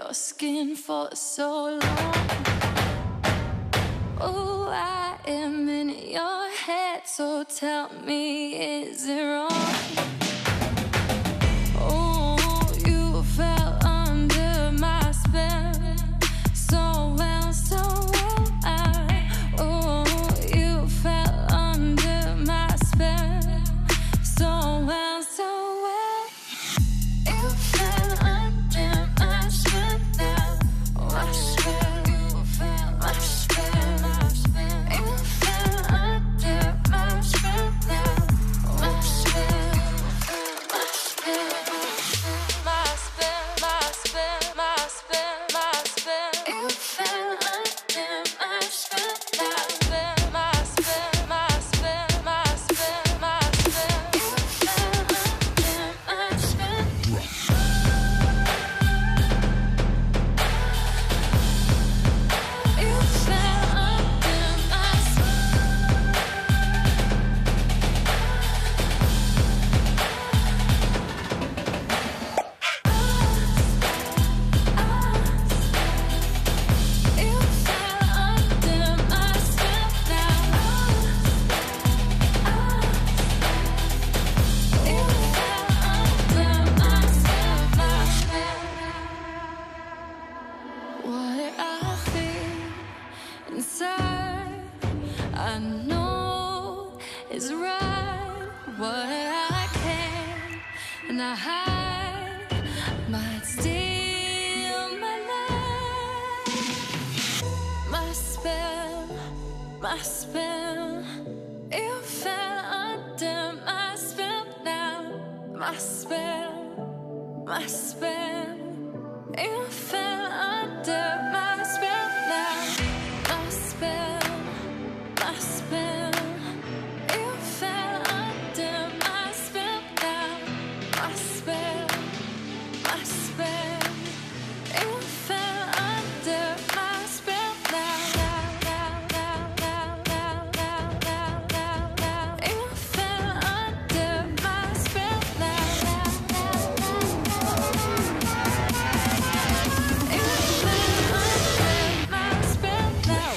your skin for so long. Oh, I am in your head, so tell me, is it wrong? Oh, you fell under my spell, so well, so well. Oh, you fell under my spell, so well, so well. You fell under my spell now, my spell, you fell, my spell, my spell. You fell under my spell now, my spell, my spell, my spell, my spell, my spell, my spell. You fell under my spell now, my spell, my spell, my spell, my spell. You fell under my spell. You fell under my You fell under my spell now. You fell under my spell, my spell. What I feel inside, I know is right. What I can and I hide might steal my life. My spell, my spell. You fell under my spell now. My spell, my spell. You fell under my spell now. My spell, my spell. You fell under my spell now. My spell, my spell. You fell under my spell now. You fell under my spell now. You fell under my spell now.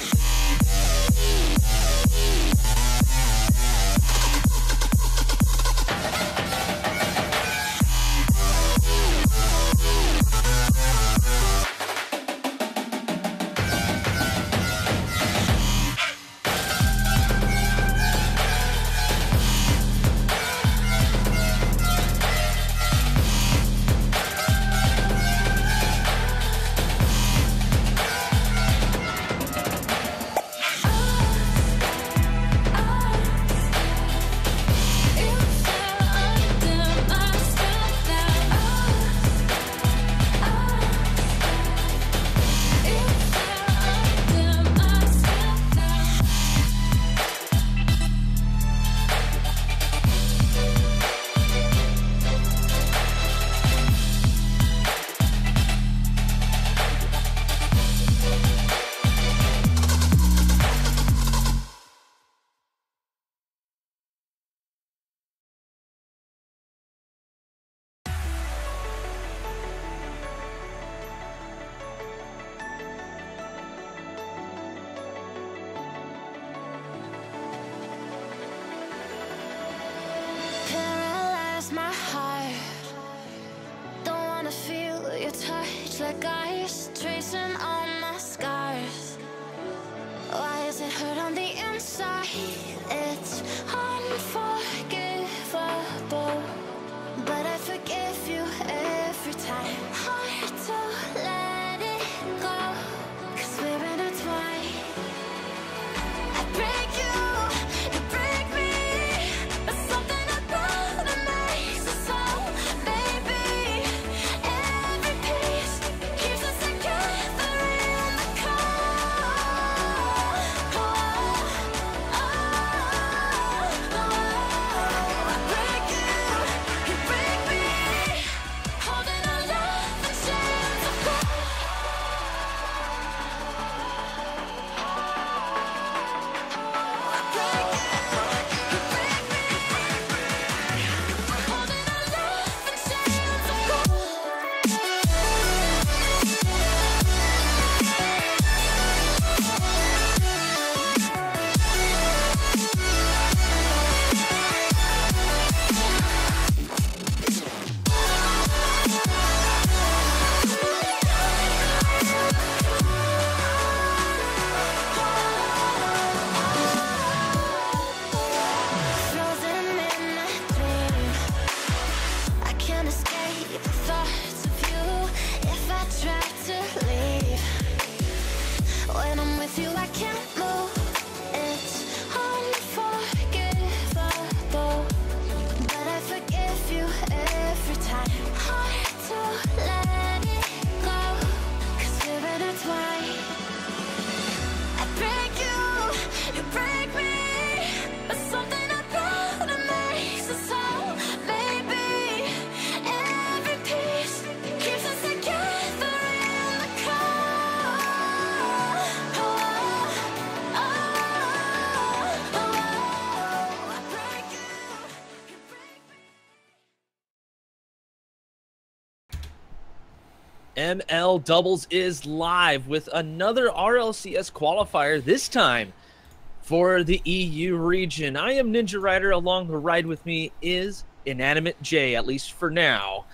You fell under my spell now. You fell under my spell now. Paralyze my heart. Don't wanna feel your touch like ice, tracing all my scars. Why is it hurt on the inside? It's unforgivable, but I forgive you every time. Hard to let it go, 'cause we're intertwined. I break you, you break me, but something about it makes us so. Baby, every piece keeps us together ML Doubles is live with another RLCS qualifier, this time for the EU region. I am Ninja Rider. Along the ride with me is Inanimate J, at least for now.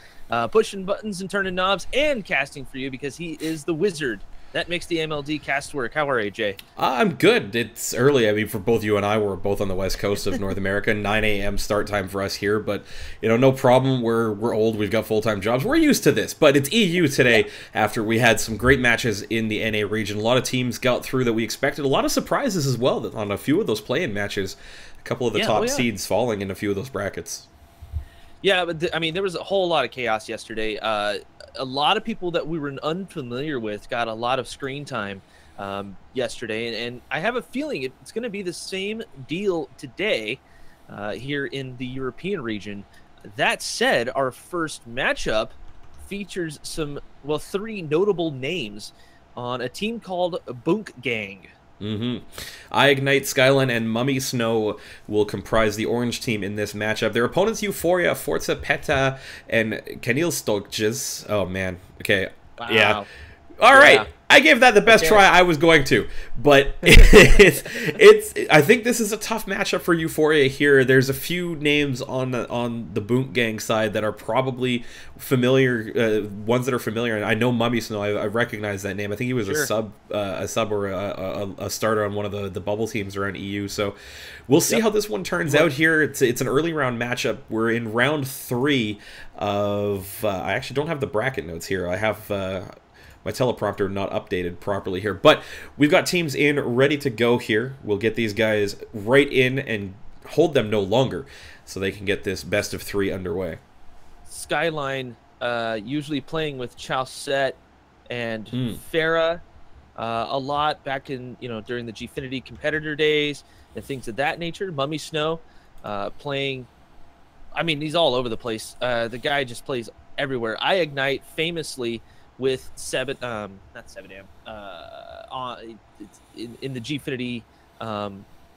Pushing buttons and turning knobs and casting for you because he is the wizard. That makes the MLD cast work. How are you, Jay? I'm good. It's early. I mean, for both you and I, we're both on the west coast of North America. 9 a.m. start time for us here, but no problem. We're old. We've got full-time jobs. We're used to this. But it's EU today after we had some great matches in the NA region. A lot of teams got through that we expected. A lot of surprises as well on a few of those play-in matches. A couple of the top seeds falling in a few of those brackets. Yeah, but I mean, there was a whole lot of chaos yesterday. A lot of people that we were unfamiliar with got a lot of screen time yesterday, and I have a feeling it's going to be the same deal today here in the European region. That said, our first matchup features three notable names on a team called Bunk Gang. ignite, Skyline, and Mummy Snow will comprise the orange team in this matchup. Their opponents: Euphoria, Forza Peta, and Kanil Stokjes. Oh man. Okay. Wow. Yeah. All right. I gave that the best try I was going to, but I think this is a tough matchup for Euphoria here. There's a few names on the Boont Gang side that are probably familiar, ones that are familiar. And I know Mummy Snow. I recognize that name. I think he was a sub or a starter on one of the bubble teams around EU. So we'll see how this one turns out here. It's an early round matchup. We're in round 3 of. I actually don't have the bracket notes here. I have. My teleprompter not updated properly here. But we've got teams in, ready to go here. We'll get these guys right in and hold them no longer so they can get this best of 3 underway. Skyline usually playing with Chauset and Farah a lot back in, during the Gfinity competitor days and things of that nature. Mummy Snow playing, I mean, he's all over the place. The guy just plays everywhere. ignite famously with not Sebedam, in the Gfinity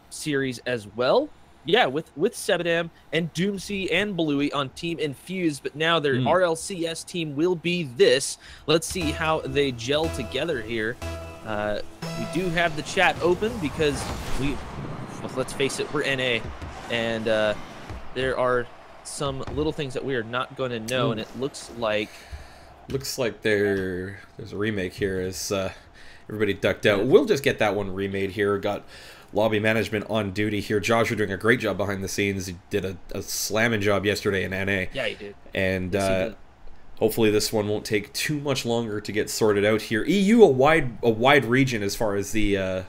series as well. Yeah, with Sebedam and Doomsy and Balui on Team Infuse, but now their RLCS team will be this. Let's see how they gel together here. We do have the chat open because let's face it, we're NA, and there are some little things that we are not going to know, and it looks like there's a remake here as everybody ducked out. We'll just get that one remade here. Got lobby management on duty here. Josh, you're doing a great job behind the scenes. He did a slamming job yesterday in NA. Yeah, he did. And hopefully this one won't take too much longer to get sorted out here. EU, a wide region as far as the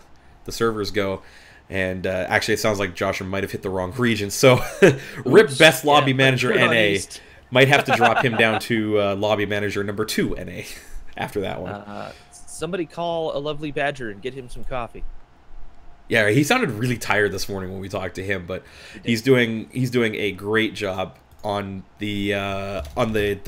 servers go. And actually, it sounds like Josh might have hit the wrong region. So, rip best lobby manager NA. Might have to drop him down to lobby manager number 2 NA after that one. Somebody call a lovely badger and get him some coffee. Yeah, he sounded really tired this morning when we talked to him, but he's doing a great job on the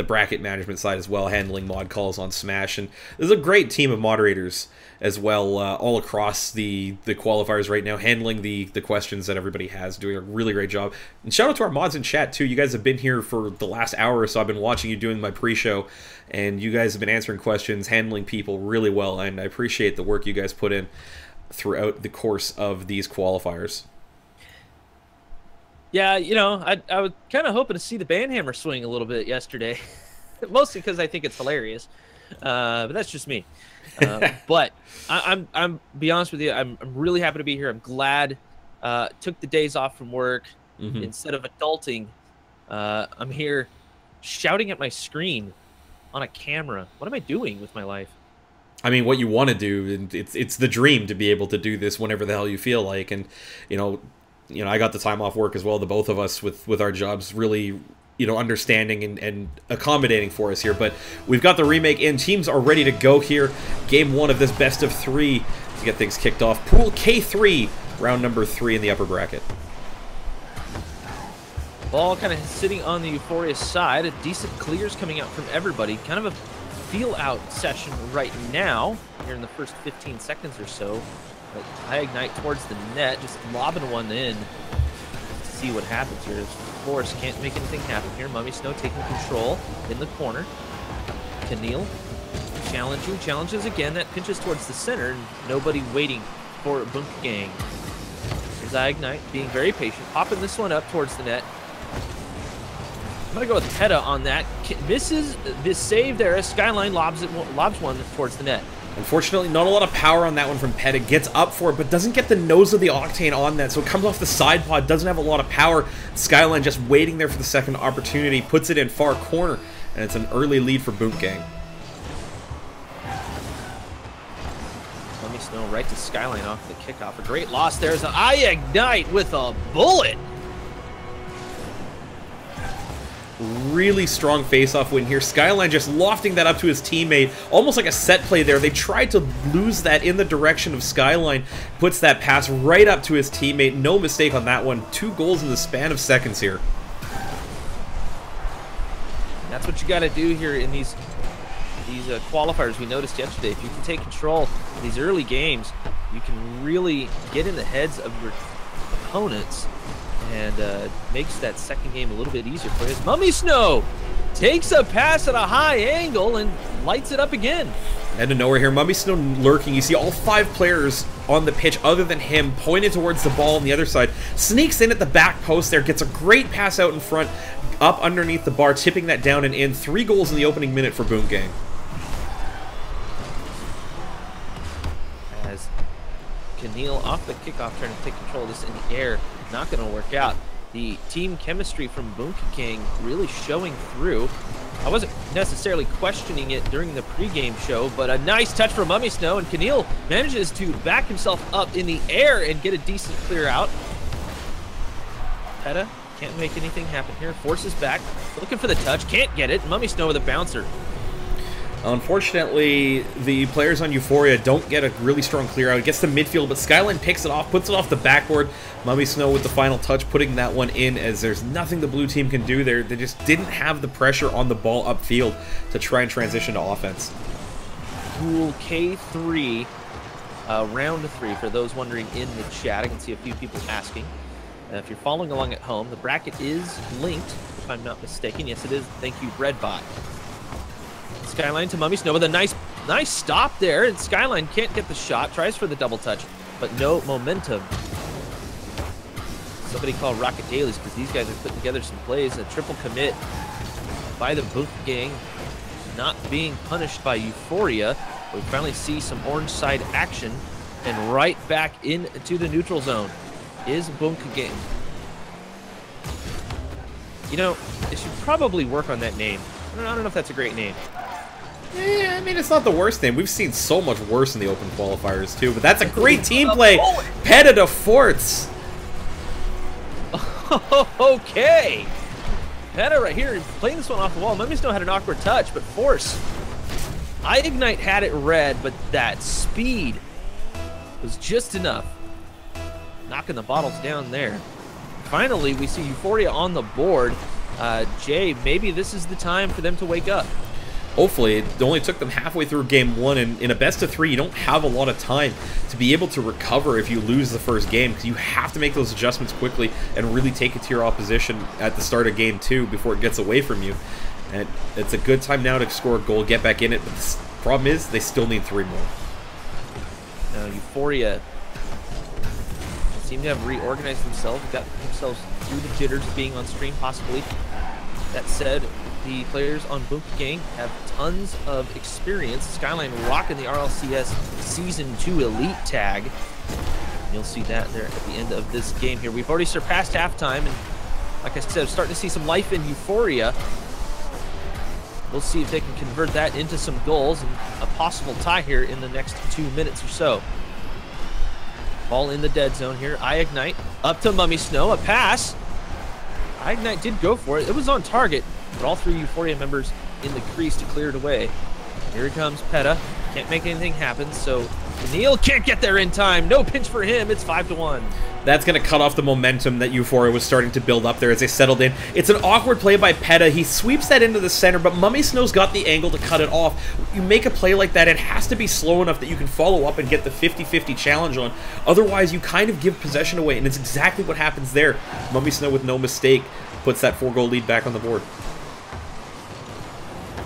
bracket management side as well, handling mod calls on Smash. And there's a great team of moderators as well all across the qualifiers right now, handling the questions that everybody has, doing a really great job. And shout out to our mods in chat too. You guys have been here for the last hour or so. I've been watching you doing my pre-show, and you guys have been answering questions, handling people really well, and I appreciate the work you guys put in throughout the course of these qualifiers. Yeah, I was kind of hoping to see the banhammer swing a little bit yesterday, mostly because I think it's hilarious, but that's just me. But I'm be honest with you, I'm really happy to be here. I'm glad took the days off from work instead of adulting. I'm here shouting at my screen on a camera. What am I doing with my life? I mean, what you want to do, and it's the dream to be able to do this whenever the hell you feel like. And I got the time off work as well. The both of us with our jobs really, understanding and accommodating for us here. But we've got the remake in. Teams are ready to go here. Game 1 of this best of 3 to get things kicked off. Pool K3, round number 3 in the upper bracket. Ball kind of sitting on the Euphoria side. A decent clears coming out from everybody. Kind of a feel-out session right now, here in the first 15 seconds or so. But ignite towards the net, just lobbing one in to see what happens here. Force can't make anything happen here. Mummy Snow taking control in the corner. Kanil Challenges again. That pinches towards the center. Nobody waiting for Bunka Gang. Here's ignite, being very patient, popping this one up towards the net. I'm gonna go with Peta on that. Misses the save there as Skyline lobs one towards the net. Unfortunately, not a lot of power on that one from Peta. Gets up for it, but doesn't get the nose of the Octane on that, so it comes off the side pod, doesn't have a lot of power. Skyline just waiting there for the second opportunity, puts it in far corner, and it's an early lead for Boot Gang. Mummy Snow right to Skyline off the kickoff. A great loss. There's an ignite with a bullet. Really strong face-off win here. Skyline just lofting that up to his teammate, almost like a set play there. They tried to lose that in the direction of Skyline. Puts that pass right up to his teammate. No mistake on that one. 2 goals in the span of seconds here. That's what you got to do here in these qualifiers. We noticed yesterday, if you can take control in these early games, you can really get in the heads of your opponents, and makes that second game a little bit easier for his. Mummy Snow takes a pass at a high angle and lights it up again. Out of nowhere here, Mummy Snow lurking. You see all 5 players on the pitch other than him pointed towards the ball on the other side. Sneaks in at the back post there, gets a great pass out in front, up underneath the bar, tipping that down and in. 3 goals in the opening minute for Boom Gang. As Keneal off the kickoff, trying to take control of this in the air. Not going to work out. The team chemistry from Bunka Gang really showing through. I wasn't necessarily questioning it during the pregame show, but a nice touch from Mummy Snow, and Keneal manages to back himself up in the air and get a decent clear out. Peta can't make anything happen here. Forces back, looking for the touch, can't get it. Mummy Snow with a bouncer. Unfortunately, the players on Euphoria don't get a really strong clear out. It gets to midfield, but Skyline picks it off, puts it off the backboard. Mummy Snow with the final touch, putting that one in, as there's nothing the blue team can do there. They just didn't have the pressure on the ball upfield to try and transition to offense. Pool K3, round 3, for those wondering in the chat. I can see a few people asking. If you're following along at home, the bracket is linked, if I'm not mistaken. Yes, it is. Thank you, Breadbot. Skyline to Mummy Snow with a nice stop there, and Skyline can't get the shot, tries for the double touch, but no momentum. Somebody call Rocket Dailies, because these guys are putting together some plays. A triple commit by the Bunka Gang, not being punished by Euphoria. We finally see some orange side action, and right back into the neutral zone is Bunka Gang. You know, they should probably work on that name. I don't know if that's a great name. Yeah, I mean, it's not the worst name. We've seen so much worse in the open qualifiers, too. But that's a great team play. Peta to Forts. Okay. Peta right here, playing this one off the wall. Mummy Snow had an awkward touch, but Force. ignite had it red, but that speed was just enough. Knocking the bottles down there. Finally, we see Euphoria on the board. Jay, maybe this is the time for them to wake up. Hopefully. It only took them halfway through game 1, and in a best of 3, you don't have a lot of time to be able to recover if you lose the first game, because you have to make those adjustments quickly and really take it to your opposition at the start of game 2 before it gets away from you. And it's a good time now to score a goal, get back in it, but the problem is they still need 3 more. Now, Euphoria seem to have reorganized themselves, got themselves through the jitters of being on stream, possibly. That said, the players on Bunka Gang have tons of experience. Skyline rocking the RLCS Season 2 Elite tag. You'll see that there at the end of this game here. We've already surpassed halftime, and like I said, starting to see some life in Euphoria. We'll see if they can convert that into some goals and a possible tie here in the next 2 minutes or so. Ball in the dead zone here. ignite up to Mummy Snow. A pass. ignite did go for it. It was on target, but all 3 Euphoria members in the crease to clear it away. Here comes Peta. Can't make anything happen, so Keneal can't get there in time. No pinch for him. It's 5-1. That's going to cut off the momentum that Euphoria was starting to build up there as they settled in. It's an awkward play by Peta. He sweeps that into the center, but Mummy Snow's got the angle to cut it off. You make a play like that, it has to be slow enough that you can follow up and get the 50-50 challenge on. Otherwise, you kind of give possession away, and it's exactly what happens there. Mummy Snow, with no mistake, puts that 4-goal lead back on the board.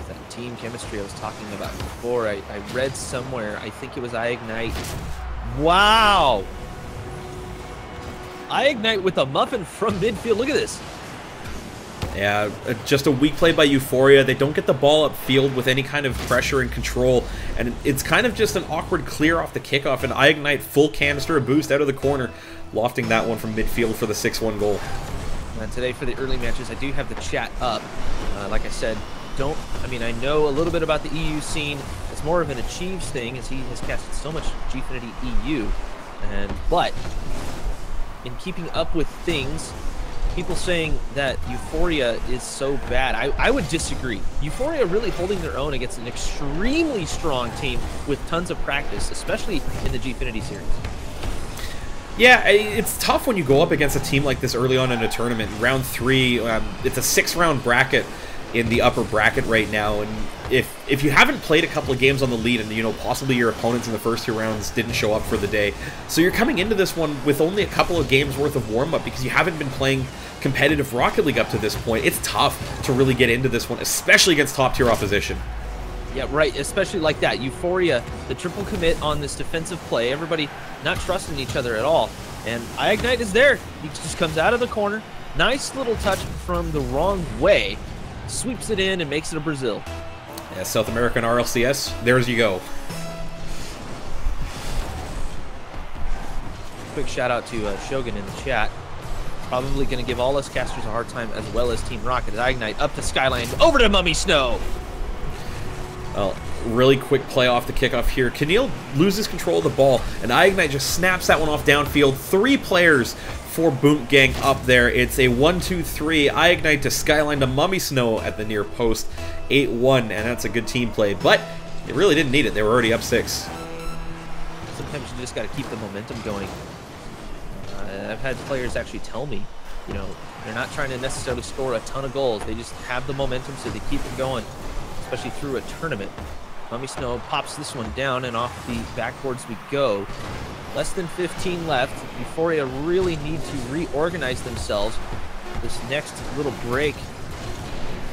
That team chemistry I was talking about before. I read somewhere, I think it was ignite. Wow! ignite with a muffin from midfield. Look at this. Yeah, just a weak play by Euphoria. They don't get the ball upfield with any kind of pressure and control, and it's kind of just an awkward clear off the kickoff, and ignite full canister, a boost out of the corner, lofting that one from midfield for the 6-1 goal. And today for the early matches, I do have the chat up. Like I said, I know a little bit about the EU scene. It's more of an Achieves thing, as he has casted so much Gfinity EU. But in keeping up with things, people saying that Euphoria is so bad, I would disagree. Euphoria really holding their own against an extremely strong team with tons of practice, especially in the Gfinity series. Yeah, it's tough when you go up against a team like this early on in a tournament. Round 3, it's a 6-round bracket in the upper bracket right now, and if you haven't played a couple of games on the lead, and possibly your opponents in the first 2 rounds didn't show up for the day, so you're coming into this one with only a couple of games worth of warm-up because you haven't been playing competitive Rocket League up to this point. It's tough to really get into this one, especially against top-tier opposition. Yeah, right, especially like that. Euphoria, the triple commit on this defensive play, everybody not trusting each other at all. And ignite is there. He just comes out of the corner. Nice little touch from the wrong way. Sweeps it in and makes it a Brazil. Yeah, South American RLCS, there's you go. Quick shout out to Shogun in the chat. Probably going to give all us casters a hard time, as well as Team Rocket. As ignite up to Skyline, over to Mummy Snow. Well, really quick play off the kickoff here. Keneal loses control of the ball, and ignite just snaps that one off downfield. 3 players for Boom Gang up there. It's a 1-2-3. ignite to Skyline to Mummy Snow at the near post. 8-1, and that's a good team play. But they really didn't need it. They were already up 6. Sometimes you just got to keep the momentum going. I've had players actually tell me, they're not trying to necessarily score a ton of goals. They just have the momentum, so they keep it going, especially through a tournament. Mummy Snow pops this one down, and off the backboards we go. Less than 15 left. Euphoria really need to reorganize themselves. This next little break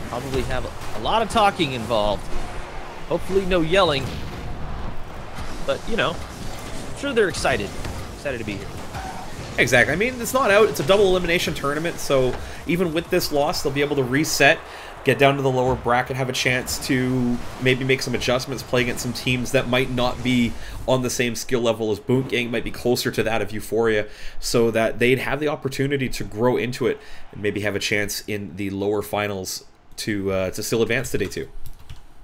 probably have a lot of talking involved. Hopefully no yelling. But, I'm sure they're excited. Excited to be here. Exactly. I mean, it's not out. It's a double elimination tournament, so even with this loss, they'll be able to reset, get down to the lower bracket, have a chance to maybe make some adjustments, play against some teams that might not be on the same skill level as Boom Gang, might be closer to that of Euphoria, so that they'd have the opportunity to grow into it and maybe have a chance in the lower finals to still advance to Day 2.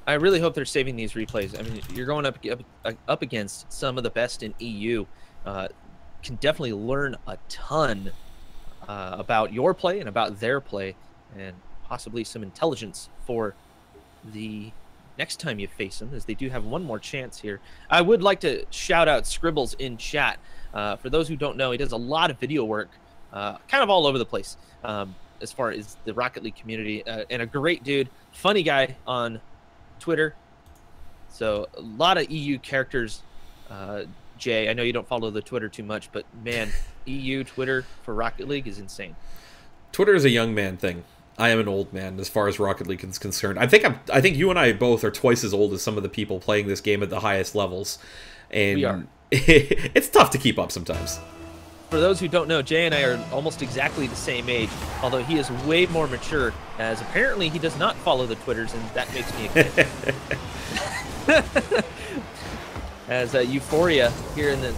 I really hope they're saving these replays. I mean, you're going up against some of the best in EU. Can definitely learn a ton about your play and about their play, and possibly some intelligence for the next time you face them, as they do have one more chance here. I would like to shout out Scribbles in chat. For those who don't know, he does a lot of video work, kind of all over the place, as far as the Rocket League community, and a great dude, funny guy on Twitter. So a lot of EU characters. Jay, I know you don't follow the Twitter too much, but man, EU Twitter for Rocket League is insane. Twitter is a young man thing. I am an old man as far as Rocket League is concerned. I think you and I both are twice as old as some of the people playing this game at the highest levels, and we are. It's tough to keep up sometimes. For those who don't know, Jay and I are almost exactly the same age, although he is way more mature, as apparently he does not follow the Twitters, and that makes me a kid. As Euphoria here in the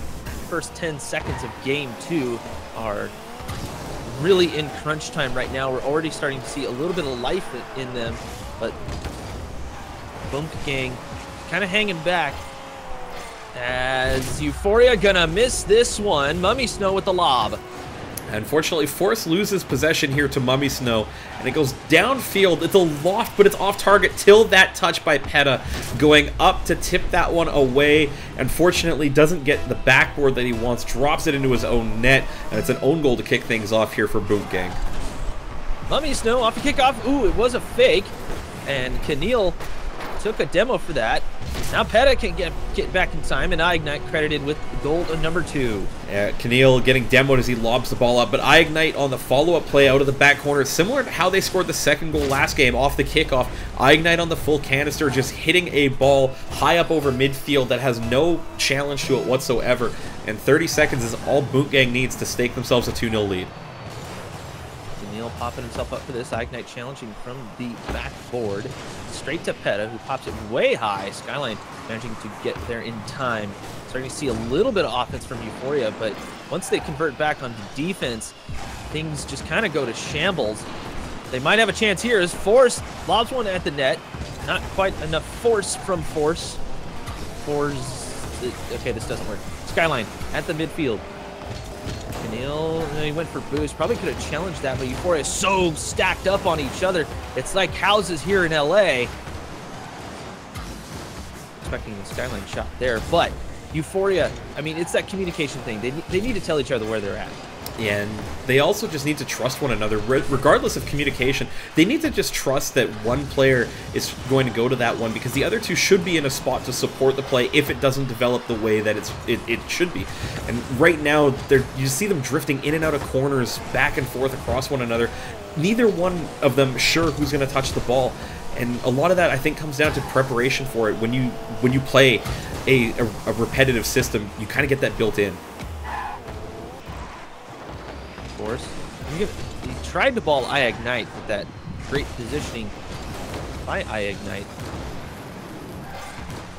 first 10 seconds of Game 2 are really in crunch time right now. We're already starting to see a little bit of life in them, but Boom Gang kind of hanging back. As Euphoria gonna miss this one. Mummy Snow with the lob. Unfortunately, Force loses possession here to Mummy Snow, and it goes downfield. It's a loft, but it's off target till that touch by Peta, going up to tip that one away. Unfortunately, doesn't get the backboard that he wants, drops it into his own net, and it's an own goal to kick things off here for Boom Gang. Mummy Snow off the kickoff. Ooh, it was a fake, and Keneal took a demo for that. Now Peta can get back in time, and iignite credited with goal number 2. Keneal getting demoed as he lobs the ball up, but iignite on the follow-up play out of the back corner, similar to how they scored the second goal last game off the kickoff. iignite on the full canister, just hitting a ball high up over midfield that has no challenge to it whatsoever, and 30 seconds is all Boot Gang needs to stake themselves a 2-0 lead. Keneal popping himself up for this. iignite challenging from the backboard. Straight to Peta, who pops it way high. Skyline managing to get there in time. Starting to see a little bit of offense from Euphoria, but once they convert back onto defense, things just kind of go to shambles. They might have a chance here as Force lobs one at the net. Not quite enough force from Force. Okay, this doesn't work. Skyline at the midfield. Keneal, he went for boost. Probably could have challenged that, but Euphoria is so stacked up on each other. It's like houses here in LA. Expecting the Skyline shot there, but Euphoria, I mean, it's that communication thing. They need to tell each other where they're at. Yeah, and they also just need to trust one another, regardless of communication. They need to just trust that one player is going to go to that one, because the other two should be in a spot to support the play if it doesn't develop the way that it should be. And right now, you see them drifting in and out of corners, back and forth across one another. Neither one of them sure who's going to touch the ball. And a lot of that, I think, comes down to preparation for it. When you play a repetitive system, you kind of get that built in. He tried to ball iignite with that great positioning by iignite.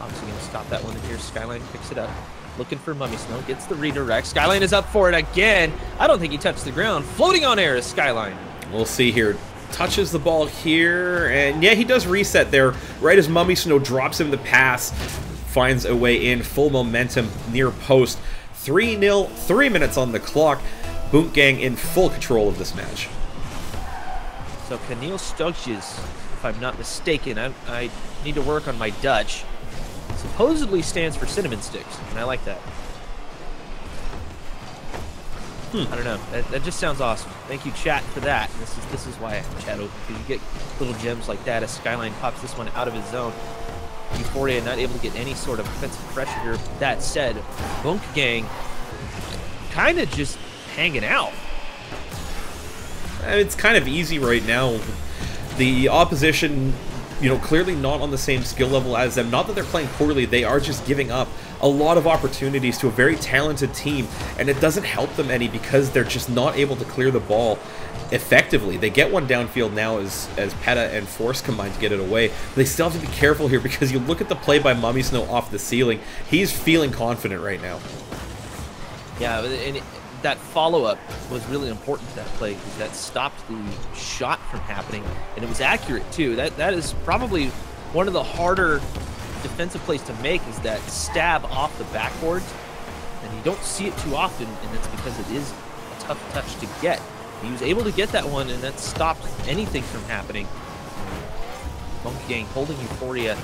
Obviously going to stop that one in here. Skyline picks it up. Looking for Mummy Snow. Gets the redirect. Skyline is up for it again. I don't think he touched the ground. Floating on air is Skyline. We'll see here. Touches the ball here. And yeah, he does reset there. Right as Mummy Snow drops him the pass. Finds a way in. Full momentum near post. 3-0. 3 minutes on the clock. Boot Gang in full control of this match. So Keneal Stokjes, if I'm not mistaken, I need to work on my Dutch. Supposedly stands for cinnamon sticks, and I like that. I don't know. That just sounds awesome. Thank you, chat, for that. This is why I have chat open, because you get little gems like that as Skyline pops this one out of his zone. Euphoria not able to get any sort of offensive pressure here. That said, Boot Gang kind of just hanging out. It's kind of easy right now. The opposition, clearly not on the same skill level as them. Not that they're playing poorly, they are just giving up a lot of opportunities to a very talented team, and it doesn't help them any because they're just not able to clear the ball effectively. They get one downfield now as Peta and Force combine to get it away. But they still have to be careful here because you look at the play by Mummy Snow off the ceiling. He's feeling confident right now. Yeah, and that follow-up was really important to that play because that stopped the shot from happening, and it was accurate too. That is probably one of the harder defensive plays to make, is that stab off the backboards, and you don't see it too often, and it's because it is a tough touch to get. He was able to get that one, and that stopped anything from happening. Boot Gang holding Euphoria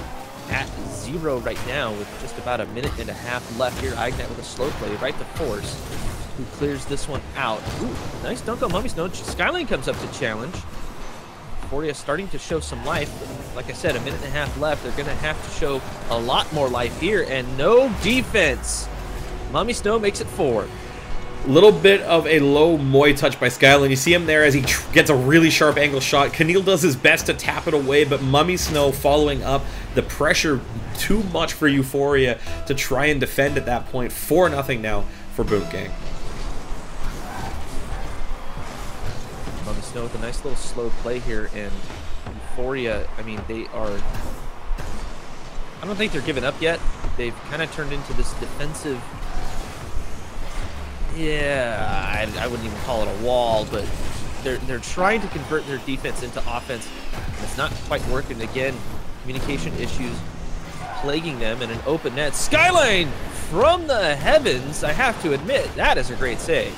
at 0 right now with just about a minute and a half left here. iignite with a slow play right to Force, who clears this one out. Ooh, nice dunk on Mummy Snow. Skyline comes up to challenge. Euphoria starting to show some life. But like I said, a minute and a half left. They're going to have to show a lot more life here, and no defense. Mummy Snow makes it 4. Little bit of a low Muay touch by Skyline. You see him there as he gets a really sharp angle shot. Keneal does his best to tap it away, but Mummy Snow following up. The pressure too much for Euphoria to try and defend at that point. 4-0 now for Boot Gang. Mummy Snow with a nice little slow play here, and Euphoria, I mean, they are... I don't think they're giving up yet. They've kind of turned into this defensive... Yeah, I wouldn't even call it a wall, but they're trying to convert their defense into offense. It's not quite working. Again, communication issues plaguing them in an open net. Skyline from the heavens, I have to admit, that is a great save.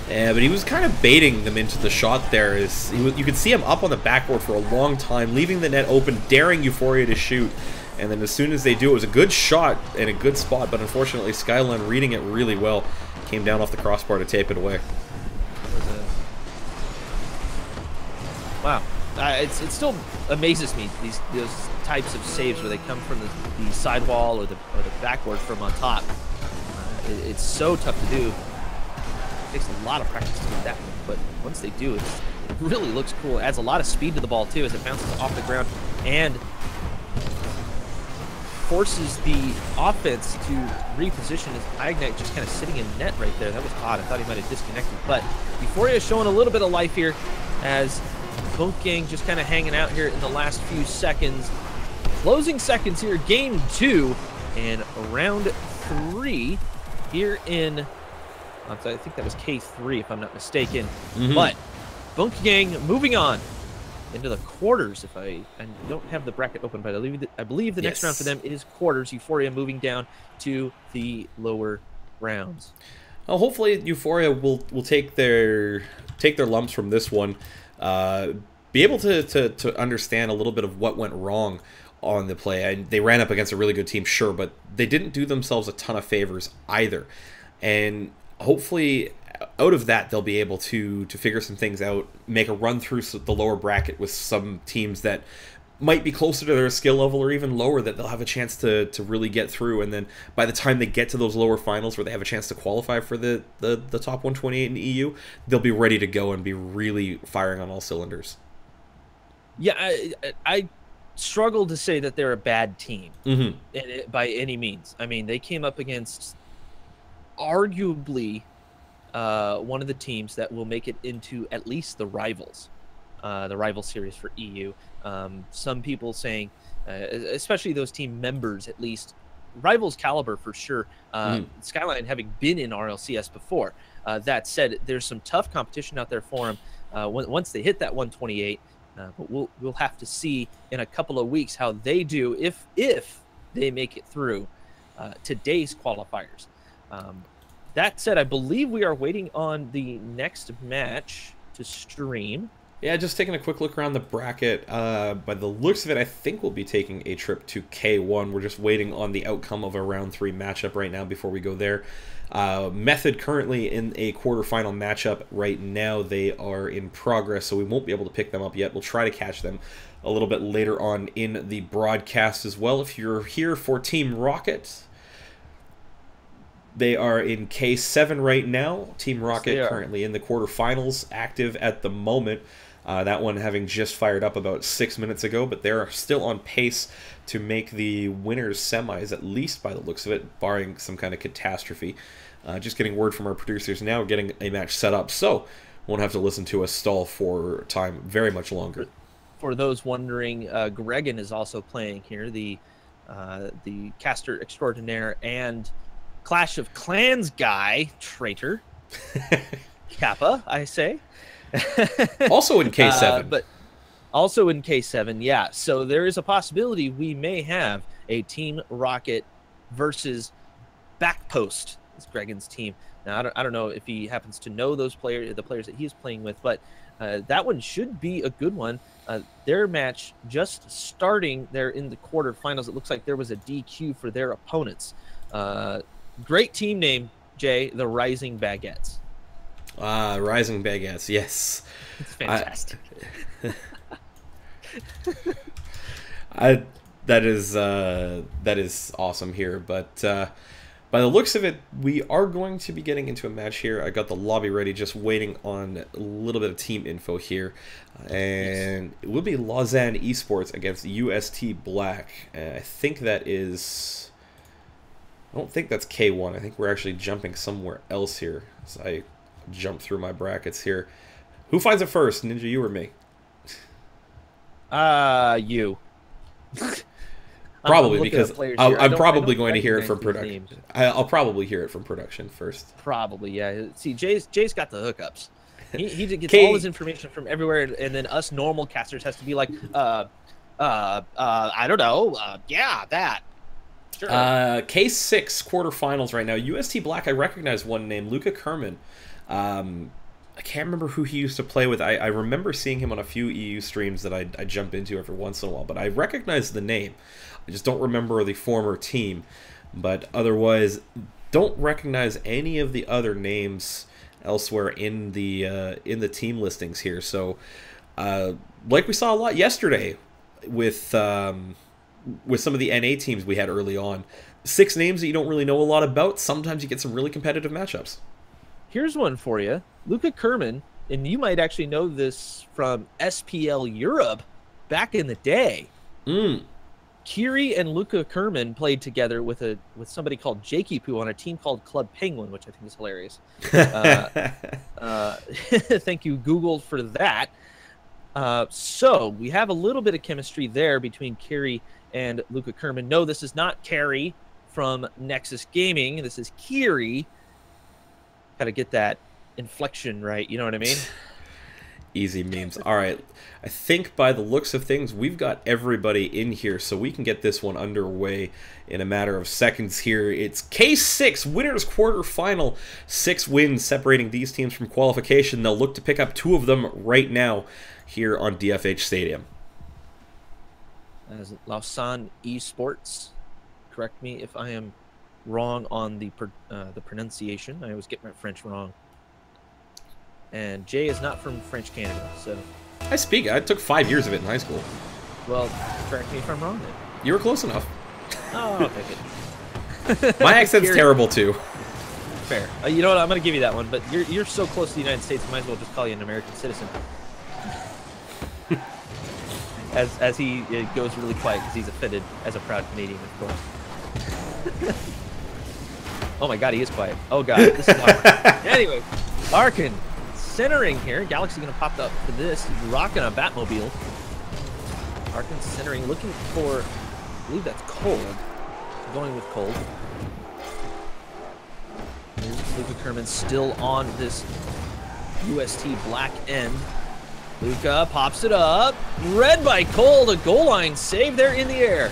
Yeah, but he was kind of baiting them into the shot there. You could see him up on the backboard for a long time, leaving the net open, daring Euphoria to shoot. And then as soon as they do, it was a good shot and a good spot, but unfortunately Skyline reading it really well. Came down off the crossbar to tape it away. Wow. it still amazes me, those types of saves where they come from the sidewall or the backboard from on top. It's so tough to do. It takes a lot of practice to do that one, but once they do, it really looks cool. It adds a lot of speed to the ball too as it bounces off the ground and forces the offense to reposition as Ignite just kind of sitting in net right there. That was odd. I thought he might have disconnected, but Euphoria is showing a little bit of life here as both gang just kind of hanging out here in the last few seconds. Closing seconds here, game 2 and round 3 here in, I think that was K3 if I'm not mistaken. But Bunky Gang moving on into the quarters. If I don't have the bracket open, but I believe the next round for them is quarters. Euphoria moving down to the lower rounds. Well, hopefully Euphoria will take their lumps from this one. Be able to understand a little bit of what went wrong on the play. And they ran up against a really good team, sure, but they didn't do themselves a ton of favors either. And hopefully out of that, they'll be able to figure some things out, make a run through the lower bracket with some teams that might be closer to their skill level or even lower, that they'll have a chance to really get through. And then by the time they get to those lower finals where they have a chance to qualify for the top 128 in EU, they'll be ready to go and be really firing on all cylinders. Yeah, I struggle to say that they're a bad team by any means. I mean, they came up against arguably one of the teams that will make it into at least the rivals series for EU. Some people saying, especially those team members, at least rivals caliber for sure. Skyline having been in RLCS before. That said, there's some tough competition out there for them once they hit that 128. But we'll have to see in a couple of weeks how they do if they make it through today's qualifiers. That said, I believe we are waiting on the next match to stream. Yeah, just taking a quick look around the bracket. By the looks of it, I think we'll be taking a trip to K1. We're just waiting on the outcome of a round 3 matchup right now before we go there. Method currently in a quarterfinal matchup right now. They are in progress, so we won't be able to pick them up yet. We'll try to catch them a little bit later on in the broadcast as well. If you're here for Team Rocket, they are in K7 right now. Team Rocket currently in the quarterfinals, active at the moment. That one having just fired up about 6 minutes ago, but they're still on pace to make the winners semis, at least by the looks of it, barring some kind of catastrophe. Just getting word from our producers now, getting a match set up, so won't have to listen to us stall for time very much longer. For those wondering, Gregan is also playing here, the caster extraordinaire and Clash of Clans guy, traitor, Kappa, I say. Also in K7. But also in K7, yeah. So there is a possibility we may have a Team Rocket versus Backpost, is Gregan's team. Now, I don't know if he happens to know those players, the players that he's playing with, but that one should be a good one. Their match just starting there in the quarterfinals. It looks like there was a DQ for their opponents. Great team name, Jay, the Rising Baguettes. Rising Baguettes, yes. It's fantastic. That is awesome here, but by the looks of it, we are going to be getting into a match here. I got the lobby ready, just waiting on a little bit of team info here, and it will be Lausanne Esports against UST Black. I think that is, I don't think that's K1. I think we're actually jumping somewhere else here. So I jump through my brackets here. Who finds it first, Ninja, you or me? You. Probably, because I'm probably going to hear it from production. I'll probably hear it from production first. Probably, yeah. See, Jay's got the hookups. He gets all his information from everywhere, and then us normal casters has to be like, I don't know, yeah, that. Sure. K6 quarterfinals right now. UST Black, I recognize one name, Luca Kerman. I can't remember who he used to play with. I remember seeing him on a few EU streams that I jump into every once in a while, but I recognize the name. I just don't remember the former team. But otherwise, don't recognize any of the other names elsewhere in the team listings here. So like we saw a lot yesterday with some of the NA teams we had early on. 6 names that you don't really know a lot about. Sometimes you get some really competitive matchups. Here's one for you. Luca Kerman, and you might actually know this from SPL Europe back in the day. Kiri and Luca Kerman played together with somebody called Jakey Poo on a team called Club Penguin, which I think is hilarious. Thank you, Google, for that. So we have a little bit of chemistry there between Kiri and Luca Kerman. No, this is not Carrie from Nexus Gaming. This is Kiri. Got to get that inflection right. You know what I mean? Easy memes. All right. I think by the looks of things, we've got everybody in here, so we can get this one underway in a matter of seconds here. It's K6 winners quarterfinal. 6 wins separating these teams from qualification. They'll look to pick up 2 of them right now here on DFH Stadium. As Lausanne Esports. Correct me if I am wrong on the pronunciation. I always get my French wrong. And Jay is not from French Canada, so... I speak. I took 5 years of it in high school. Well, correct me if I'm wrong then. You were close enough. Oh, I'll take it. My accent's terrible, too. Fair. You know what? I'm going to give you that one, but you're so close to the United States, I might as well just call you an American citizen. as he goes really quiet because he's offended as a proud Canadian, of course. Oh my god, he is quiet. Oh god, this is hard. Anyway, Arkin centering here. Galaxy going to pop up for this. He's rocking a Batmobile. Arkin centering, looking for, I believe that's Cold. Going with Cold. Here's Luca Kerman still on this UST black end. Luca pops it up. Red by Cold. A goal line save there in the air.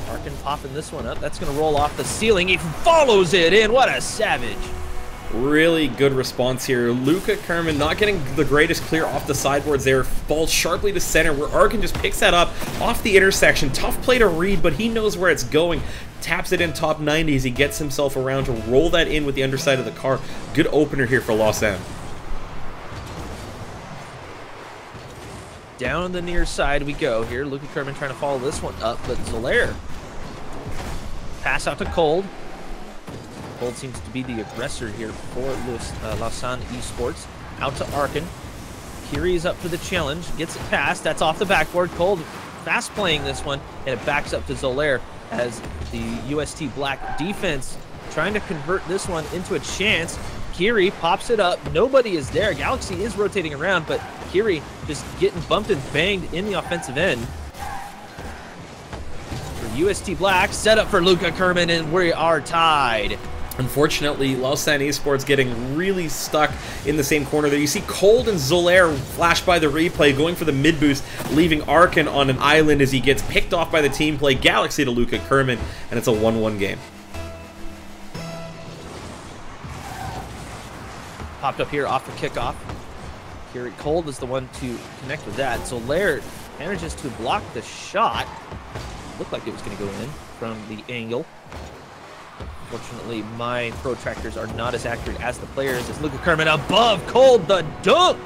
Arkin popping this one up. That's going to roll off the ceiling. He follows it in. What a savage. Really good response here. Luca Kerman not getting the greatest clear off the sideboards there. Falls sharply to center where Arkin just picks that up off the intersection. Tough play to read, but he knows where it's going. Taps it in top 90s. He gets himself around to roll that in with the underside of the car. Good opener here for Lausanne. Down the near side we go here. Luca Kerman trying to follow this one up, but Zolaire. Pass out to Cold. Cold seems to be the aggressor here for Lausanne Esports. Out to Arkin. Kiri is up for the challenge. Gets it past. That's off the backboard. Cold fast playing this one, and it backs up to Zolaire as the UST Black defense trying to convert this one into a chance. Kiri pops it up. Nobody is there. Galaxy is rotating around, but Kiri just getting bumped and banged in the offensive end. For UST Black, set up for Luca Kerman, and we are tied. Unfortunately, Lausanne Esports getting really stuck in the same corner there. You see Cold and Zolaire flash by the replay, going for the mid boost, leaving Arkin on an island as he gets picked off by the team play. Galaxy to Luca Kerman, and it's a 1-1 game. Popped up here off the kickoff. Here Cold is the one to connect with that. Zolaire manages to block the shot. Looked like it was going to go in from the angle. Unfortunately, my protractors are not as accurate as the players. As Luca Kerman above Cold, the dunk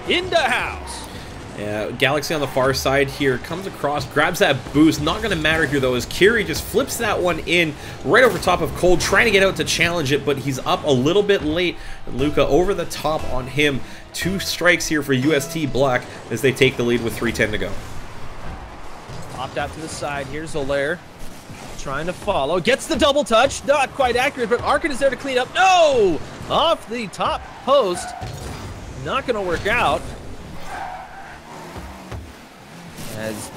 into house. Yeah, Galaxy on the far side here comes across, grabs that boost. Not going to matter here though, as Kiri just flips that one in right over top of Cold, trying to get out to challenge it, but he's up a little bit late. And Luca over the top on him. 2 strikes here for UST Black as they take the lead with 3:10 to go. Popped out to the side. Here's Zolaire. Trying to follow, gets the double touch, not quite accurate, but Arkin is there to clean up. No! Off the top post. Not going to work out. As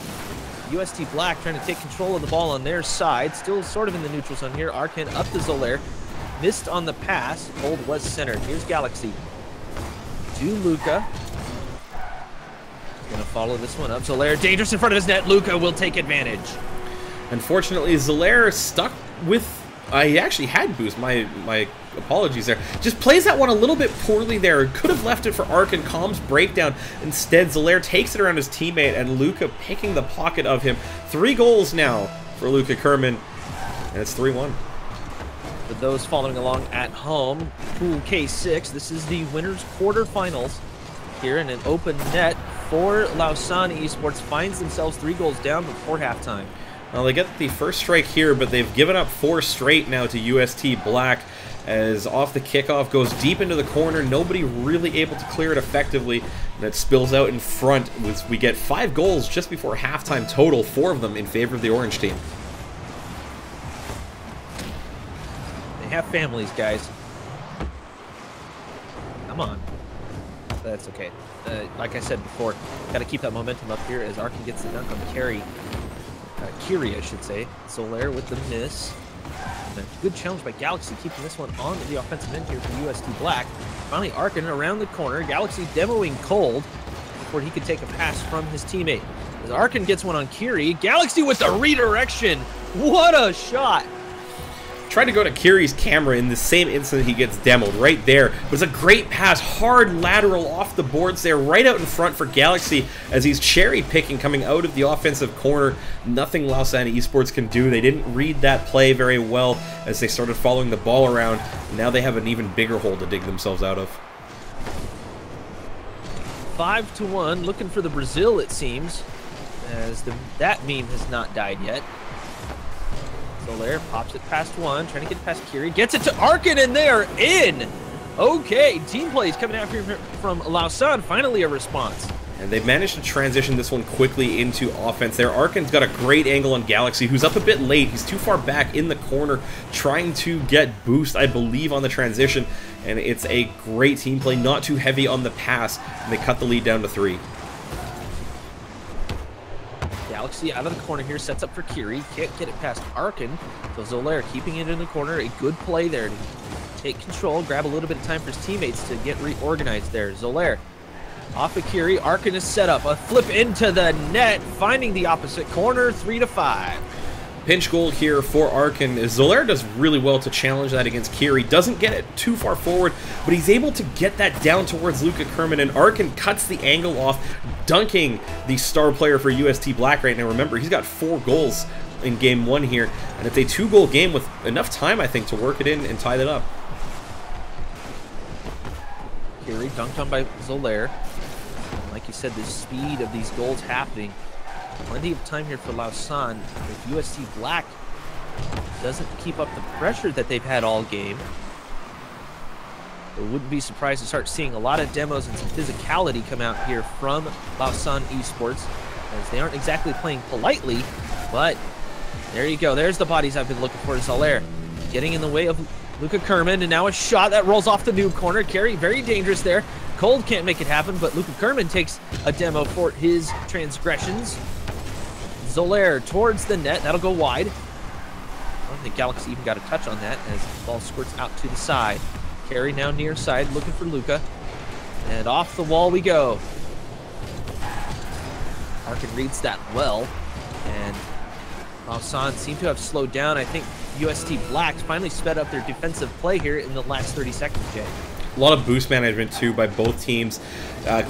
UST Black trying to take control of the ball on their side, still sort of in the neutral zone here. Arkin up to Zolaire. Missed on the pass. Cold was centered. Here's Galaxy. To Luca. Going to follow this one up. Zolaire dangerous in front of his net. Luca will take advantage. Unfortunately, Zolaire stuck with... he actually had boost. My apologies there. Just plays that one a little bit poorly there. Could have left it for Arkin. Calm's breakdown. Instead, Zolaire takes it around his teammate, and Luca picking the pocket of him. 3 goals now for Luca Kerman, and it's 3-1. For those following along at home, Pool K6, this is the winners quarterfinals here, and an open net for Lausanne Esports finds themselves 3 goals down before halftime. Well, they get the first strike here, but they've given up 4 straight now to UST Black, as off the kickoff goes deep into the corner, nobody really able to clear it effectively, and it spills out in front. We get 5 goals just before halftime total, 4 of them in favor of the orange team. They have families, guys. Come on. That's okay. Like I said before, got to keep that momentum up here as Arkin gets the dunk on Kiri, I should say. Solaire with the miss. And a good challenge by Galaxy, keeping this one on the offensive end here for UST Black. Finally, Arkin around the corner. Galaxy demoing cold before he could take a pass from his teammate. As Arkin gets one on Kiri, Galaxy with the redirection. What a shot! Tried to go to Kiri's camera in the same instant he gets demoed, right there. But it's a great pass, hard lateral off the boards there, right out in front for Galaxy as he's cherry-picking coming out of the offensive corner. Nothing Lausanne Esports can do. They didn't read that play very well as they started following the ball around. Now they have an even bigger hole to dig themselves out of. 5-1, looking for the Brazil, it seems, as that meme has not died yet. Solaire pops it past one, trying to get past Kiri. Gets it to Arkin, and they are in! Okay, team plays coming out here from Lausanne. Finally a response. And they've managed to transition this one quickly into offense there. Arkin's got a great angle on Galaxy, who's up a bit late. He's too far back in the corner, trying to get boost, I believe, on the transition. And it's a great team play, not too heavy on the pass. And they cut the lead down to 3. Galaxy out of the corner here, sets up for Kiri. Can't get it past Arkin. So Solaire keeping it in the corner. A good play there to take control, grab a little bit of time for his teammates to get reorganized there. Solaire off of Kiri. Arkin is set up. A flip into the net, finding the opposite corner. 3-5. Pinch goal here for Arkin. Solaire does really well to challenge that against Kiri. Doesn't get it too far forward, but he's able to get that down towards Luka Kerman, and Arkin cuts the angle off, dunking the star player for UST Black right now. Remember, he's got 4 goals in game 1 here, and it's a 2-goal game with enough time, I think, to work it in and tie it up. Kiri dunked on by Solaire. Like you said, the speed of these goals happening. Plenty of time here for Lausanne. If UST Black doesn't keep up the pressure that they've had all game, I wouldn't be surprised to start seeing a lot of demos and some physicality come out here from Lausanne Esports, as they aren't exactly playing politely, but there you go. There's the bodies I've been looking for. Solaire getting in the way of Luka Kerman, and now a shot that rolls off the noob corner. Carry very dangerous there. Cold can't make it happen, but Luka Kerman takes a demo for his transgressions. Solaire towards the net. That'll go wide. I don't think Galaxy even got a touch on that as the ball squirts out to the side. Carry now near side, looking for Luka. And off the wall we go. Arkin reads that well. And Lausanne seem to have slowed down. I think UST Blacks finally sped up their defensive play here in the last 30 seconds, Jay. A lot of boost management, too, by both teams.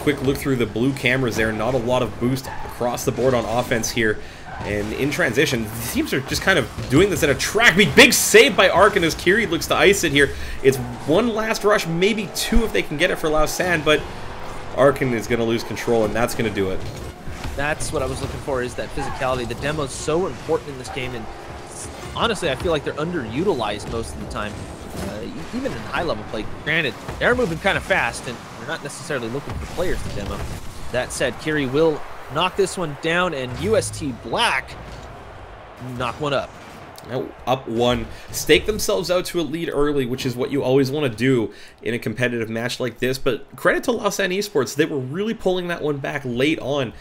Quick look through the blue cameras there. Not a lot of boost across the board on offense here. And in transition, the teams are just kind of doing this at a track meet. Big save by Arkin as Kiri looks to ice it here. It's one last rush, maybe 2 if they can get it for Lausanne, but Arkin is going to lose control, and that's going to do it. That's what I was looking for, is that physicality. The demo's so important in this game, and honestly, I feel like they're underutilized most of the time. Even in high-level play. Granted, they're moving kind of fast, and they're not necessarily looking for players to demo. That said, Kiri will knock this one down, and UST Black knock one up. Now up 1. Stake themselves out to a lead early, which is what you always want to do in a competitive match like this. But credit to Lausanne Esports, they were really pulling that one back late on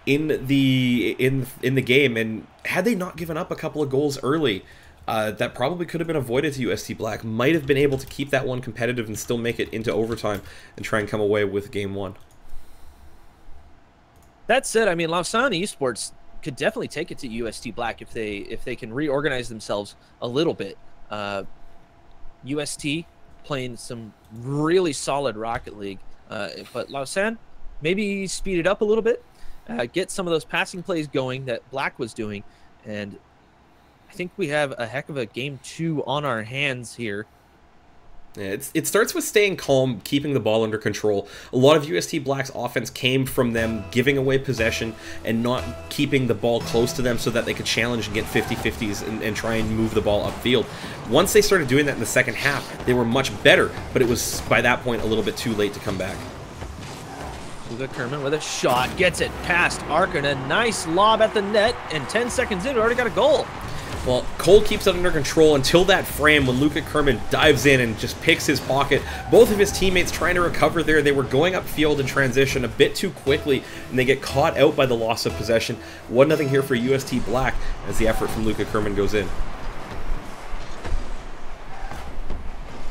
in the game, and had they not given up a couple of goals early, that probably could have been avoided to UST Black. Might have been able to keep that one competitive and still make it into overtime and try and come away with game 1. That said, I mean, Lausanne Esports could definitely take it to UST Black if they can reorganize themselves a little bit. UST playing some really solid Rocket League, but Lausanne maybe speed it up a little bit, get some of those passing plays going that Black was doing, and I think we have a heck of a game 2 on our hands here. Yeah, it starts with staying calm, keeping the ball under control. A lot of UST Black's offense came from them giving away possession and not keeping the ball close to them so that they could challenge and get 50-50s and try and move the ball upfield. Once they started doing that in the second half, they were much better, but it was, by that point, a little bit too late to come back. Luka Kerman with a shot, gets it past Arkin, a nice lob at the net, and 10 seconds in, we already got a goal. Well, Cole keeps it under control until that frame when Luka Kerman dives in and just picks his pocket. Both of his teammates trying to recover there. They were going upfield in transition a bit too quickly, and they get caught out by the loss of possession. 1-0 here for UST Black as the effort from Luka Kerman goes in.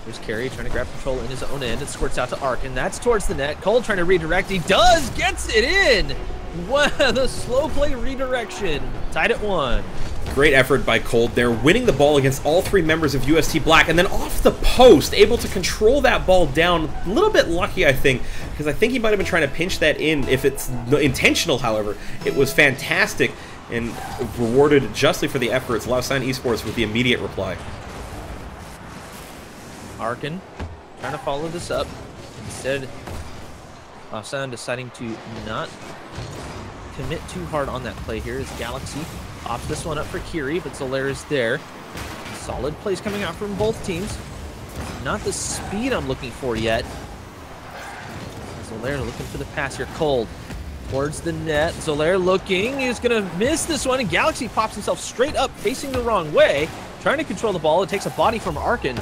There's Carey trying to grab control in his own end. It squirts out to Arkin. That's towards the net. Cole trying to redirect. He does! Gets it in! Wow, the slow play redirection. Tied at 1. Great effort by Cold there, winning the ball against all 3 members of UST Black, and then off the post, able to control that ball down. A little bit lucky, I think, because I think he might have been trying to pinch that in. If it's intentional, however, it was fantastic and rewarded justly for the efforts. Lausanne Esports with the immediate reply. Arkin trying to follow this up. Instead, Lausanne deciding to not commit too hard on that play here as Galaxy pops this one up for Kiri, but Zolaire is there. Solid plays coming out from both teams. Not the speed I'm looking for yet. Zolaire looking for the pass here. Cold towards the net. Zolaire looking. He's going to miss this one, and Galaxy pops himself straight up, facing the wrong way. Trying to control the ball. It takes a body from Arkin.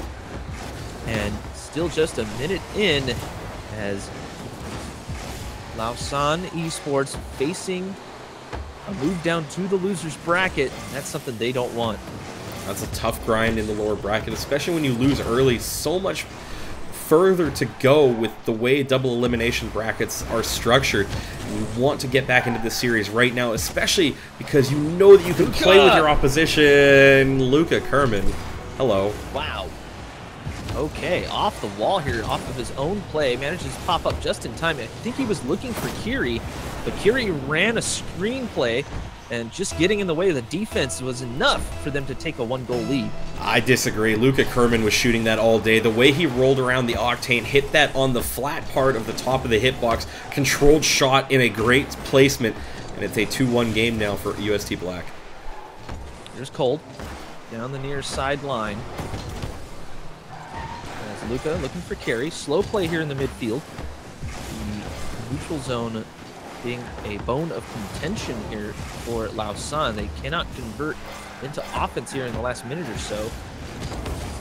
And still just a minute in as Lausanne Esports facing a move down to the loser's bracket. That's something they don't want. That's a tough grind in the lower bracket, especially when you lose early. So much further to go with the way double elimination brackets are structured. You want to get back into this series right now, especially because you know that you can play with your opposition. Luka Kerman. Hello. Wow. Okay, off the wall here, off of his own play, manages to pop up just in time. I think he was looking for Kiri, but Kiri ran a screen play, and just getting in the way of the defense was enough for them to take a 1-goal lead. I disagree. Luka Kerman was shooting that all day. The way he rolled around the Octane, hit that on the flat part of the top of the hitbox, controlled shot in a great placement, and it's a 2-1 game now for UST Black. There's Cold, down the near sideline. Luka looking for carry. Slow play here in the midfield. The neutral zone being a bone of contention here for Lausanne. They cannot convert into offense here in the last minute or so.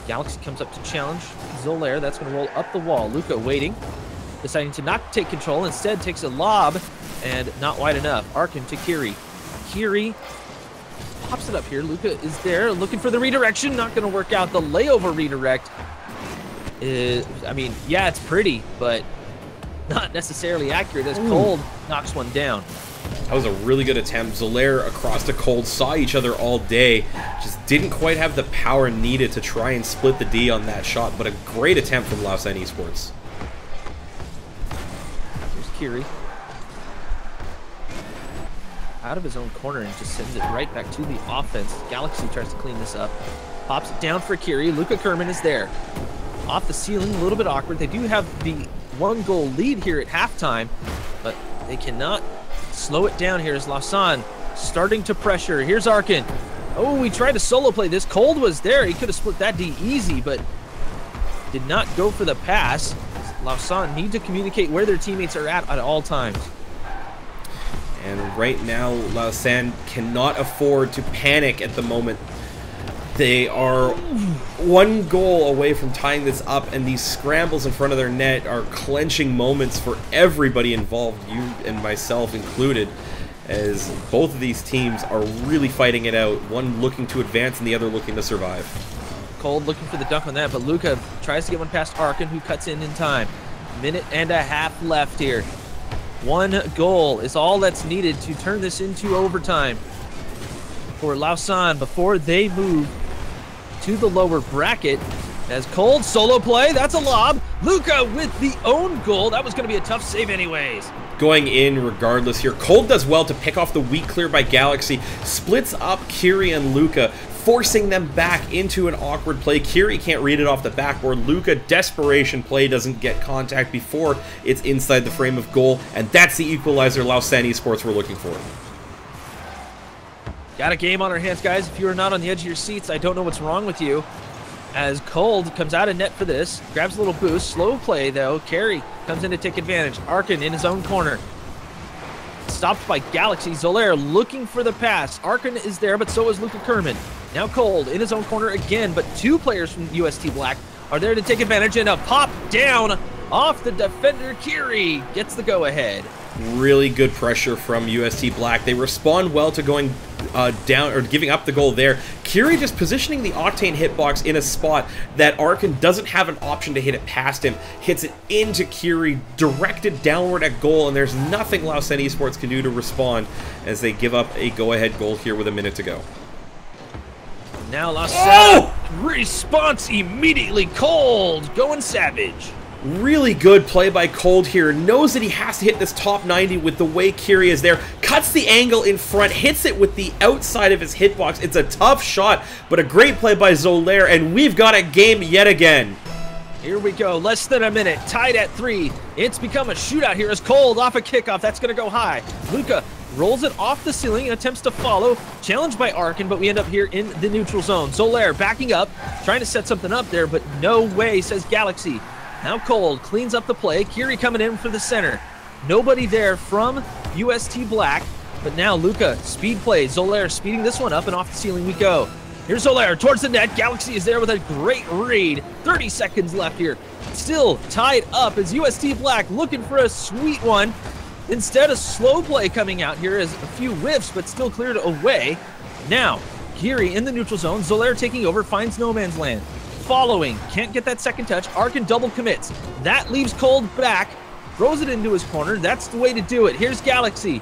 Galaxy comes up to challenge Zolaire. That's going to roll up the wall. Luka waiting, deciding to not take control. Instead takes a lob and not wide enough. Arkin to Kiri. Kiri pops it up here. Luka is there looking for the redirection. Not going to work out. The layover redirect is, I mean, yeah, it's pretty, but not necessarily accurate as Cold knocks one down. That was a really good attempt. Zolaire across to Cold saw each other all day. Just didn't quite have the power needed to try and split the D on that shot, but a great attempt from Lausanne Esports. Here's Kiri. Out of his own corner and just sends it right back to the offense. Galaxy tries to clean this up. Pops it down for Kiri. Luka Kerman is there. Off the ceiling, a little bit awkward. They do have the 1-goal lead here at halftime, but they cannot slow it down here as Lausanne starting to pressure. Here's Arkin. Oh, we tried to solo play this. Cold was there. He could have split that D easy, but did not go for the pass. Lausanne need to communicate where their teammates are at all times. And right now, Lausanne cannot afford to panic at the moment. They are 1 goal away from tying this up, and these scrambles in front of their net are clenching moments for everybody involved, you and myself included, as both of these teams are really fighting it out, one looking to advance and the other looking to survive. Cold looking for the dunk on that, but Luka tries to get one past Arkin, who cuts in time. Minute and a half left here. 1 goal is all that's needed to turn this into overtime for Lausanne before they move to the lower bracket. As Cold solo play, that's a lob. Luka with the own goal. That was going to be a tough save anyways. Going in regardless here. Cold does well to pick off the weak clear by Galaxy. Splits up Kiri and Luka. forcing them back into an awkward play. Kiri can't read it off the backboard. Luca, desperation play, doesn't get contact before it's inside the frame of goal, and that's the equalizer Lausanne Esports were looking for. Got a game on our hands, guys. If you are not on the edge of your seats, I don't know what's wrong with you. As Cold comes out of net for this, grabs a little boost. Slow play, though. Carey comes in to take advantage. Arkin in his own corner. Stopped by Galaxy. Zolaire looking for the pass. Arkin is there, but so is Luca Kerman. Now Cold in his own corner again, but two players from UST Black are there to take advantage, and a pop down off the defender. Kiri gets the go-ahead. Really good pressure from UST Black. They respond well to going down or giving up the goal there. Kiri just positioning the Octane hitbox in a spot that Arkin doesn't have an option to hit it past him. Hits it into Kiri, directed downward at goal, and there's nothing Lausanne Esports can do to respond as they give up a go-ahead goal here with a minute to go. Now Lausanne response immediately. Cold going savage. Really good play by Cold here. Knows that he has to hit this top 90 with the way Kiri is there. Cuts the angle in front, hits it with the outside of his hitbox. It's a tough shot, but a great play by Zolaire, and we've got a game yet again. Here we go, less than a minute, tied at 3. It's become a shootout here as Cold off a kickoff. That's going to go high. Luca rolls it off the ceiling and attempts to follow. Challenged by Arkin, but we end up here in the neutral zone. Zolaire backing up, trying to set something up there, but no way, says Galaxy. Now Cold cleans up the play. Kiri coming in for the center. Nobody there from UST Black, but now Luca, speed play. Zolaire speeding this one up, and off the ceiling we go. Here's Zolaire towards the net. Galaxy is there with a great read. 30 seconds left here. Still tied up as UST Black looking for a sweet one. Instead, a slow play coming out here as a few whiffs, but still cleared away. Now, Kiri in the neutral zone. Zolaire taking over, finds no man's land. Following, can't get that second touch. Arkin double commits. That leaves Cold back, throws it into his corner. That's the way to do it. Here's Galaxy.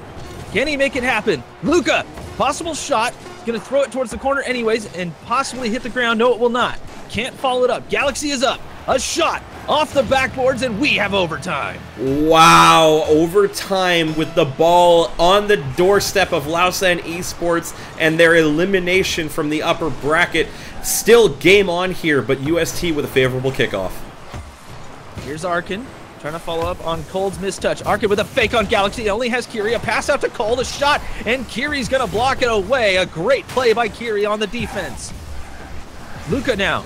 Can he make it happen? Luca, possible shot. Gonna throw it towards the corner anyways and possibly hit the ground. No, it will not. Can't follow it up. Galaxy is up. A shot off the backboards, and we have overtime. Wow, overtime with the ball on the doorstep of Lausanne Esports and their elimination from the upper bracket. Still game on here, but UST with a favorable kickoff. Here's Arkin trying to follow up on Cold's mistouch. Arkin with a fake on Galaxy. It only has Kiri. A pass out to Cold, a shot, and Kiri's going to block it away. A great play by Kiri on the defense. Luca now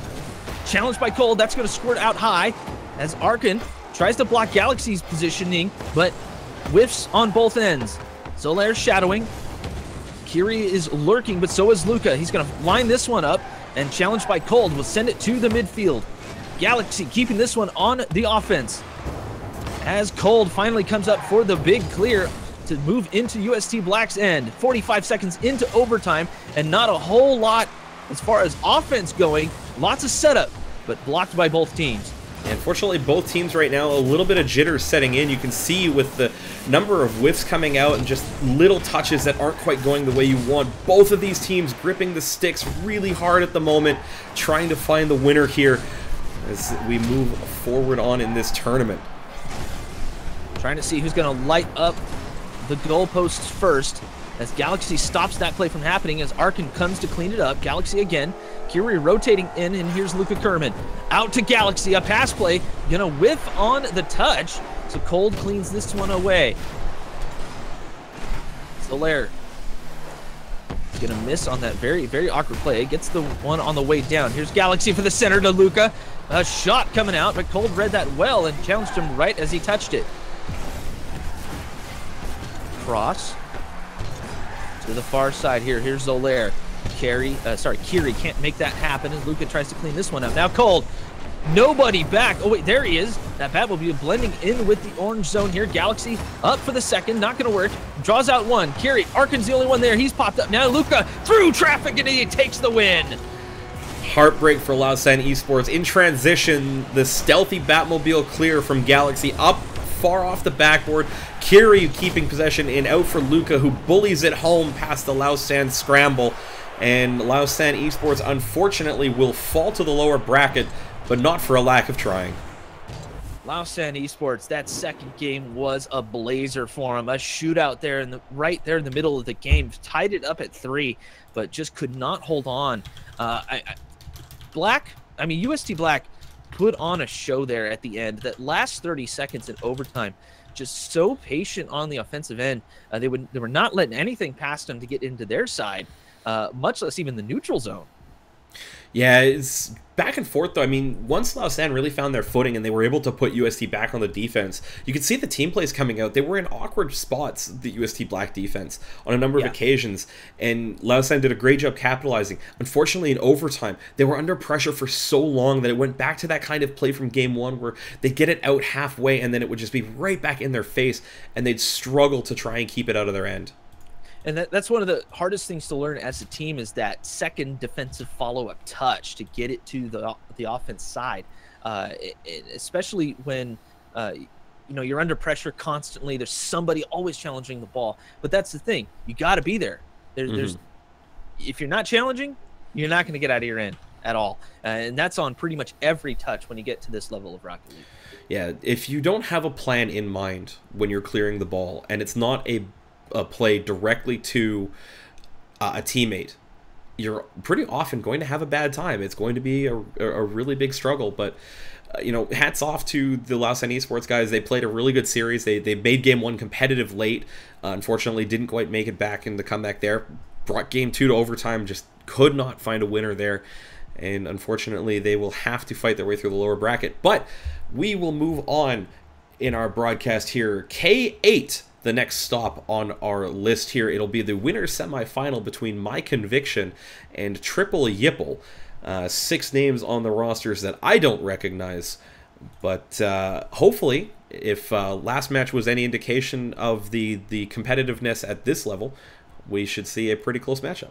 challenged by Cold. That's going to squirt out high as Arkin tries to block Galaxy's positioning, but whiffs on both ends. Zolaire shadowing. Kiri is lurking, but so is Luca. He's going to line this one up, and challenged by Cold will send it to the midfield. Galaxy keeping this one on the offense as Cold finally comes up for the big clear to move into UST Black's end. 45 seconds into overtime, and not a whole lot as far as offense going. Lots of setup, but blocked by both teams. Unfortunately, both teams right now, a little bit of jitters setting in. You can see with the number of whiffs coming out and just little touches that aren't quite going the way you want. Both of these teams gripping the sticks really hard at the moment, trying to find the winner here as we move forward on in this tournament. Trying to see who's going to light up the goalposts first as Galaxy stops that play from happening as Arkin comes to clean it up. Galaxy again. Kiri rotating in, and here's Luca Kerman. Out to Galaxy, a pass play. Gonna whiff on the touch, so Cold cleans this one away. Zolaire is gonna miss on that very, very awkward play. Gets the one on the way down. Here's Galaxy for the center to Luca. A shot coming out, but Cold read that well and challenged him right as he touched it. Cross to the far side here. Here's Zolaire. Kiri can't make that happen as Luca tries to clean this one up. Now Cold, nobody back. Oh wait, there he is. That Batmobile blending in with the orange zone here. Galaxy up for the second, not gonna work. Draws out one. Kiri, Arkin's the only one there. He's popped up. Now Luca through traffic and he takes the win. Heartbreak for Lausanne Esports. In transition, the stealthy Batmobile clear from Galaxy up far off the backboard. Kiri keeping possession and out for Luca, who bullies it home past the Lausanne scramble. And Lausanne Esports, unfortunately, will fall to the lower bracket, but not for a lack of trying. Lausanne Esports, that second game was a blazer for them. A shootout there right there in the middle of the game, tied it up at 3, but just could not hold on. UST Black put on a show there at the end. That last 30 seconds in overtime, just so patient on the offensive end. They were not letting anything past them to get into their side, much less even the neutral zone. Yeah, it's back and forth, though. I mean, once Lausanne really found their footing and they were able to put UST back on the defense, you could see the team plays coming out. They were in awkward spots, the UST Black defense, on a number of occasions, and Lausanne did a great job capitalizing. Unfortunately, in overtime, they were under pressure for so long that it went back to that kind of play from game 1 where they get it out halfway and then it would just be right back in their face, and they'd struggle to try and keep it out of their end. And that's one of the hardest things to learn as a team, is that second defensive follow-up touch to get it to the offense side, especially when you're under pressure constantly. There's somebody always challenging the ball, but that's the thing. You got to be there. There's if you're not challenging, you're not going to get out of your end at all, and that's on pretty much every touch when you get to this level of Rocket League. Yeah, if you don't have a plan in mind when you're clearing the ball, and it's not a play directly to a teammate, you're pretty often going to have a bad time. It's going to be a really big struggle, but hats off to the Lausanne Esports guys. They played a really good series. They made game 1 competitive late. Unfortunately, didn't quite make it back in the comeback there. Brought game 2 to overtime, just could not find a winner there. And unfortunately, they will have to fight their way through the lower bracket. But we will move on in our broadcast here. K8, the next stop on our list here. It'll be the winner's semifinal between My Conviction and Triple Yipple. 6 names on the rosters that I don't recognize, but hopefully, if last match was any indication of the competitiveness at this level, we should see a pretty close matchup.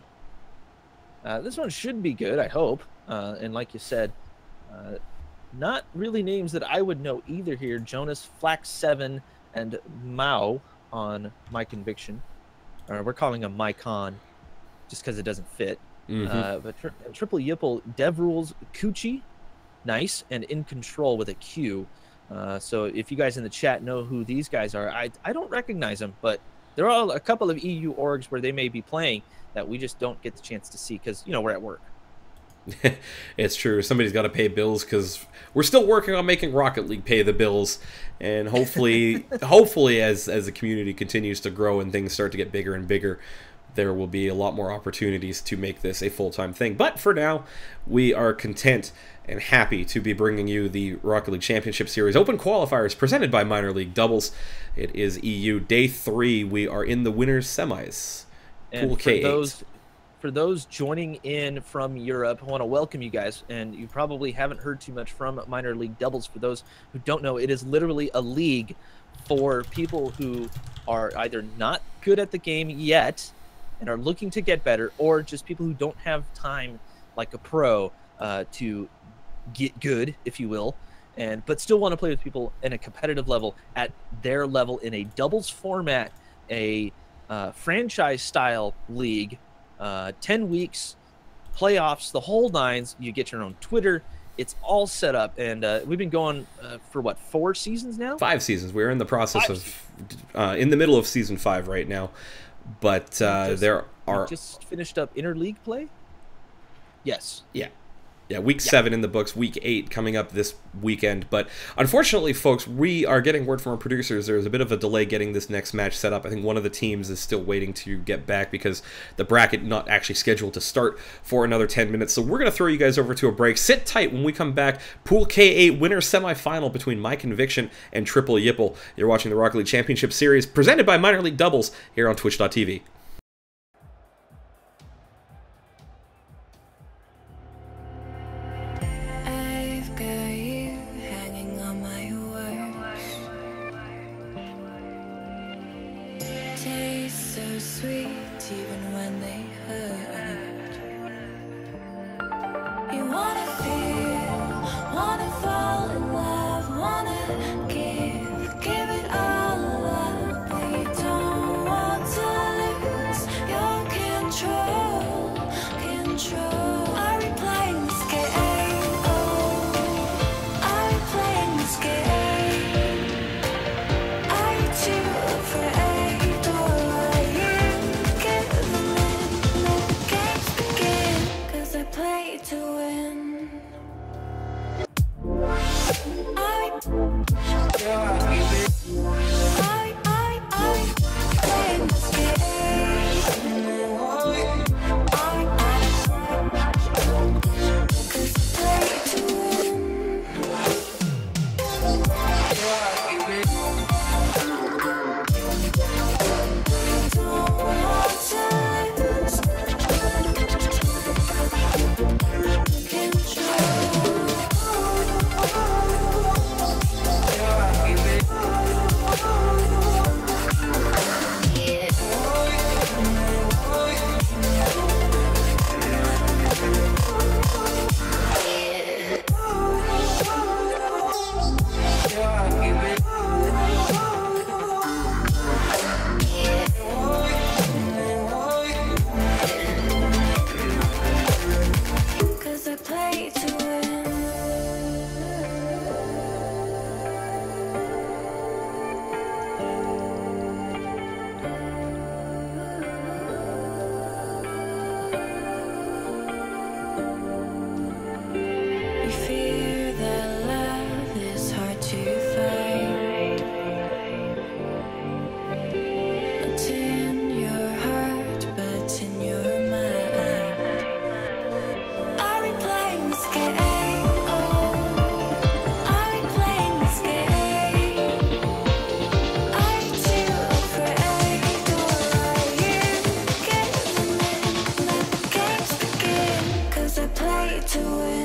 This one should be good, I hope. And like you said, not really names that I would know either here. Jonas, Flax 7, and Mao on My Conviction. We're calling him Mycon just because it doesn't fit. But Triple Yipple, Dev Rules, Coochie, nice, and In Control with a Q. So if you guys in the chat know who these guys are, I don't recognize them, but there are a couple of EU orgs where they may be playing that we just don't get the chance to see because, we're at work. It's true. Somebody's got to pay bills because we're still working on making Rocket League pay the bills, and hopefully, as the community continues to grow and things start to get bigger and bigger, there will be a lot more opportunities to make this a full-time thing. But for now, we are content and happy to be bringing you the Rocket League Championship Series Open Qualifiers presented by Minor League Doubles. It is EU Day 3. We are in the winners' semis. Pool K8. For those joining in from Europe, I want to welcome you guys, and you probably haven't heard too much from Minor League Doubles. For those who don't know, it is literally a league for people who are either not good at the game yet and are looking to get better, or just people who don't have time like a pro to get good, if you will, but still want to play with people in a competitive level at their level in a doubles format, a franchise-style league. 10 weeks, playoffs, the whole nines. You get your own Twitter. It's all set up, and we've been going for what, 4 seasons now? 5 seasons. We're in the process of in the middle of season 5 right now, but there are just finished up interleague play. Yes. Yeah, week 7 in the books, week 8 coming up this weekend. But unfortunately, folks, we are getting word from our producers. There's a bit of a delay getting this next match set up. I think one of the teams is still waiting to get back because the bracket not actually scheduled to start for another 10 minutes. So we're going to throw you guys over to a break. Sit tight when we come back. Pool K8 winner semifinal between My Conviction and Triple Yipple. You're watching the Rocket League Championship Series presented by Minor League Doubles here on Twitch.tv. Give it all up, but you don't want to lose. to win. You fear that love is hard to find. Not in your heart, but in your mind. Are we playing this game? Are we playing this game? Are you too afraid, or are you giving in? Let the games begin, 'cause I play to win.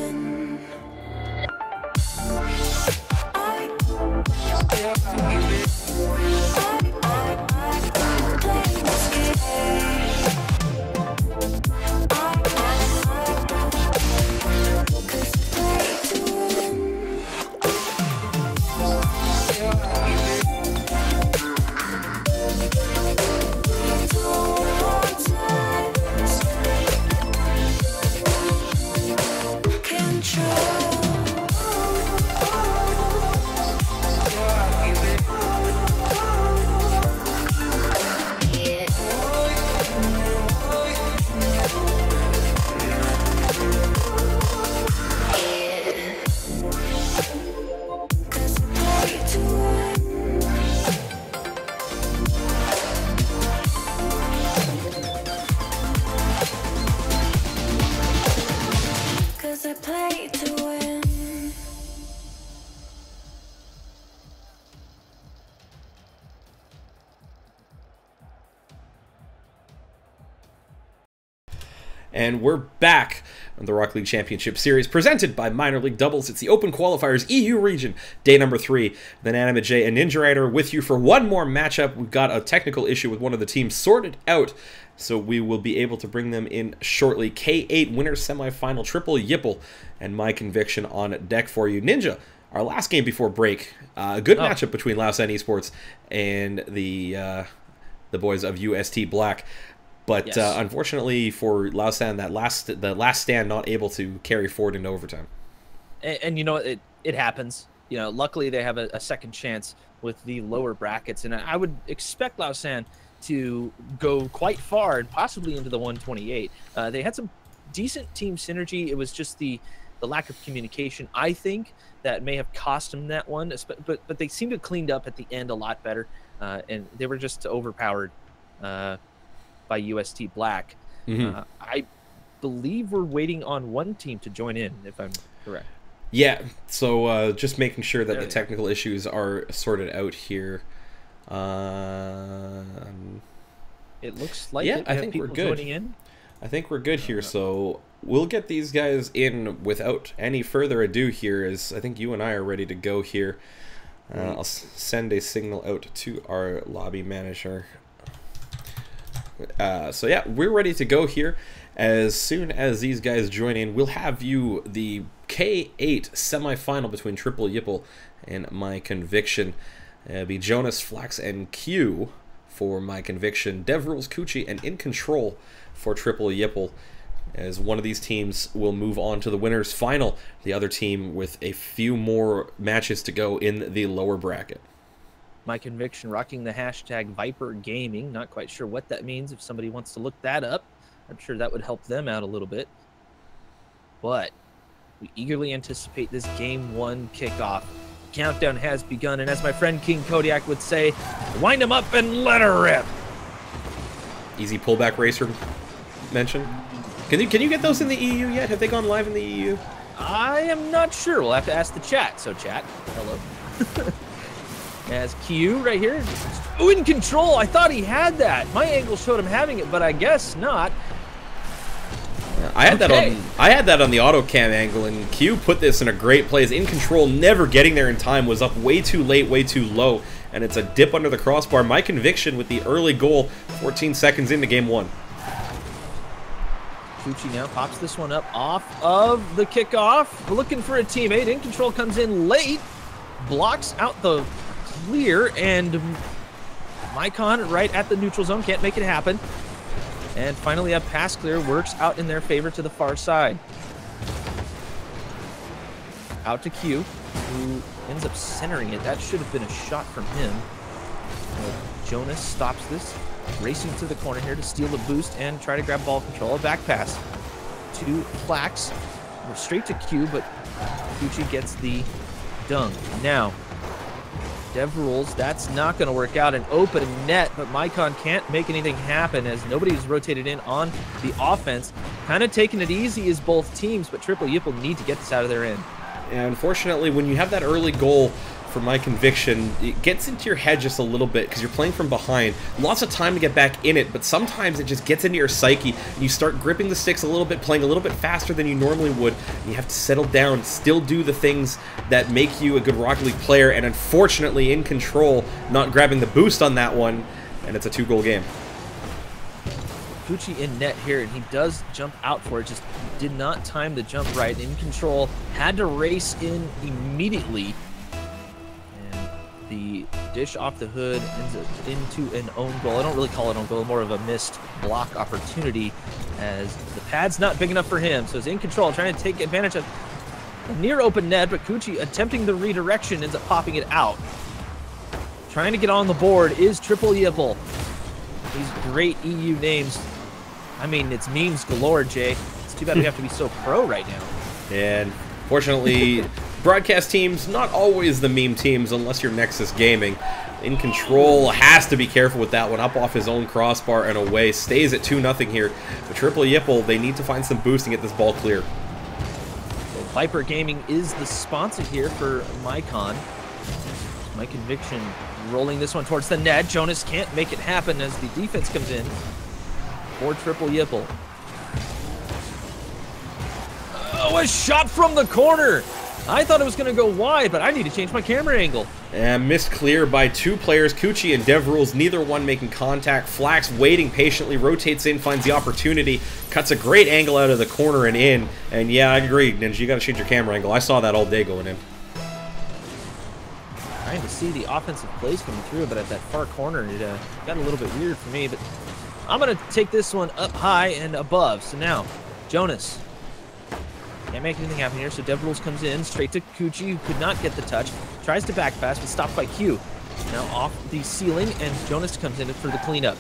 I play to win. And we're back on the Rocket League Championship Series, presented by Minor League Doubles. It's the Open Qualifiers EU region, day number 3. Then Anima J and Ninja Rider with you for one more matchup. We've got a technical issue with one of the teams sorted out, so we will be able to bring them in shortly. K8 winner semifinal, Triple Yipple, and My Conviction on deck for you. Ninja, our last game before break, a good matchup between Lausanne Esports and the boys of UST Black. But yes. Unfortunately for Lausanne, the last stand not able to carry forward into overtime. And you know, it happens. You know, luckily they have a second chance with the lower brackets, and I would expect Lausanne to go quite far and possibly into the 128. They had some decent team synergy. It was just the lack of communication, I think, that may have cost them that one. But they seemed to have cleaned up at the end a lot better, and they were just overpowered by UST Black. I believe we're waiting on one team to join in, if I'm correct. Yeah, so just making sure that the technical issues are sorted out here. It looks like I think we're good. Joining in. I think we're good here, so we'll get these guys in without any further ado here, as I think you and I are ready to go here. I'll send a signal out to our lobby manager. So yeah, we're ready to go here. As soon as these guys join in, we'll have you the K8 semifinal between Triple Yipple and My Conviction. It'll be Jonas, Flax, and Q for My Conviction, Devrules, Coochie, and In Control for Triple Yipple, as one of these teams will move on to the winner's final, the other team with a few more matches to go in the lower bracket. My Conviction rocking the hashtag Viper Gaming. Not quite sure what that means. If somebody wants to look that up, I'm sure that would help them out a little bit. But we eagerly anticipate this Game 1 kickoff. Countdown has begun, and as my friend King Kodiak would say, wind them up and let her rip. Easy pullback racer mention. Can you get those in the EU yet? Have they gone live in the EU? I am not sure. We'll have to ask the chat. So chat, hello. As Q right here. Ooh, In Control. I thought he had that. My angle showed him having it, but I guess not. I had that on the auto cam angle, and Q put this in a great place. In Control, never getting there in time, was up way too late, way too low, and it's a dip under the crossbar. My Conviction with the early goal, 14 seconds into Game 1. Fucci now pops this one up off of the kickoff. We're looking for a teammate. In Control comes in late, blocks out the clear, and Mycon right at the neutral zone can't make it happen. And finally, a pass clear works out in their favor to the far side. out to Q, who ends up centering it. That should have been a shot from him. Jonas stops this, racing to the corner here to steal the boost and try to grab ball control. A back pass to Flax. We're straight to Q, but Gucci gets the dunk. Now, Dev rules, that's not going to work out. An open net, but Mycon can't make anything happen as nobody's rotated in on the offense. Kind of taking it easy as both teams, but Triple Yip will need to get this out of their end. And unfortunately, when you have that early goal, for my conviction, it gets into your head just a little bit because you're playing from behind. Lots of time to get back in it, but sometimes it just gets into your psyche and you start gripping the sticks a little bit, playing a little bit faster than you normally would. And you have to settle down, still do the things that make you a good Rocket League player, and unfortunately, in control, not grabbing the boost on that one, and it's a 2-goal game. Gucci in net here, and he does jump out for it, just did not time the jump right. In control, had to race in immediately. The dish off the hood ends up into an own goal. I don't really call it own goal, more of a missed block opportunity as the pad's not big enough for him. So he's in control, trying to take advantage of a near open net, but Gucci attempting the redirection ends up popping it out. Trying to get on the board is Triple Yipple. These great EU names. I mean, it's memes galore, Jay. It's too bad we have to be so pro right now. And fortunately, broadcast teams, not always the meme teams unless you're Nexus Gaming. In control, has to be careful with that one. Up off his own crossbar and away. Stays at 2-0 here. The Triple Yipple, they need to find some boost and get this ball clear. So Viper Gaming is the sponsor here for Mycon. My conviction rolling this one towards the net. Jonas can't make it happen as the defense comes in for Triple Yipple. Oh, a shot from the corner! I thought it was going to go wide, but I need to change my camera angle. And missed clear by 2 players, Kuchi and Dev Rules, neither one making contact. Flax waiting patiently, rotates in, finds the opportunity, cuts a great angle out of the corner and in. And yeah, I agree, Ninja, you got to change your camera angle. I saw that all day going in. Trying to see the offensive plays coming through, but at that far corner, it got a little bit weird for me. But I'm going to take this one up high and above. So now, Jonas. Can't make anything happen here, so Dev Rules comes in, straight to Kuchi, who could not get the touch. Tries to back pass, but stopped by Q. Now off the ceiling, and Jonas comes in for the cleanup.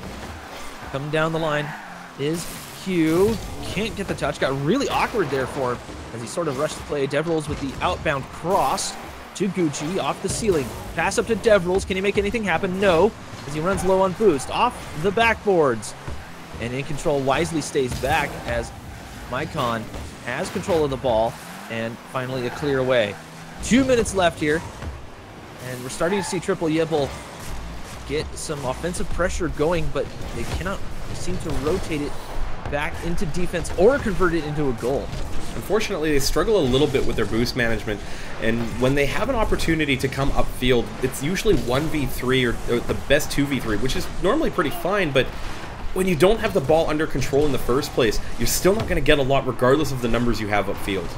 Coming down the line is Q. Can't get the touch. Got really awkward there for him as he sort of rushed the play. Dev Rules with the outbound cross to Gucci off the ceiling. Pass up to Dev Rules. Can he make anything happen? No, as he runs low on boost. Off the backboards. And in control wisely stays back as Mycon has control of the ball, and finally a clear away. 2 minutes left here, and we're starting to see Triple Yipple get some offensive pressure going, but they cannot seem to rotate it back into defense or convert it into a goal. Unfortunately, they struggle a little bit with their boost management, and when they have an opportunity to come upfield, it's usually 1v3 or the best 2v3, which is normally pretty fine, but when you don't have the ball under control in the first place, you're still not going to get a lot regardless of the numbers you have upfield.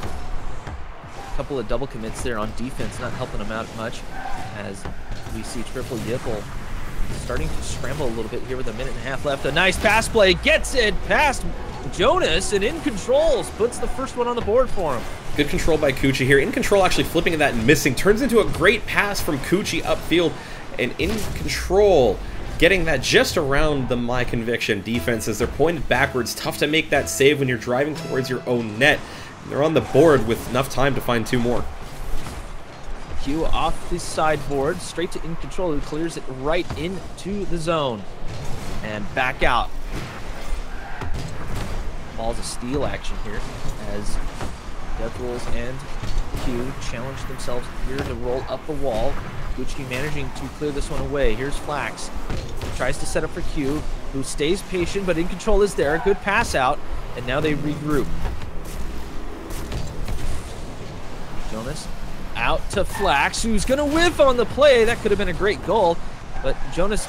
A couple of double commits there on defense, not helping them out much, as we see Triple Yipple starting to scramble a little bit here with a minute and a half left. A nice pass play, gets it past Jonas, and in controls, puts the first one on the board for him. Good control by Kuchi here. In control, actually flipping at that and missing. Turns into a great pass from Kuchi upfield, and in control, getting that just around the My Conviction defense as they're pointed backwards. Tough to make that save when you're driving towards your own net. They're on the board with enough time to find 2 more. Q off the sideboard, straight to in control, who clears it right into the zone. And back out. Ball's a steal action here as Death Rules and Q challenge themselves here to roll up the wall. Gucci managing to clear this one away. Here's Flax. Tries to set up for Q, who stays patient, but in control is there. Good pass out, and now they regroup. Jonas out to Flax, who's going to whiff on the play. That could have been a great goal, but Jonas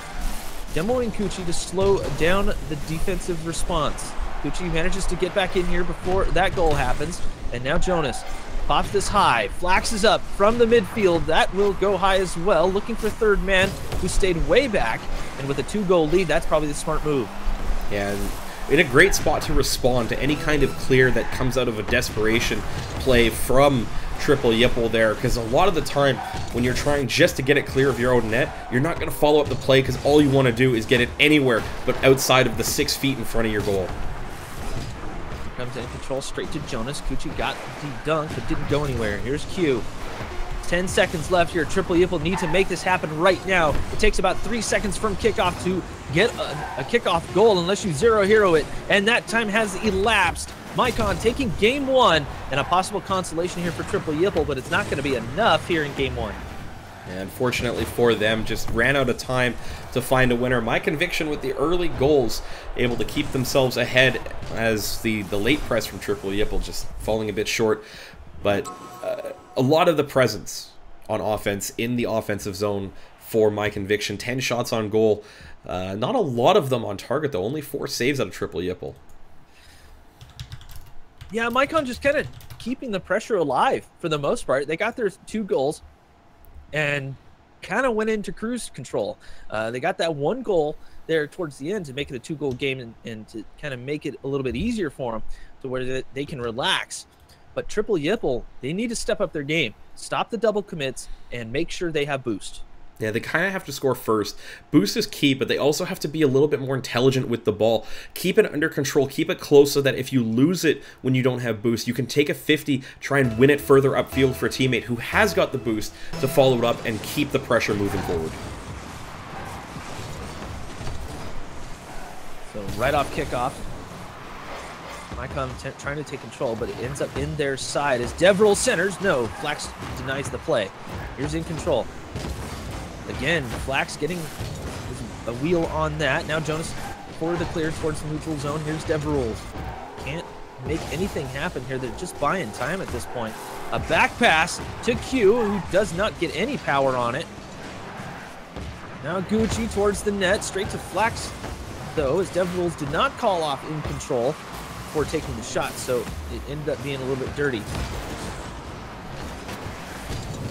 demoing Gucci to slow down the defensive response. Gucci manages to get back in here before that goal happens, and now Jonas pops this high. Flax is up from the midfield. That will go high as well. Looking for third man, who stayed way back. And with a 2-goal lead, that's probably the smart move. Yeah, in a great spot to respond to any kind of clear that comes out of a desperation play from Triple Yipple there, because a lot of the time when you're trying just to get it clear of your own net, you're not going to follow up the play because all you want to do is get it anywhere but outside of the 6 feet in front of your goal. Comes in control straight to Jonas. Kuchi got the dunk but didn't go anywhere. Here's Q. 10 seconds left here. Triple Yipple need to make this happen right now. It takes about 3 seconds from kickoff to get a kickoff goal unless you zero hero it, and that time has elapsed. Mycon taking game 1 and a possible consolation here for Triple Yipple, but it's not going to be enough here in game 1. And fortunately for them, just ran out of time to find a winner. My Conviction with the early goals, able to keep themselves ahead as the late press from Triple Yipple just falling a bit short. But a lot of the presence on offense in the offensive zone for My Conviction. 10 shots on goal. Not a lot of them on target, though. Only 4 saves out of Triple Yipple. Yeah, Mycon just kind of keeping the pressure alive for the most part. They got their 2 goals and kind of went into cruise control. They got that 1 goal there towards the end to make it a 2-goal game and to kind of make it a little bit easier for them to where they can relax. But Triple Yipple, they need to step up their game, stop the double commits, and make sure they have boost. Yeah, they kind of have to score first. Boost is key, but they also have to be a little bit more intelligent with the ball. Keep it under control, keep it close so that if you lose it when you don't have boost, you can take a 50, try and win it further upfield for a teammate who has got the boost to follow it up and keep the pressure moving forward. So right off kickoff, Mycon trying to take control, but it ends up in their side as Devril centers. No, Flax denies the play. Here's in control. Again, Flax getting a wheel on that. Now Jonas for the clear towards the neutral zone. Here's Devril. Can't make anything happen here. They're just buying time at this point. A back pass to Q, who does not get any power on it. Now Gucci towards the net, straight to Flax, though, as Devril did not call off in control before taking the shot, so it ended up being a little bit dirty.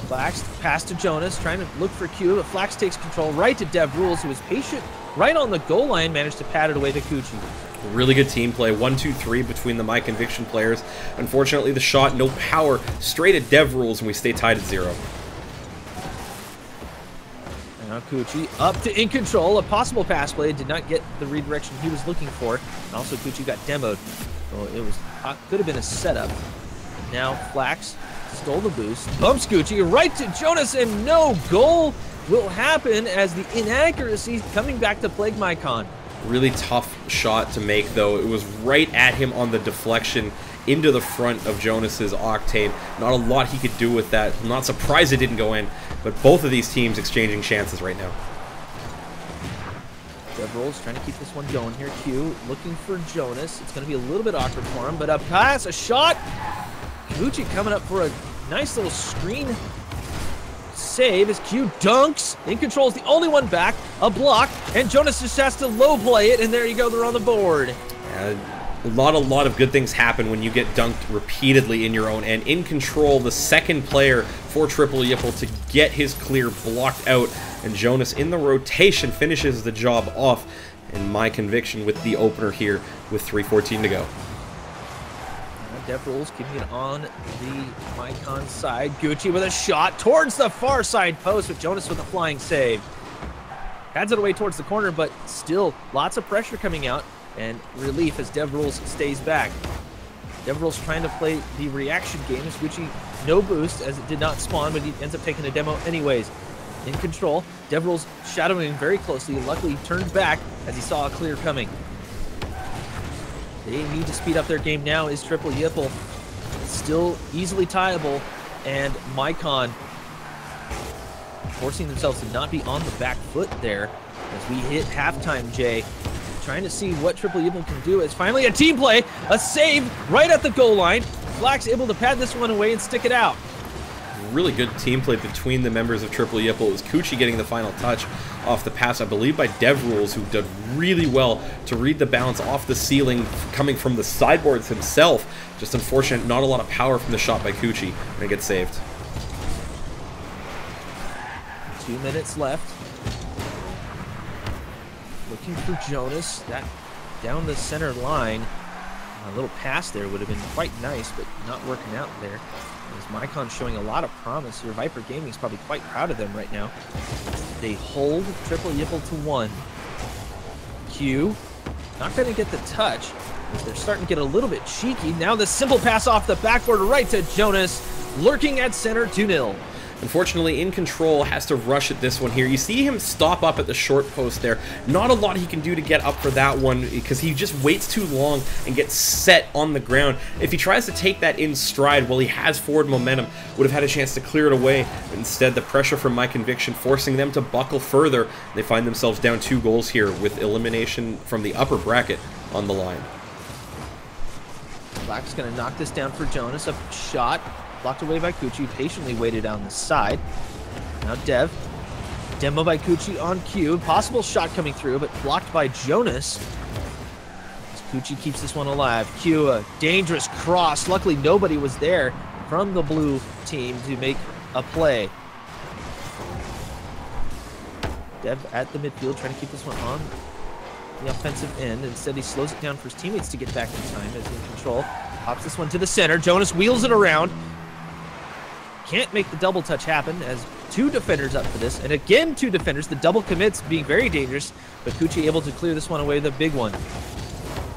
Flax pass to Jonas, trying to look for Q, but Flax takes control right to Devril, who was patient right on the goal line, managed to pat it away to Kuchi. Really good team play. 1-2-3 between the My Conviction players. Unfortunately, the shot, no power, straight at Devril, and we stay tied at 0. Now Kuchi up to in control. A possible pass play, did not get the redirection he was looking for. And also Kuchi got demoed. So it was could have been a setup. Now Flax stole the boost, bumps Gucci right to Jonas, and no goal will happen as the inaccuracy coming back to plague Mycon. Really tough shot to make, though. It was right at him on the deflection into the front of Jonas's Octane. Not a lot he could do with that. I'm not surprised it didn't go in, but both of these teams exchanging chances right now. Devril's trying to keep this one going here. Q looking for Jonas. It's going to be a little bit awkward for him, but a pass, a shot. Gucci coming up for a nice little screen save as Q dunks. In control is the only one back. A block, and Jonas just has to low play it, and there you go, they're on the board. A lot of good things happen when you get dunked repeatedly in your own end. In control, the second player for Triple Yipple to get his clear blocked out, and Jonas in the rotation finishes the job off. And My Conviction with the opener here with 3:14 to go. Devril's keeping it on the Mycon side. Gucci with a shot towards the far side post, with Jonas with a flying save. Pads it away towards the corner, but still lots of pressure coming out, and relief as Devril's stays back. Devril's trying to play the reaction game as Gucci no boost as it did not spawn, but he ends up taking a demo anyways. In control, Devril's shadowing very closely. Luckily, he turned back as he saw a clear coming. They need to speed up their game now. Is Triple Yipple still easily tieable, and Mycon forcing themselves to not be on the back foot there as we hit halftime, Jay. Trying to see what Triple Yipple can do. It's finally a team play, a save right at the goal line. Flax able to pad this one away and stick it out. Really good team play between the members of Triple Yipple. It was Kuchi getting the final touch off the pass, I believe, by Devrules, who did really well to read the bounce off the ceiling coming from the sideboards himself. Just unfortunate, not a lot of power from the shot by Kuchi, and it gets saved. 2 minutes left. Looking for Jonas, that down the center line. A little pass there would have been quite nice, but not working out there. As Mycon showing a lot of promise here. Viper Gaming is probably quite proud of them right now. They hold Triple Yipple to 1. Q, not going to get the touch. As they're starting to get a little bit cheeky. Now the simple pass off the backboard right to Jonas, lurking at center, 2-0. Unfortunately, In Control has to rush at this one here. You see him stop up at the short post there. Not a lot he can do to get up for that one because he just waits too long and gets set on the ground. If he tries to take that in stride while he has forward momentum, would have had a chance to clear it away. But instead, the pressure from My Conviction forcing them to buckle further. They find themselves down 2 goals here with elimination from the upper bracket on the line. Black's going to knock this down for Jonas. A shot. Blocked away by Kuchi, patiently waited on the side. Now Dev. Demo by Kuchi on Q. Possible shot coming through, but blocked by Jonas. As Kuchi keeps this one alive. Q, a dangerous cross. Luckily, nobody was there from the blue team to make a play. Dev at the midfield, trying to keep this one on the offensive end. Instead, he slows it down for his teammates to get back in time as In Control. Pops this one to the center. Jonas wheels it around. Can't make the double touch happen as 2 defenders up for this. And again, 2 defenders. The double commits being very dangerous, but Kuchi able to clear this one away with a big one.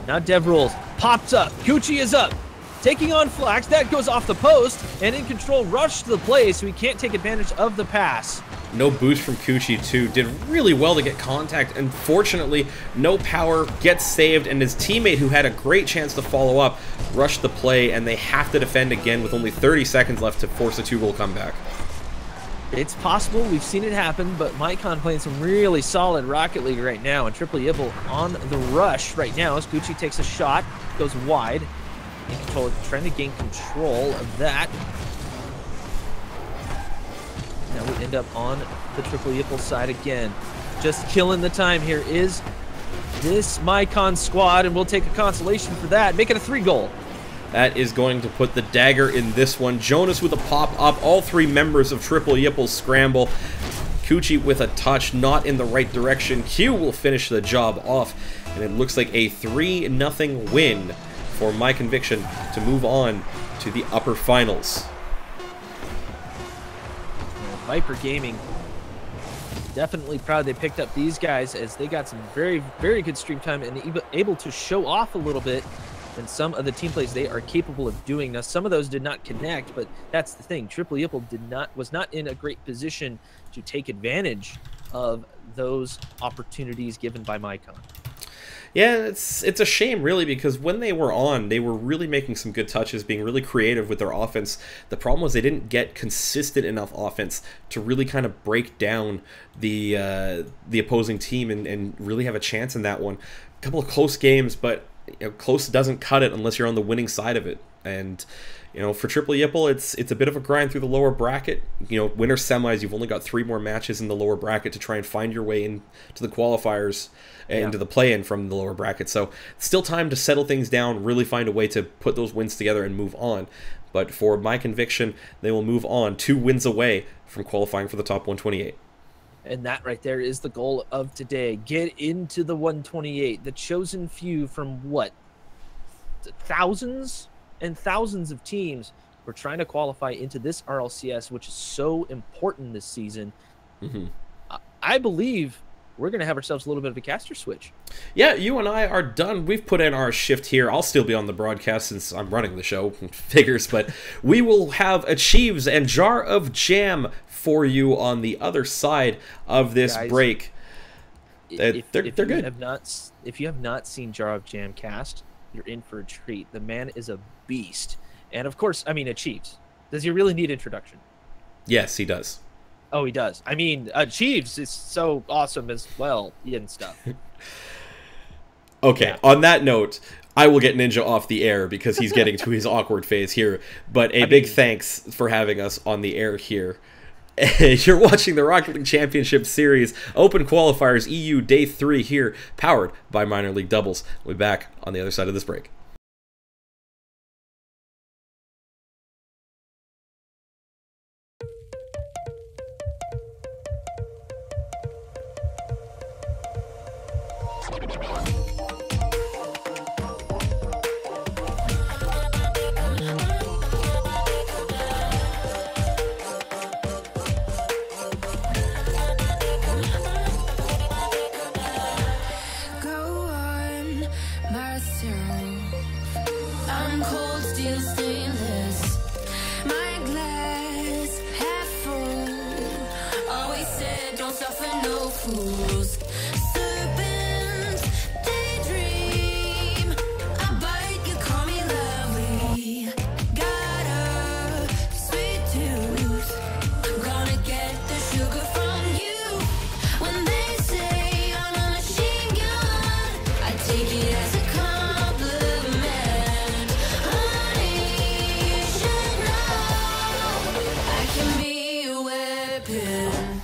Now Dev rolls. Pops up. Kuchi is up. Taking on Flax. That goes off the post. And In Control rushed to the play, so he can't take advantage of the pass. No boost from Kuchi, too. Did really well to get contact. Unfortunately, no power, gets saved, and his teammate, who had a great chance to follow up, rushed the play, and they have to defend again with only 30 seconds left to force a 2-goal comeback. It's possible. We've seen it happen, but Mycon playing some really solid Rocket League right now, and Triple Yipple on the rush right now as Kuchi takes a shot, goes wide. In Control, trying to gain control of that. Now we end up on the Triple Yipple side again. Just killing the time here is this Mycon squad, and we'll take a consolation for that. Make it a 3-goal. That is going to put the dagger in this one. Jonas with a pop-up. All 3 members of Triple Yipple scramble. Kuchi with a touch, not in the right direction. Q will finish the job off, and it looks like a 3-0 win for My Conviction to move on to the upper finals. Viper Gaming definitely proud they picked up these guys as they got some very, very good stream time and able to show off a little bit in some of the team plays they are capable of doing. Now, some of those did not connect, but that's the thing. Triple Yipple was not in a great position to take advantage of those opportunities given by Mycon. Yeah, it's a shame, really, because when they were on, they were really making some good touches, being really creative with their offense. The problem was they didn't get consistent enough offense to really kind of break down the opposing team and really have a chance in that one. A couple of close games, but close doesn't cut it unless you're on the winning side of it. And for Triple Yipple, it's a bit of a grind through the lower bracket. Winter semis, you've only got 3 more matches in the lower bracket to try and find your way into the qualifiers, into the play-in from the lower bracket. So still time to settle things down, really find a way to put those wins together and move on. But for My Conviction, they will move on 2 wins away from qualifying for the top 128. And that right there is the goal of today. Get into the 128, the chosen few from what? Thousands and thousands of teams. We're trying to qualify into this RLCS, which is so important this season. Mm-hmm. I believe we're going to have ourselves a little bit of a caster switch. Yeah, you and I are done. We've put in our shift here. I'll still be on the broadcast since I'm running the show, figures, but we will have Achieves and Jar of Jam for you on the other side of this break. They're good. If you have not seen Jar of Jam cast, you're in for a treat. The man is a beast. And of course, Achieves. Does he really need introduction? Yes, he does. Oh, he does. Achieves is so awesome as well and stuff. Okay, on that note, I will get Ninja off the air because he's getting to his awkward phase here. But big thanks for having us on the air here. You're watching the Rocket League Championship Series Open Qualifiers EU Day 3 here, powered by Minor League Doubles. We'll be back on the other side of this break. fools. Serpents, daydream. I bite, you call me lovely. Got a sweet tooth. I'm gonna get the sugar from you. When they say I'm a machine gun, I take it as a compliment. Honey, you should know I can be a weapon.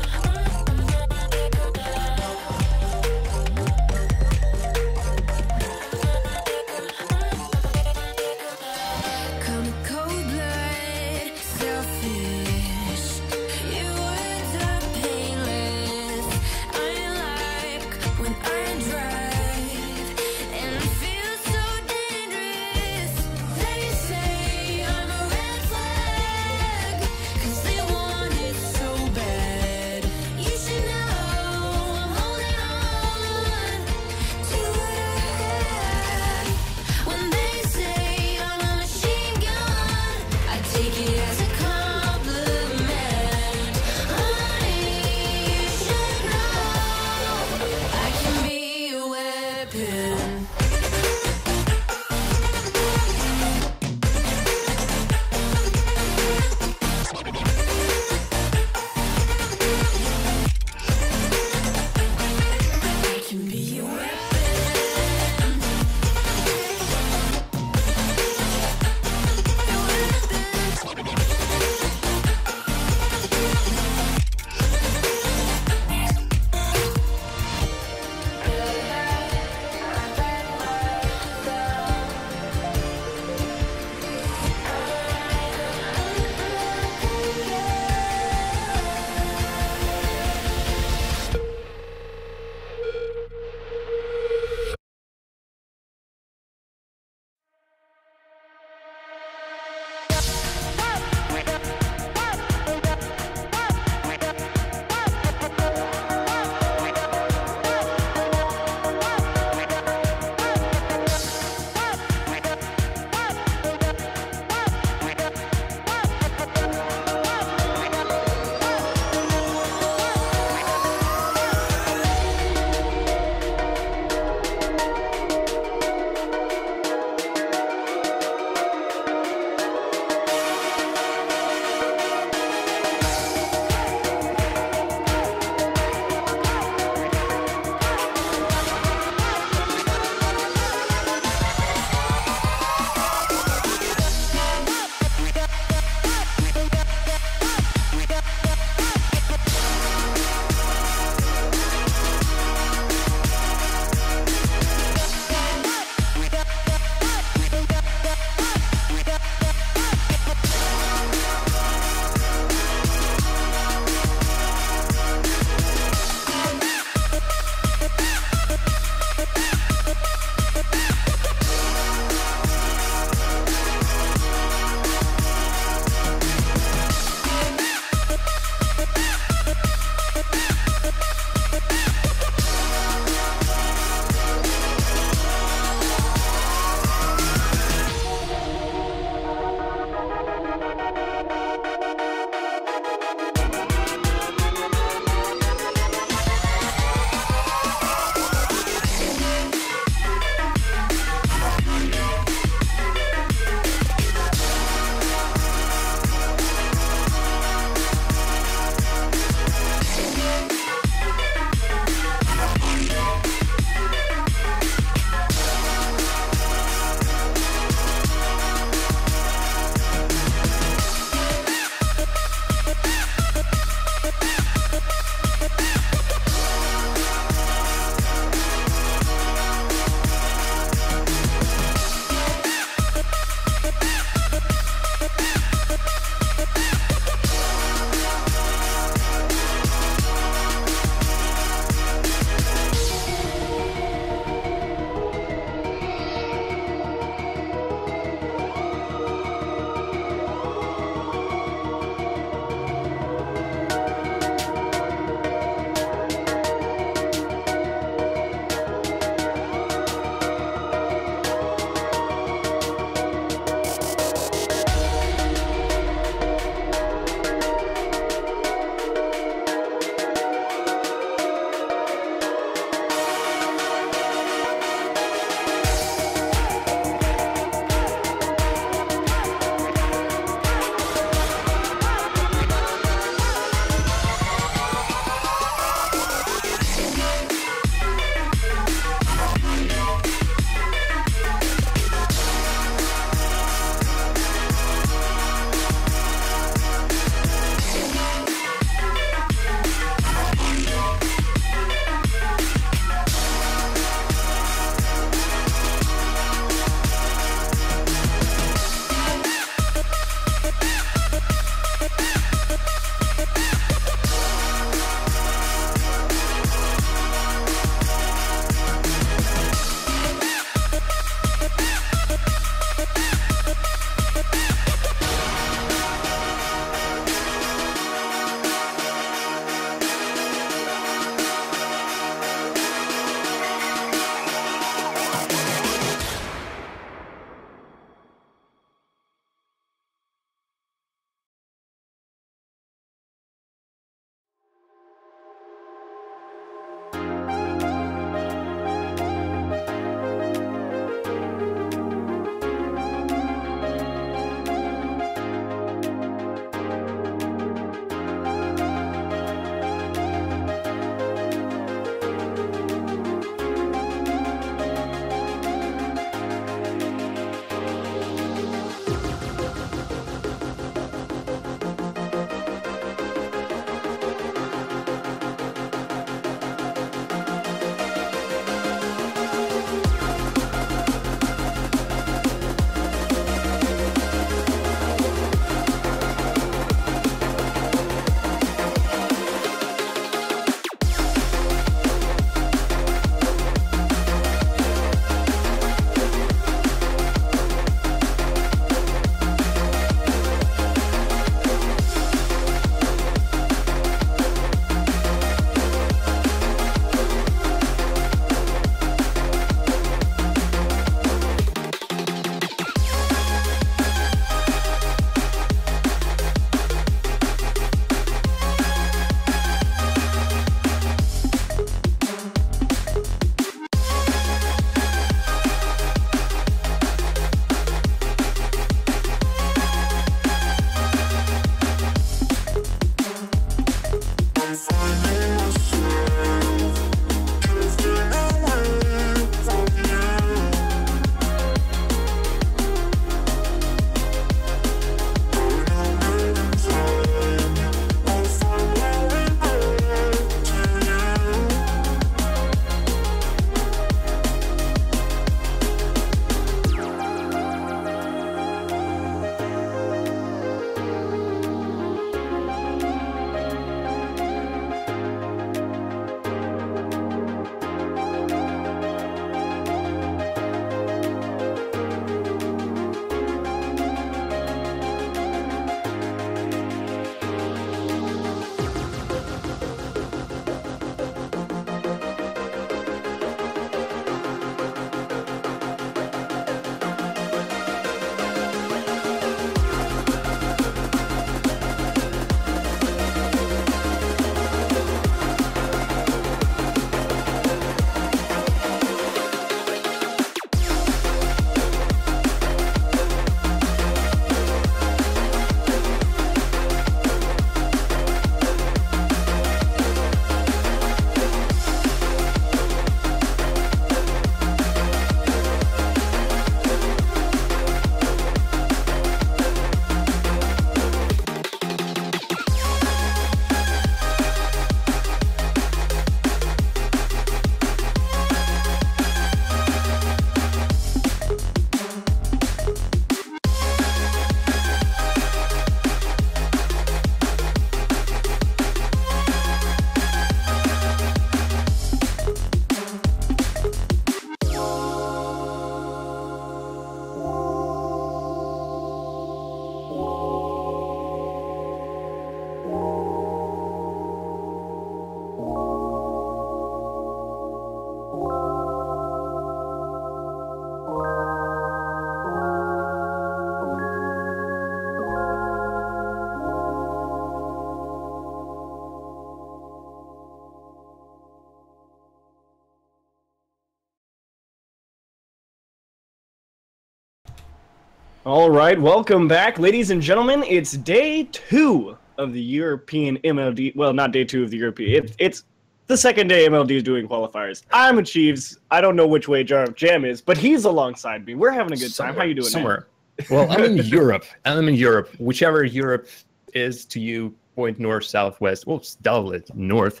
All right, welcome back, ladies and gentlemen. It's day 2 of the European MLD. Well, not day 2 of the European. It's the second day MLD is doing qualifiers. I'm Achieves. I don't know which way Jam is, but he's alongside me. We're having a good time. How you doing? Somewhere. Well, I'm in Europe. I'm in Europe. Whichever Europe is to you, point north, southwest. Well, it's doublet north.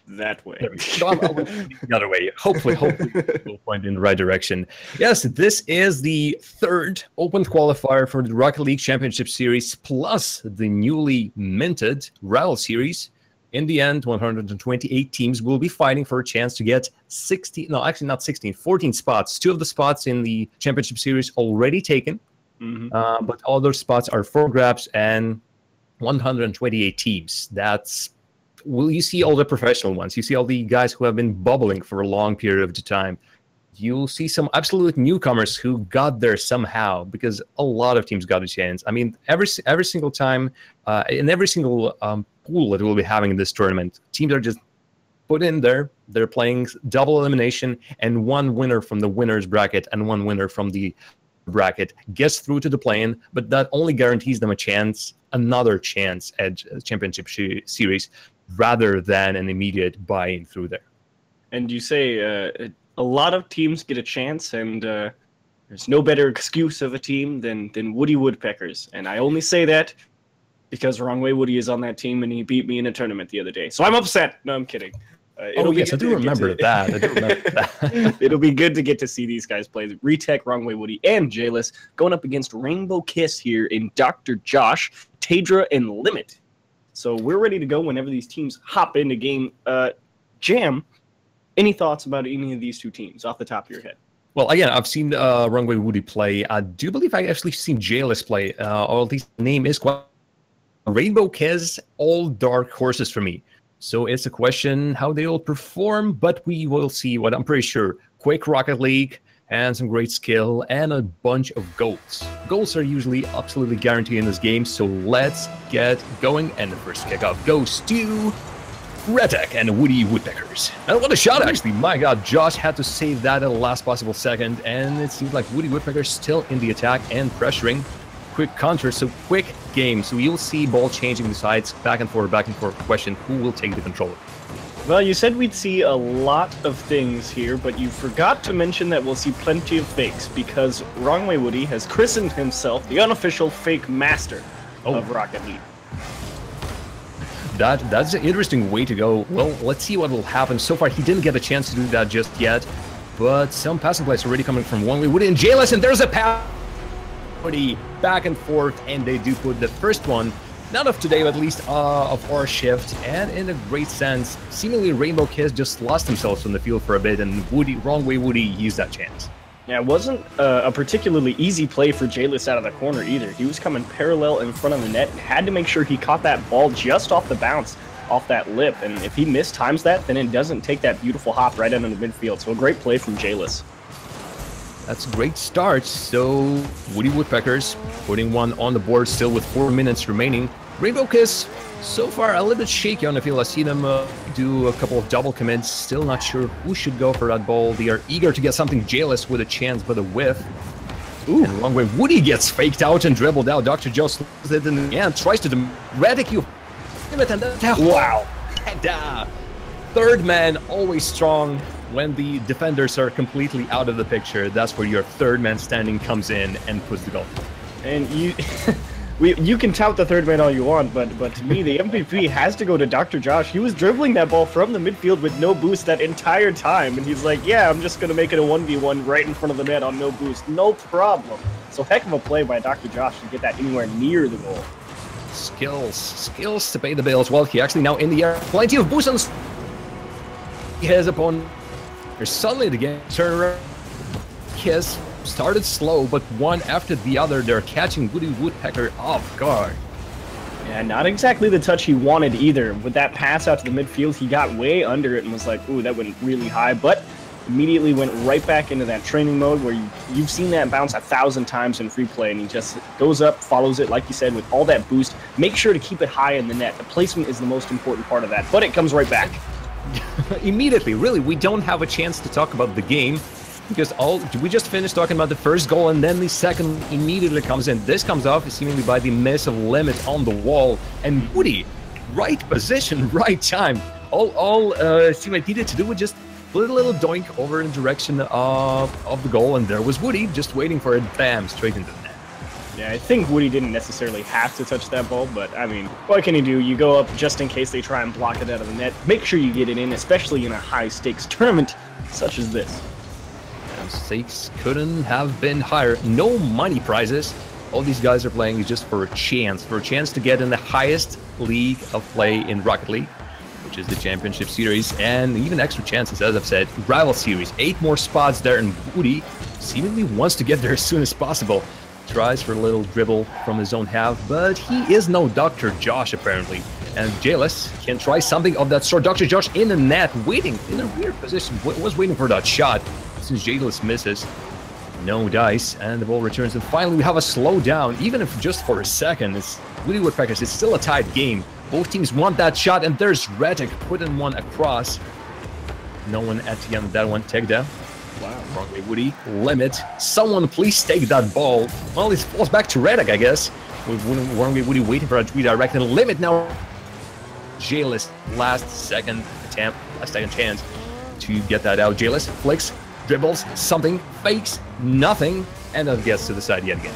That way. I'll the other way. Hopefully we'll point in the right direction. Yes, this is the third open qualifier for the Rocket League Championship Series, plus the newly minted Rival Series. In the end, 128 teams will be fighting for a chance to get 14 spots. 2 of the spots in the Championship Series already taken, but other spots are for grabs, and 128 teams. That's you see all the professional ones. You see all the guys who have been bubbling for a long period of time. You'll see some absolute newcomers who got there somehow, because a lot of teams got a chance. I mean, every single time, in every single pool that we'll be having in this tournament, teams are just put in there. They're playing double elimination, and one winner from the winner's bracket and one winner from the bracket gets through to the play-in, but that only guarantees them another chance at Championship Series, rather than an immediate buy-in through there. And you say a lot of teams get a chance, and there's no better excuse of a team than Woody Woodpeckers. And I only say that because Wrong Way Woody is on that team, and he beat me in a tournament the other day. So I'm upset. No, I'm kidding. I do remember that. It'll be good to get to see these guys play. Retech, Wrong Way Woody, and Jayless going up against Rainbow Kiss here in Dr. Josh, Tadra, and Limit. So we're ready to go whenever these teams hop into game. Jam, any thoughts about any of these two teams off the top of your head? Well, again, I've seen Wrong Way Woody play. I do believe I actually seen Jayless play, or at least the name is quite Rainbow Kiss, all dark horses for me. So it's a question how they will perform, but we will see. What I'm pretty sure, quick Rocket League and some great skill and a bunch of goals. Goals are usually absolutely guaranteed in this game, so let's get going. And the first kickoff goes to Retek and Woody Woodpeckers. And what a shot, actually. My God, Josh had to save that at the last possible second, and it seems like Woody Woodpeckers still in the attack and pressuring. Quick counter, so quick game. So you'll see ball changing the sides, back and forth, question, who will take the controller? Well, you said we'd see a lot of things here, but you forgot to mention that we'll see plenty of fakes, because Wrong Way Woody has christened himself the unofficial fake master of Rocket League. That's an interesting way to go. Well, let's see what will happen. So far, he didn't get a chance to do that just yet, but some passing plays already coming from Wrong Way Woody and Jayless, and there's a pass. Back and forth, and they do put the first one, not of today, but at least of our shift, and in a great sense, seemingly Rainbow Kiss just lost themselves on the field for a bit, and Wrong Way Woody used that chance. Yeah, it wasn't a particularly easy play for Jayless out of the corner either. He was coming parallel in front of the net and had to make sure he caught that ball just off the bounce, off that lip, and if he mistimes that, then it doesn't take that beautiful hop right into the midfield. So a great play from Jayless. That's a great start. So Woody Woodpeckers putting one on the board still with 4 minutes remaining. Rainbow Kiss, so far a little bit shaky on the field. I see them do a couple of double commits. Still not sure who should go for that ball. They are eager to get something. Jayless with a chance, but a whiff. Ooh, and Wrong Way Woody gets faked out and dribbled out. Dr. Joe slows it in the end, tries to Radicule. Wow. And, third man, always strong. When the defenders are completely out of the picture, that's where your third man standing comes in and puts the goal. And you can tout the third man all you want, but to me, the MVP has to go to Dr. Josh. He was dribbling that ball from the midfield with no boost that entire time, and he's like, yeah, I'm just going to make it a 1v1 right in front of the net on no boost. No problem. So heck of a play by Dr. Josh to get that anywhere near the goal. Skills to pay the bills. Well, he actually now in the air. Plenty of boost on his opponent. There's suddenly the game turn around. Kiss started slow, but one after the other, they're catching Woody Woodpecker off guard. Yeah, not exactly the touch he wanted either. With that pass out to the midfield, he got way under it and was like, ooh, that went really high, but immediately went right back into that training mode where you've seen that bounce 1,000 times in free play, and he just goes up, follows it, like you said, with all that boost. Make sure to keep it high in the net. The placement is the most important part of that, but it comes right back. Immediately, really, we don't have a chance to talk about the game. because we just finished talking about the first goal, and then the second immediately comes in. This comes off seemingly by the miss of Limit on the wall, and Woody, right position, right time. All teammate needed to do was just put a little doink over in the direction of the goal, and there was Woody just waiting for it, bam, straight into the net. Yeah, I think Woody didn't necessarily have to touch that ball, but I mean, what can you do? You go up just in case they try and block it out of the net. Make sure you get it in, especially in a high-stakes tournament such as this. And stakes couldn't have been higher. No money prizes. All these guys are playing just for a chance to get in the highest league of play in Rocket League, which is the Championship Series, and even extra chances, as I've said, Rival Series. 8 more spots there, and Woody seemingly wants to get there as soon as possible. Tries for a little dribble from his own half, but he is no Dr. Josh, apparently. And Jailus can try something of that sort. Dr. Josh in the net, waiting in a weird position, was waiting for that shot. Since Jailus misses, no dice, and the ball returns. And finally, we have a slowdown, even if just for a second. It's Woody Woodpeckers. It's still a tied game. Both teams want that shot, and there's Reddick putting one across. No one at the end of that one. Take down. Wow. Wrong way, Woody. Limit. Someone please take that ball. Well, it falls back to Reddick, I guess. With wrong way, Woody waiting for a redirect, and Limit now. Jailus, last second chance to get that out. Jailus flicks, dribbles, something, fakes, nothing, and then gets to the side yet again.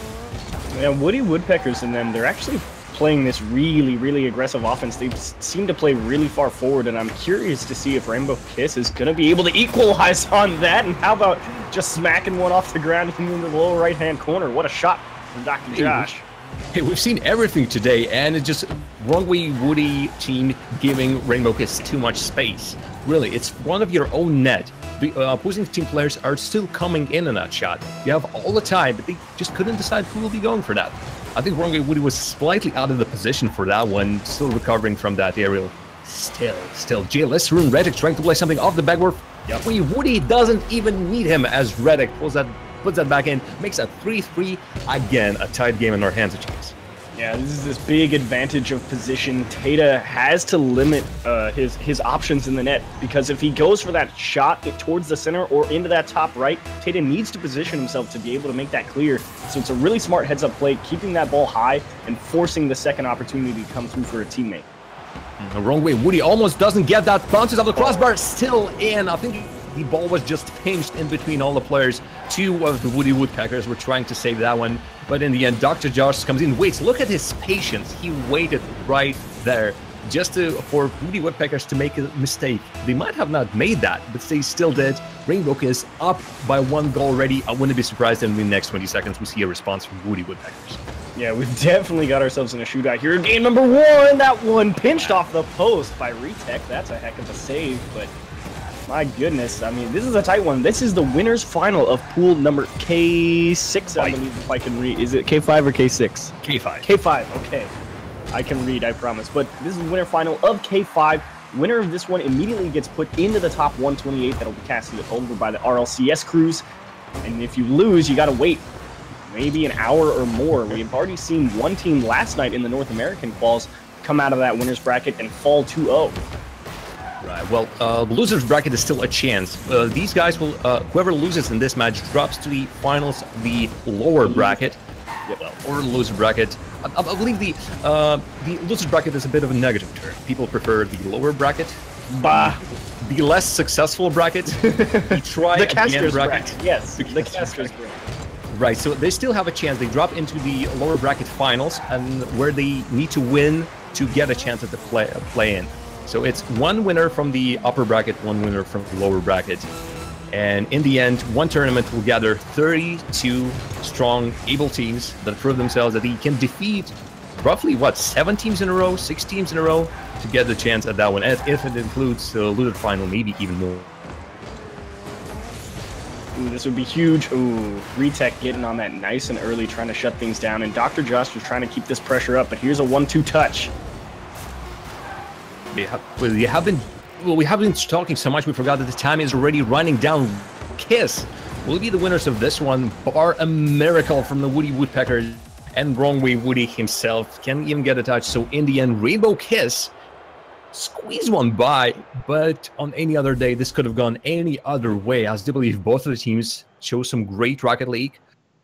Yeah, Woody Woodpeckers and them, they're actually playing this really aggressive offense. They seem to play really far forward, and I'm curious to see if Rainbow Kiss is going to be able to equalize on that. And how about just smacking one off the ground in the lower right-hand corner? What a shot from Dr. Josh. Hey, we've seen everything today, and it's just wrong way Woody team giving Rainbow Kiss too much space. Really, it's one of your own net. The opposing team players are still coming in on that shot. You have all the time, but they just couldn't decide who will be going for that. I think wrong way Woody was slightly out of the position for that one, still recovering from that aerial. Still, Jailus, Rune Reddick trying to play something off the backward. Yep. Woody doesn't even need him as Reddick puts that back in, makes a 3-3. Again, a tight game in our hands, chance. Yeah, this is this big advantage of position. Tata has to limit his options in the net, because if he goes for that shot towards the center or into that top right, Tata needs to position himself to be able to make that clear. So it's a really smart heads-up play, keeping that ball high and forcing the second opportunity to come through for a teammate. The wrong way, Woody almost doesn't get that, bounces off the crossbar, still in. I think the ball was just pinched in between all the players. 2 of the Woody Woodpeckers were trying to save that one, but in the end, Dr. Josh comes in, waits. Look at his patience. He waited right there just for Woody Woodpeckers to make a mistake. They might have not made that, but they still did. Rainbow is up by 1 goal already. I wouldn't be surprised if in the next 20 seconds we see a response from Woody Woodpeckers. Yeah, we've definitely got ourselves in a shootout here. Game number 1, that one pinched off the post by Retech. That's a heck of a save, but my goodness, I mean, this is a tight one. This is the winner's final of pool number K6, I believe, if I can read. Is it K5 or K6? K5. K5, okay. I can read, I promise. But this is the winner final of K5. Winner of this one immediately gets put into the top 128 that'll be casted over by the RLCS crews. And if you lose, you got to wait maybe an hour or more. We've already seen one team last night in the North American quals come out of that winner's bracket and fall 2-0. Right, well, the loser's bracket is still a chance. These guys will, whoever loses in this match drops to the finals of the lower bracket. Yep. Or the loser bracket. I believe the loser's bracket is a bit of a negative term. People prefer the lower bracket. The less successful bracket. The try the again bracket. Yes, the caster's bracket. Right, so they still have a chance. They drop into the lower bracket finals, and where they need to win to get a chance at the play-in. So it's 1 winner from the upper bracket, 1 winner from the lower bracket. And in the end, one tournament will gather 32 strong, able teams that prove themselves that they can defeat roughly, 7 teams in a row, 6 teams in a row to get the chance at that one. And if it includes the loser final, maybe even more. Ooh, this would be huge. Ooh, Retech getting on that nice and early, trying to shut things down. And Dr. Josh was trying to keep this pressure up, but here's a 1-2 touch. We have been talking so much we forgot that the time is already running down. Kiss will be the winners of this one, bar a miracle from the Woody Woodpeckers, and wrong way Woody himself can't even get a touch. So in the end, Rainbow Kiss squeeze one by, but on any other day, this could have gone any other way, as I believe both of the teams show some great Rocket League,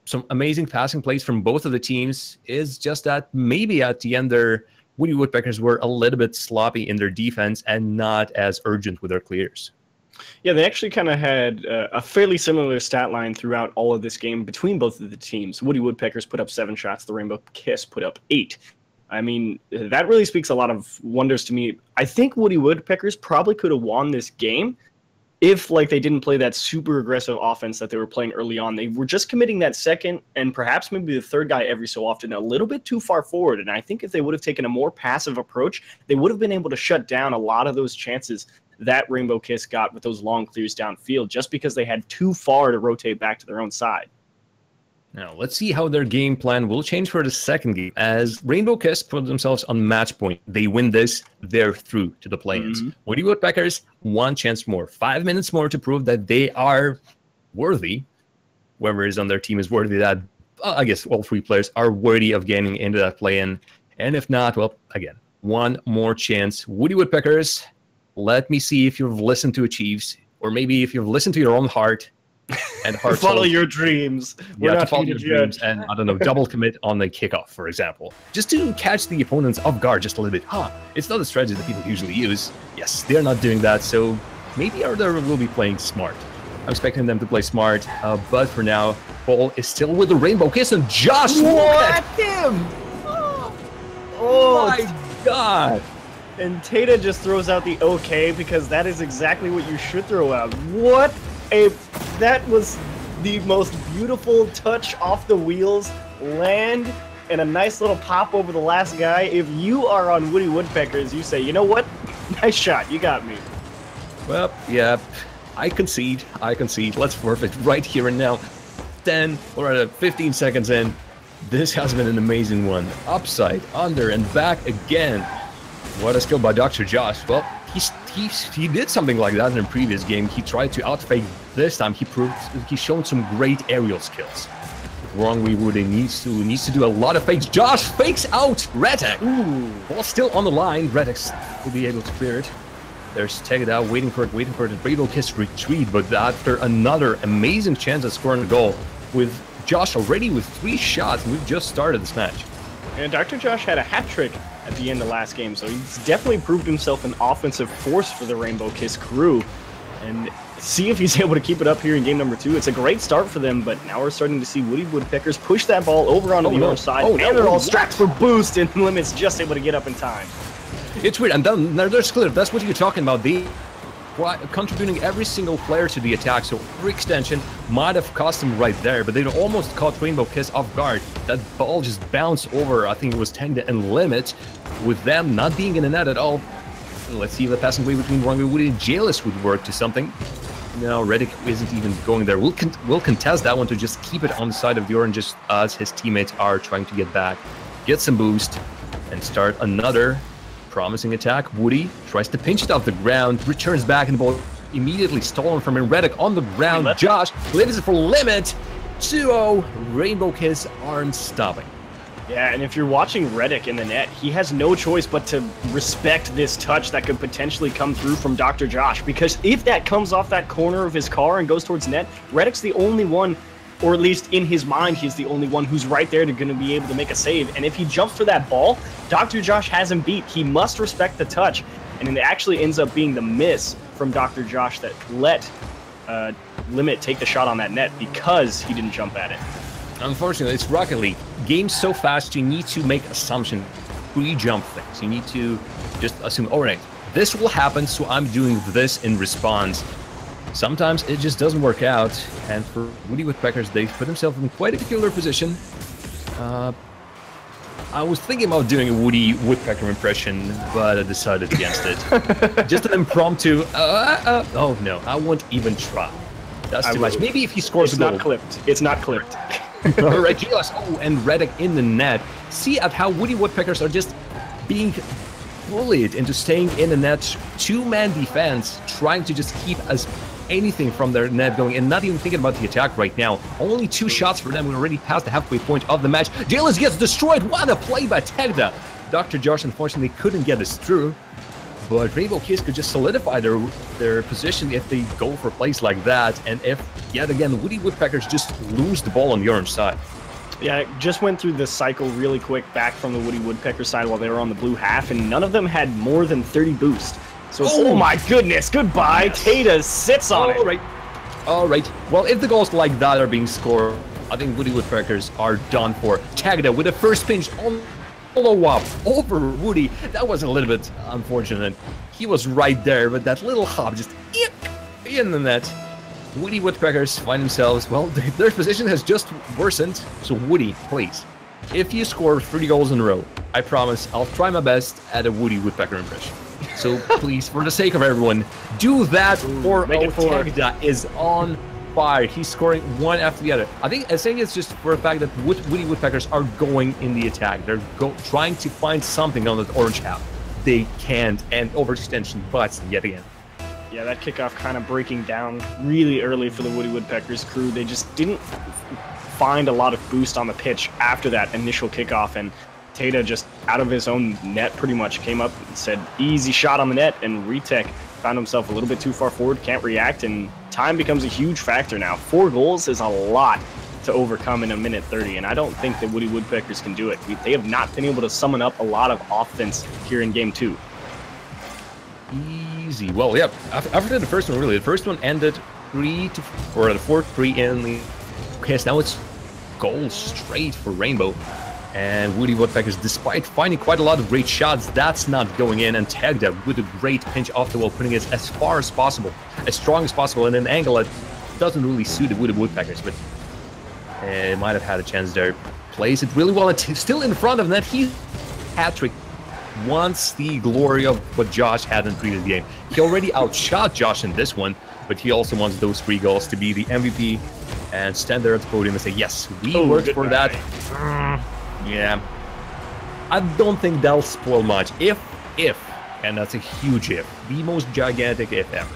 some amazing passing plays from both of the teams. Is just that maybe at the end their Woody Woodpeckers were a little bit sloppy in their defense and not as urgent with their clears. Yeah, they actually kind of had a fairly similar stat line throughout all of this game between both of the teams. Woody Woodpeckers put up 7 shots, the Rainbow Kiss put up 8. I mean, that really speaks a lot of wonders to me. I think Woody Woodpeckers probably could have won this game if, like, they didn't play that super aggressive offense that they were playing early on. They were just committing that second and perhaps maybe the third guy every so often a little bit too far forward. And I think if they would have taken a more passive approach, they would have been able to shut down a lot of those chances that Rainbow Kiss got with those long clears downfield, just because they had too far to rotate back to their own side. Now, let's see how their game plan will change for the second game. As Rainbow Kiss put themselves on match point, they win this, they're through to the play-ins. Woody Woodpeckers, 1 chance more, 5 minutes more to prove that they are worthy. Whoever is on their team is worthy. That I guess all 3 players are worthy of getting into that play-in. And if not, well, again, 1 more chance. Woody Woodpeckers, let me see if you've listened to Chiefs, or maybe if you've listened to your own heart and heart. Follow your dreams. Yeah, to follow your dreams and, I don't know, double commit on the kickoff, for example. Just to catch the opponents off guard just a little bit. It's not a strategy that people usually use. Yes, they're not doing that, so maybe they will be playing smart. I'm expecting them to play smart, but for now, Paul is still with the Rainbow Kiss, and Josh, look at him! Oh my God! And Tata just throws out the okay, because that is exactly what you should throw out. That was the most beautiful touch off the wheels, land, and a nice little pop over the last guy. If you are on Woody Woodpeckers, you say, you know what? Nice shot, you got me. Well, yeah, I concede. Let's forfeit right here and now. 10 or 15 seconds in. This has been an amazing one. Upside, under, and back again. What a skill by Dr. Josh. Well, he did something like that in a previous game. He tried to outfake. This time he's shown some great aerial skills. Wrongly Woody needs to do a lot of fakes. Josh fakes out Redek. Ball still on the line. Redek will be able to clear it. There's Tegada waiting for it. The Rainbow Kiss retreat, but after another amazing chance at scoring a goal with Josh already with 3 shots. We've just started this match. And Dr. Josh had a hat trick at the end of last game, so he's definitely proved himself an offensive force for the Rainbow Kiss crew. And see if he's able to keep it up here in game number 2. It's a great start for them, but now we're starting to see Woody Woodpeckers push that ball over onto the orange side, and they're all strapped for boost, and Limit's just able to get up in time. It's weird, and then there's clear. That's what you're talking about. They contributing every single player to the attack, so free extension might have cost him right there, but they almost caught Rainbow Kiss off guard. That ball just bounced over, I think it was Tenda and Limit, with them not being in the net at all. Let's see if the passing way between Wrongly Woody and Jailus would work to something. No, Reddick isn't even going there. We'll contest that one to just keep it on the side of the oranges as his teammates are trying to get back, get some boost, and start another promising attack. Woody tries to pinch it off the ground, returns back, and the ball immediately stolen from him. Reddick on the ground. Josh leaves it for Limit. 2-0. Rainbow Kiss aren't stopping. Yeah, and if you're watching Reddick in the net, he has no choice but to respect this touch that could potentially come through from Dr. Josh, because if that comes off that corner of his car and goes towards net, Reddick's the only one, or at least in his mind, he's the only one who's right there to going to be able to make a save. And if he jumps for that ball, Dr. Josh has him beat. He must respect the touch, and it actually ends up being the miss from Dr. Josh that let Limit take the shot on that net because he didn't jump at it. Unfortunately, it's Rocket League. Game's so fast, you need to make assumptions, pre-jump things. You need to just assume, all right, this will happen, so I'm doing this in response. Sometimes it just doesn't work out, and for Woody Woodpeckers, they put themselves in quite a peculiar position. I was thinking about doing a Woody Woodpecker impression, but I decided against it. Just an impromptu, oh no, I won't even try. That's too much. Maybe if he scores a goal. It's not clipped. All right, and Reddick in the net. See at how Woody Woodpeckers are just being bullied into staying in the net. 2-man defense, trying to just keep anything from their net going and not even thinking about the attack right now. Only 2 shots for them. We're already past the halfway point of the match. Jailus gets destroyed. What a play by Tegda. Dr. Josh unfortunately couldn't get this through. but Rainbow Kiss could just solidify their position if they go for plays like that, and if, yet again, Woody Woodpeckers just lose the ball on the orange side. Yeah, it just went through the cycle really quick back from the Woody Woodpecker side while they were on the blue half, and none of them had more than 30 boost. So, oh my goodness, goodbye. Yes. Tata sits on it. All right. Well, if the goals like that are being scored, I think Woody Woodpeckers are done for. Tagda with the first pinch on follow-up over Woody. That was a little bit unfortunate. He was right there, but that little hop just in the net. Woody Woodpeckers find themselves, well, their position has just worsened. So Woody, please, if you score 3 goals in a row, I promise I'll try my best at a Woody Woodpecker impression. So please, for the sake of everyone, do that. For Tagda is on fire. He's scoring one after the other. I think it's just for the fact that Woody Woodpeckers are going in the attack. They're trying to find something on that orange half. They can't, and overextension bites them yet again. Yeah, that kickoff kind of breaking down really early for the Woody Woodpeckers crew. They just didn't find a lot of boost on the pitch after that initial kickoff, and Tata just out of his own net pretty much came up and said, easy shot on the net, and Retech found himself a little bit too far forward, can't react, and time becomes a huge factor now. 4 goals is a lot to overcome in a minute 30, and I don't think that Woody Woodpeckers can do it. They have not been able to summon up a lot of offense here in Game 2. Easy. Well, yeah, after the first one, really, the first one ended 4-3 in the case. Now it's goal straight for Rainbow. And Woody Woodpeckers, despite finding quite a lot of great shots, that's not going in, and Tagda with a great pinch off the wall, putting it as far as possible, as strong as possible, in an angle that doesn't really suit the Woody Woodpeckers, but it might have had a chance there. Plays it really well. It's still in front of net. He hat-trick wants the glory of what Josh had in the previous game. He already outshot Josh in this one, but he also wants those 3 goals to be the MVP and stand there at the podium and say, yes, we worked for that. Yeah, I don't think that'll spoil much. If, and that's a huge if, the most gigantic if ever,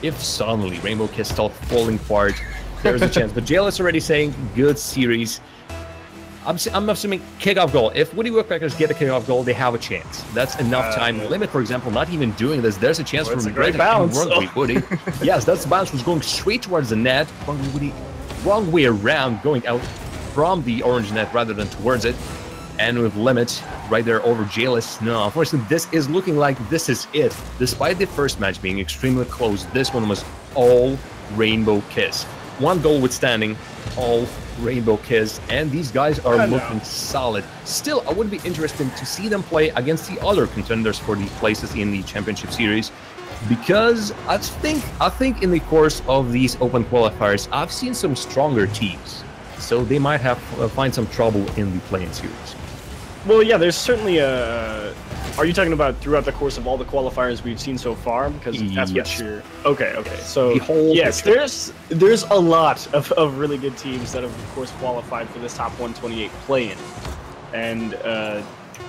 if suddenly Rainbow Kiss start falling apart, there's a chance. But Jail is already saying, good series. I'm assuming kickoff goal. If Woody Woodpeckers get a kickoff goal, they have a chance. That's enough time. Limit, for example, not even doing this. There's a chance for great bounce. Woody. Yes, that's the bounce was going straight towards the net. Wrong way around, going out from the orange net rather than towards it. And with Limit right there over Jailus. No, unfortunately, this is looking like this is it. Despite the first match being extremely close, this one was all Rainbow Kiss. 1 goal withstanding, all Rainbow Kiss, and these guys are looking solid. Still, I would be interested to see them play against the other contenders for the places in the Championship Series, because I think in the course of these open qualifiers, I've seen some stronger teams, so they might have find some trouble in the play-in series. Well, yeah, there's certainly a... Are you talking about throughout the course of all the qualifiers we've seen so far? Because that's what you're... Okay. So, yes, there's a lot of really good teams that have, of course, qualified for this top 128 play-in. And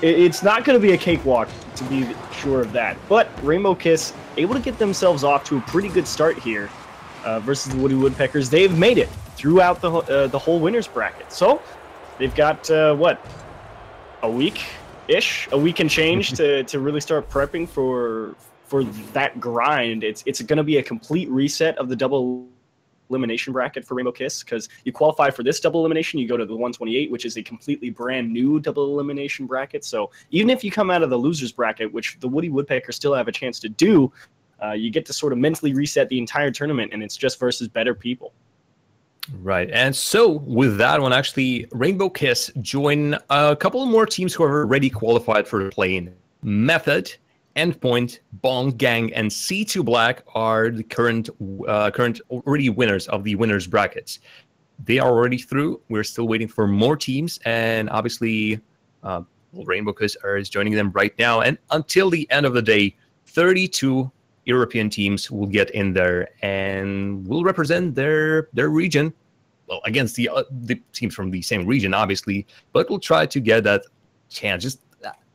it's not going to be a cakewalk, to be sure of that. But Rainbow Kiss able to get themselves off to a pretty good start here versus the Woody Woodpeckers. They've made it throughout the whole winner's bracket. So, they've got, a week-ish, a week and change to really start prepping for that grind. It's going to be a complete reset of the double elimination bracket for Rainbow Kiss, because you qualify for this double elimination, you go to the 128, which is a completely brand new double elimination bracket. So even if you come out of the losers bracket, which the Woody Woodpeckers still have a chance to do, you get to sort of mentally reset the entire tournament, and it's just versus better people. Right, and so with that one, actually, Rainbow Kiss join a couple more teams who are already qualified for the play-in. Method, Endpoint, Bong Gang, and C2 Black are the current already winners of the winners brackets. They are already through. We're still waiting for more teams, and obviously, Rainbow Kiss is joining them right now. And until the end of the day, 32 European teams will get in there and will represent their region, well, against the teams from the same region, obviously, but we'll try to get that chance, just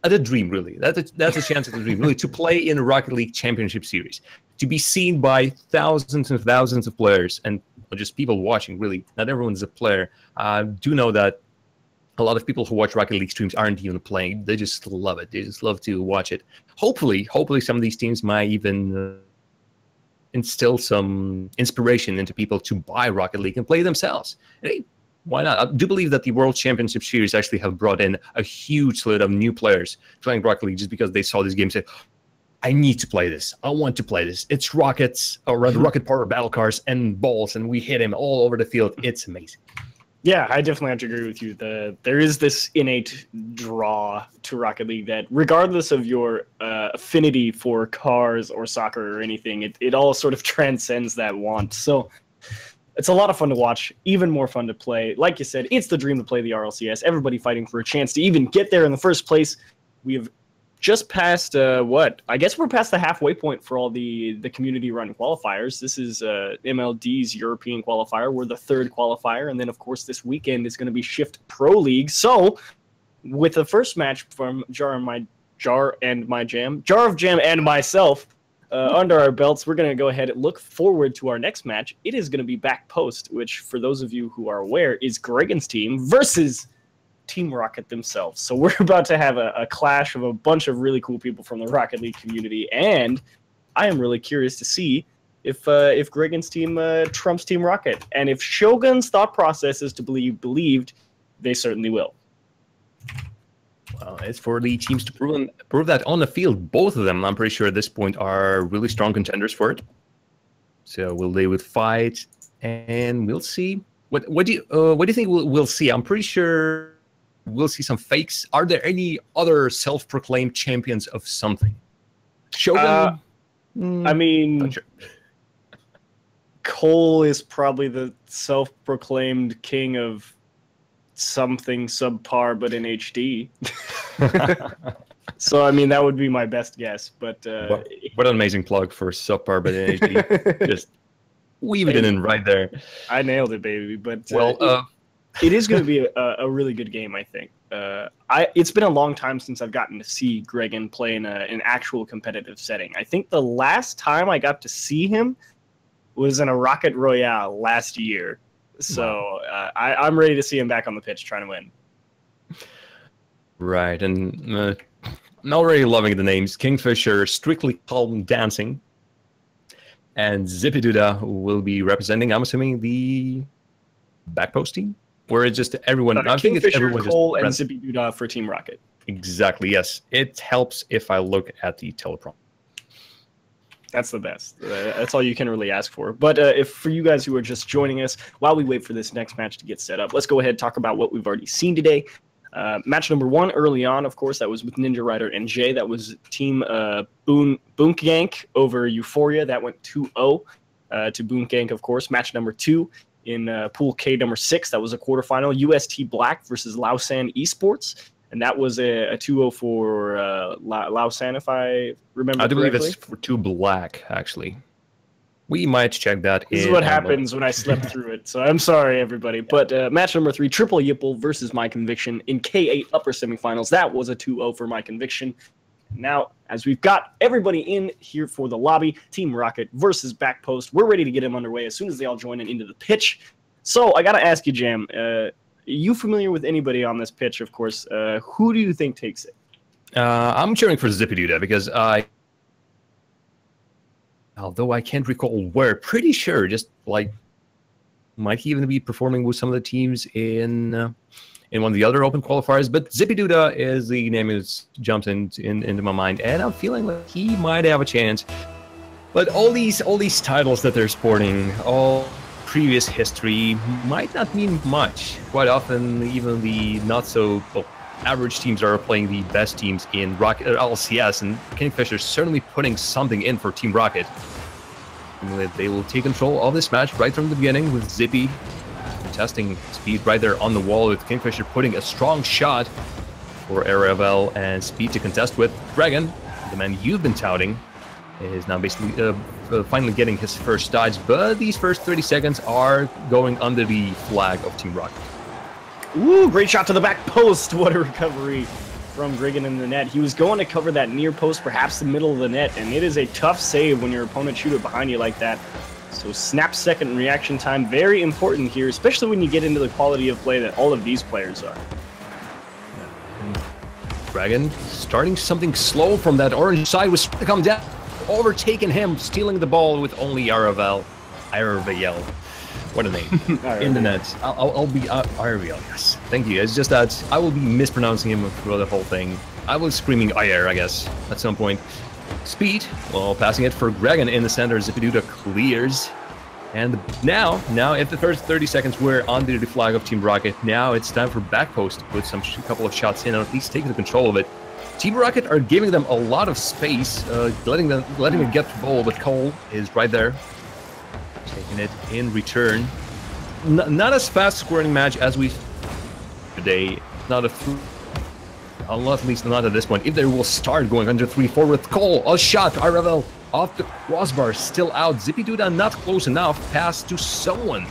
a dream, really. That's a chance at a dream, really, to play in the Rocket League Championship Series, to be seen by thousands and thousands of players, and just people watching, really. Not everyone's a player. Do know that a lot of people who watch Rocket League streams aren't even playing. They just love it. They just love to watch it. Hopefully some of these teams might even instill some inspiration into people to buy Rocket League and play themselves. Hey, why not? I do believe that the World Championship Series actually have brought in a huge slate of new players playing Rocket League just because they saw this game and said, I need to play this. I want to play this. It's rockets, or rather rocket power battle cars and balls, and we hit him all over the field. It's amazing. Yeah, I definitely have to agree with you. There is this innate draw to Rocket League that, regardless of your affinity for cars or soccer or anything, it all sort of transcends that want. So it's a lot of fun to watch, even more fun to play. Like you said, it's the dream to play the RLCS. Everybody fighting for a chance to even get there in the first place. We have just past I guess we're past the halfway point for all the community-run qualifiers. This is MLD's European qualifier. We're the third qualifier, and then of course this weekend is going to be Shift Pro League. So, with the first match from Jar of Jam and myself under our belts, we're going to go ahead and look forward to our next match. It is going to be Back Post, which, for those of you who are aware, is Gregan's team versus Team Rocket themselves. So we're about to have a clash of a bunch of really cool people from the Rocket League community, and I am really curious to see if Gregan's team trumps Team Rocket, and if Shogun's thought process is to be believed, they certainly will. Well, it's for the teams to prove that on the field. Both of them, I'm pretty sure at this point, are really strong contenders for it. So will they fight, and we'll see. What do you think we'll see? I'm pretty sure we'll see some fakes. Are there any other self-proclaimed champions of something? Shogun? I mean, not sure. Cole is probably the self-proclaimed king of something subpar, but in HD. So, I mean, that would be my best guess. But what an amazing plug for subpar, but in HD. Just weave it in right there. I nailed it, baby. But it is going to be a really good game, I think. It's been a long time since I've gotten to see Gregan play in an actual competitive setting. I think the last time I got to see him was in a Rocket Royale last year. So I'm ready to see him back on the pitch trying to win. Right, and I'm already loving the names. Kingfisher, Strictly Calm Dancing, and Zippy Duda will be representing, I'm assuming, the Backpost team? Or it's just everyone? I think it's everyone. Cole, and Zippy Duda for Team Rocket. Exactly, yes. It helps if I look at the teleprompter. That's the best. That's all you can really ask for. But if for you guys who are just joining us, while we wait for this next match to get set up, let's go ahead and talk about what we've already seen today. Match number 1 early on, of course, that was with Ninja Rider and Jay. That was Team Boonkank over Euphoria. That went 2-0 to Boonkank, of course. Match number 2 in Pool K number 6, that was a quarterfinal. UST Black versus Lausanne Esports. And that was a 2-0 for Lausanne, if I remember correctly. I do believe it's for 2 Black, actually. We might check that. This is what happens when I slept through it. So I'm sorry, everybody. But match number 3, Triple Yipple versus My Conviction in K8 upper semifinals. That was a 2-0 for My Conviction. Now, as we've got everybody in here for the lobby, Team Rocket versus Backpost, we're ready to get them underway as soon as they all join in into the pitch. So I got to ask you, Jam, are you familiar with anybody on this pitch, of course? Who do you think takes it? I'm cheering for Zippy Duda because although I can't recall where, pretty sure, just like, might he even be performing with some of the teams in one of the other open qualifiers. But Zippy Duda is the name that jumps into my mind, and I'm feeling like he might have a chance. But all these titles that they're sporting, all previous history, might not mean much. Quite often, even the not so average teams are playing the best teams in Rocket RLCS, and Kingfisher is certainly putting something in for Team Rocket. And they will take control of this match right from the beginning with Zippy testing speed right there on the wall, with Kingfisher putting a strong shot for Aravel, and speed to contest with. Dragon, the man you've been touting, is now basically finally getting his first dodge, but these first 30 seconds are going under the flag of Team Rocket. Ooh, great shot to the back post. What a recovery from Gregan in the net. He was going to cover that near post, perhaps the middle of the net, and it is a tough save when your opponent shoots it behind you like that. So snap second reaction time, very important here, especially when you get into the quality of play that all of these players are. Dragon starting something slow from that orange side, was to come down, overtaking him, stealing the ball with only Aravel. What a name. In the net. I'll be Aravel, yes. Thank you. It's just that I will be mispronouncing him through the whole thing. I was screaming Ayer, I guess, at some point. Speed, well, passing it for Gregan in the center. Zipiduda clears. And now at the first 30 seconds, we're under the flag of Team Rocket. Now it's time for Backpost to put a couple of shots in, or at least take the control of it. Team Rocket are giving them a lot of space, letting them get the ball, but Cole is right there, taking it in return. Not as fast scoring match as we today. Not at least not at this point. If they will start going under 3-4 with Cole, a shot, Aravel off the crossbar, still out. Zipiduda not close enough. Pass to someone.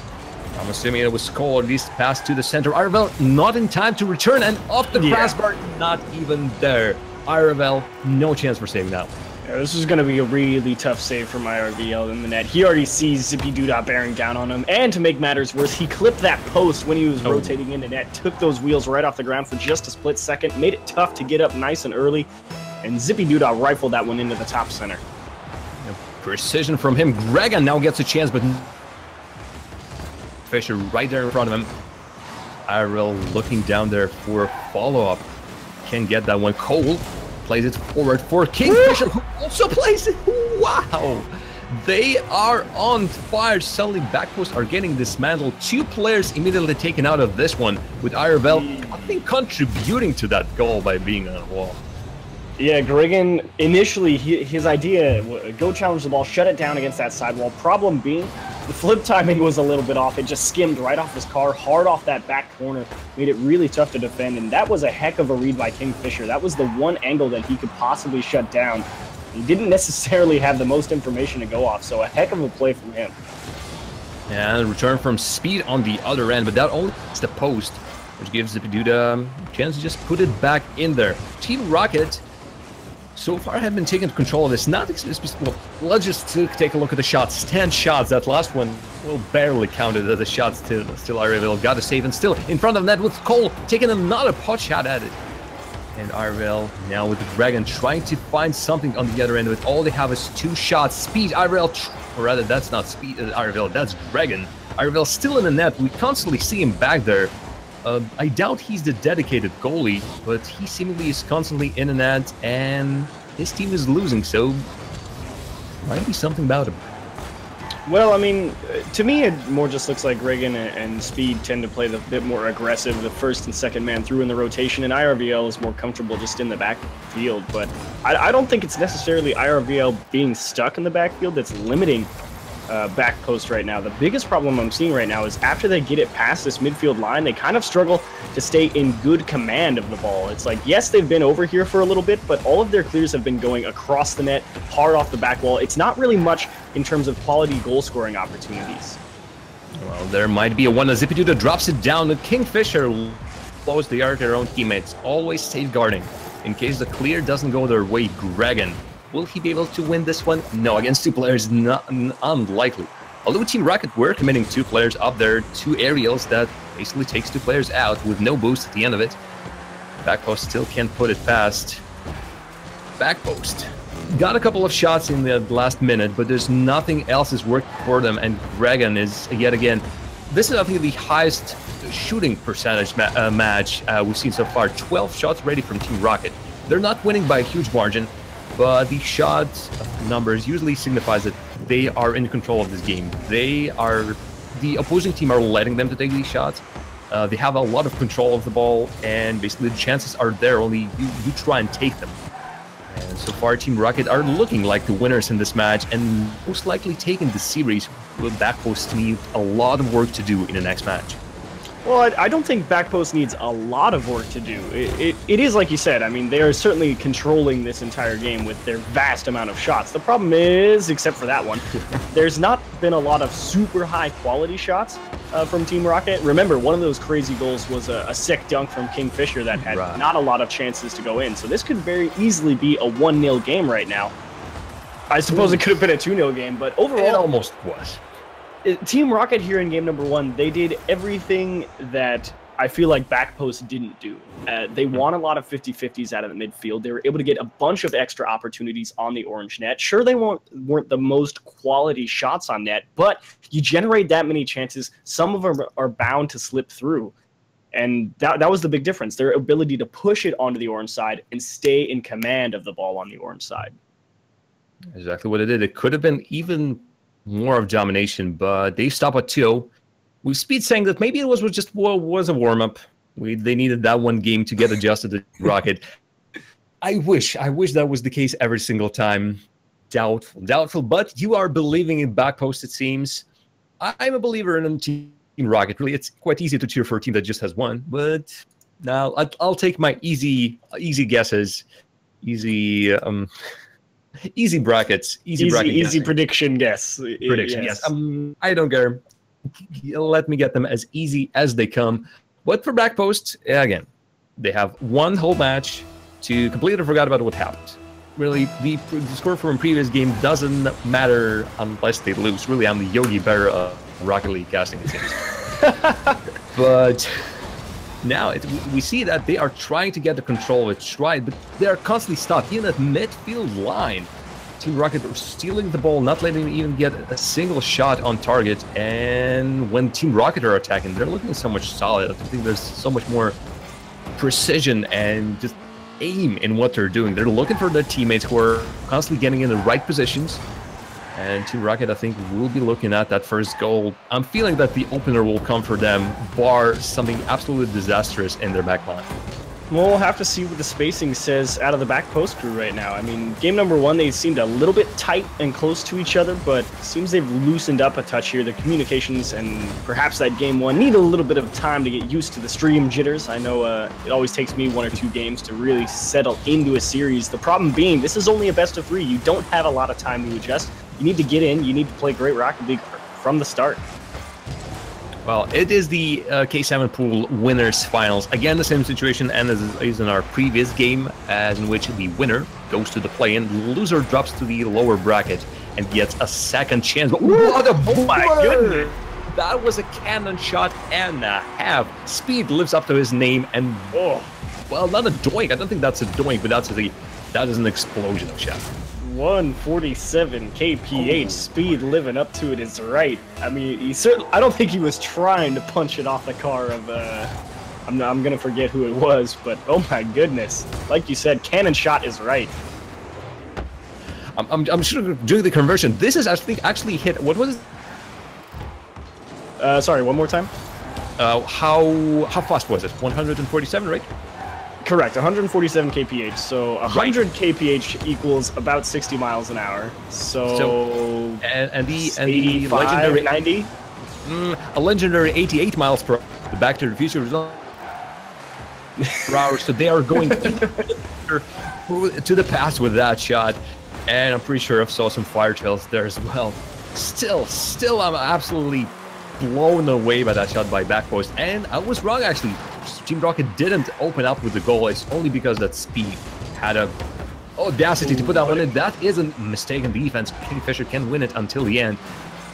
I'm assuming it was Cole, or at least pass to the center. Aravel not in time to return, and off the crossbar, not even there. Aravel, no chance for saving that. Yeah, this is going to be a really tough save for my RVL in the net. He already sees Zipiduda bearing down on him, and to make matters worse, he clipped that post when he was rotating into net, took those wheels right off the ground for just a split second, made it tough to get up nice and early, and Zipiduda rifled that one into the top center. Precision from him. Gregan now gets a chance, but Fisher right there in front of him. Ariel looking down there for a follow-up. Can get that one. Cole plays it forward for Kingfisher, who also plays it. Wow! They are on fire. Suddenly, Backpost are getting dismantled. 2 players immediately taken out of this one, with Aravel, I think, contributing to that goal by being on the wall. Yeah, Gregan, initially, his idea, go challenge the ball, shut it down against that sidewall. Problem being, the flip timing was a little bit off. It just skimmed right off his car, hard off that back corner, made it really tough to defend, and that was a heck of a read by Kingfisher. That was the one angle that he could possibly shut down. He didn't necessarily have the most information to go off, so a heck of a play from him. And return from Speed on the other end, but that only hits the post, which gives Zipiduda a chance to just put it back in there. Team Rocket so far have been taking control of this. Well, let's just take a look at the shots. 10 shots. That last one, well, barely counted as a shot. Still Aravel got a save, and still in front of net with Cole taking another pot shot at it. And Aravel now with the Dragon trying to find something on the other end. With all they have is 2 shots. Speed, Aravel, or rather, that's not Speed, Aravel, that's Dragon. Aravel still in the net. We constantly see him back there. I doubt he's the dedicated goalie, but he seemingly is constantly in the net, and his team is losing, so might be something about him. Well, I mean, to me, it more just looks like Reagan and Speed tend to play the bit more aggressive, the first and second man through in the rotation, and IRVL is more comfortable just in the backfield. But I don't think it's necessarily IRVL being stuck in the backfield that's limiting back post right now. The biggest problem I'm seeing right now is after they get it past this midfield line, they kind of struggle to stay in good command of the ball. It's like, yes, they've been over here for a little bit, but all of their clears have been going across the net, hard off the back wall. It's not really much in terms of quality goal scoring opportunities. Well, there might be a one as Zipiduda drops it down. The Kingfisher blows the arc their own teammates, always safeguarding in case the clear doesn't go their way. Gregan, will he be able to win this one? No, against 2 players, unlikely. Although Team Rocket were committing 2 players up there, 2 aerials that basically takes 2 players out with no boost at the end of it. Backpost still can't put it past. Backpost got a couple of shots in the last minute, but there's nothing else is working for them, and Gregan is, yet again, this is I think the highest shooting percentage match we've seen so far. 12 shots ready from Team Rocket. They're not winning by a huge margin, but the shot numbers usually signifies that they are in control of this game. The opposing team are letting them to take these shots. They have a lot of control of the ball, and basically the chances are there, only you try and take them. And so far, Team Rocket are looking like the winners in this match, and most likely taking the series. With Backpost need a lot of work to do in the next match. Well, I don't think Backpost needs a lot of work to do. It is like you said. I mean, they are certainly controlling this entire game with their vast amount of shots. The problem is, except for that one, there's not been a lot of super high quality shots from Team Rocket. Remember, one of those crazy goals was a sick dunk from Kingfisher that had not a lot of chances to go in. So this could very easily be a 1-0 game right now. I suppose it could have been a 2-0 game, but overall, it almost was. Team Rocket here in game number 1, they did everything that I feel like Backpost didn't do. They won a lot of 50-50s out of the midfield. They were able to get a bunch of extra opportunities on the orange net. Sure, they weren't the most quality shots on net, but you generate that many chances, some of them are bound to slip through. And that was the big difference, their ability to push it onto the orange side and stay in command of the ball on the orange side. Exactly what it did. It could have been even more of domination, but they stopped at 2-0. With Speed saying that maybe it was a warm-up. They needed that one game to get adjusted to Rocket. I wish that was the case every single time. Doubtful, but you are believing in Backpost, it seems. I'm a believer in Team Rocket. Really, it's quite easy to cheer for a team that just has one, but now I'll take my easy guesses, easy brackets, easy prediction guess. Prediction, yes. I don't care. Let me get them as easy as they come. But for Backpost, again, they have one whole match to completely forget about what happened. Really, the score from a previous game doesn't matter unless they lose. Really, I'm the Yogi Berra of Rocket League casting, it seems. But now we see that they are trying to get the control of it stride, but they are constantly stopped. Even at midfield line, Team Rocket are stealing the ball, not letting them even get a single shot on target. And when Team Rocket are attacking, they're looking so much solid. I think there's so much more precision and just aim in what they're doing. They're looking for their teammates who are constantly getting in the right positions. And Team Rocket, I think, will be looking at that first goal. I'm feeling that the opener will come for them, bar something absolutely disastrous in their back line. We'll have to see what the spacing says out of the Backpost crew right now. I mean, game number 1, they seemed a little bit tight and close to each other, but it seems they've loosened up a touch here. The communications and perhaps that game 1 need a little bit of time to get used to the stream jitters. I know it always takes me 1 or 2 games to really settle into a series. The problem being, this is only a best of 3. You don't have a lot of time to adjust. You need to get in. You need to play great Rocket League from the start. Well, it is the K7 Pool Winners Finals. Again, the same situation as in our previous game, as in which the winner goes to the play-in, the loser drops to the lower bracket and gets a second chance. But what a oh my goodness! That was a cannon shot and a half. Speed lives up to his name, and well, not a doink. I don't think that's a doink, but that is an explosion of shot. 147 kph. Speed living up to it is right. I mean, I don't think he was trying to punch it off the car of I'm gonna forget who it was, but oh my goodness, like you said, cannon shot is right. I'm sure doing the conversion. This is actually hit. What was it? Sorry, one more time. How fast was it? 147, right? Correct, 147 kph. So 100 kph equals about 60 miles an hour. So and the legendary 90. A legendary 88 miles per hour. The Back to the Future result per hour. So they are going to the past with that shot, and I'm pretty sure I saw some fire trails there as well. Still, I'm absolutely blown away by that shot by Backpost, and I was wrong actually. Team Rocket didn't open up with the goal. It's only because that Speed had a audacity to put that one in. That is a mistake in defense. Kingfisher can win it until the end,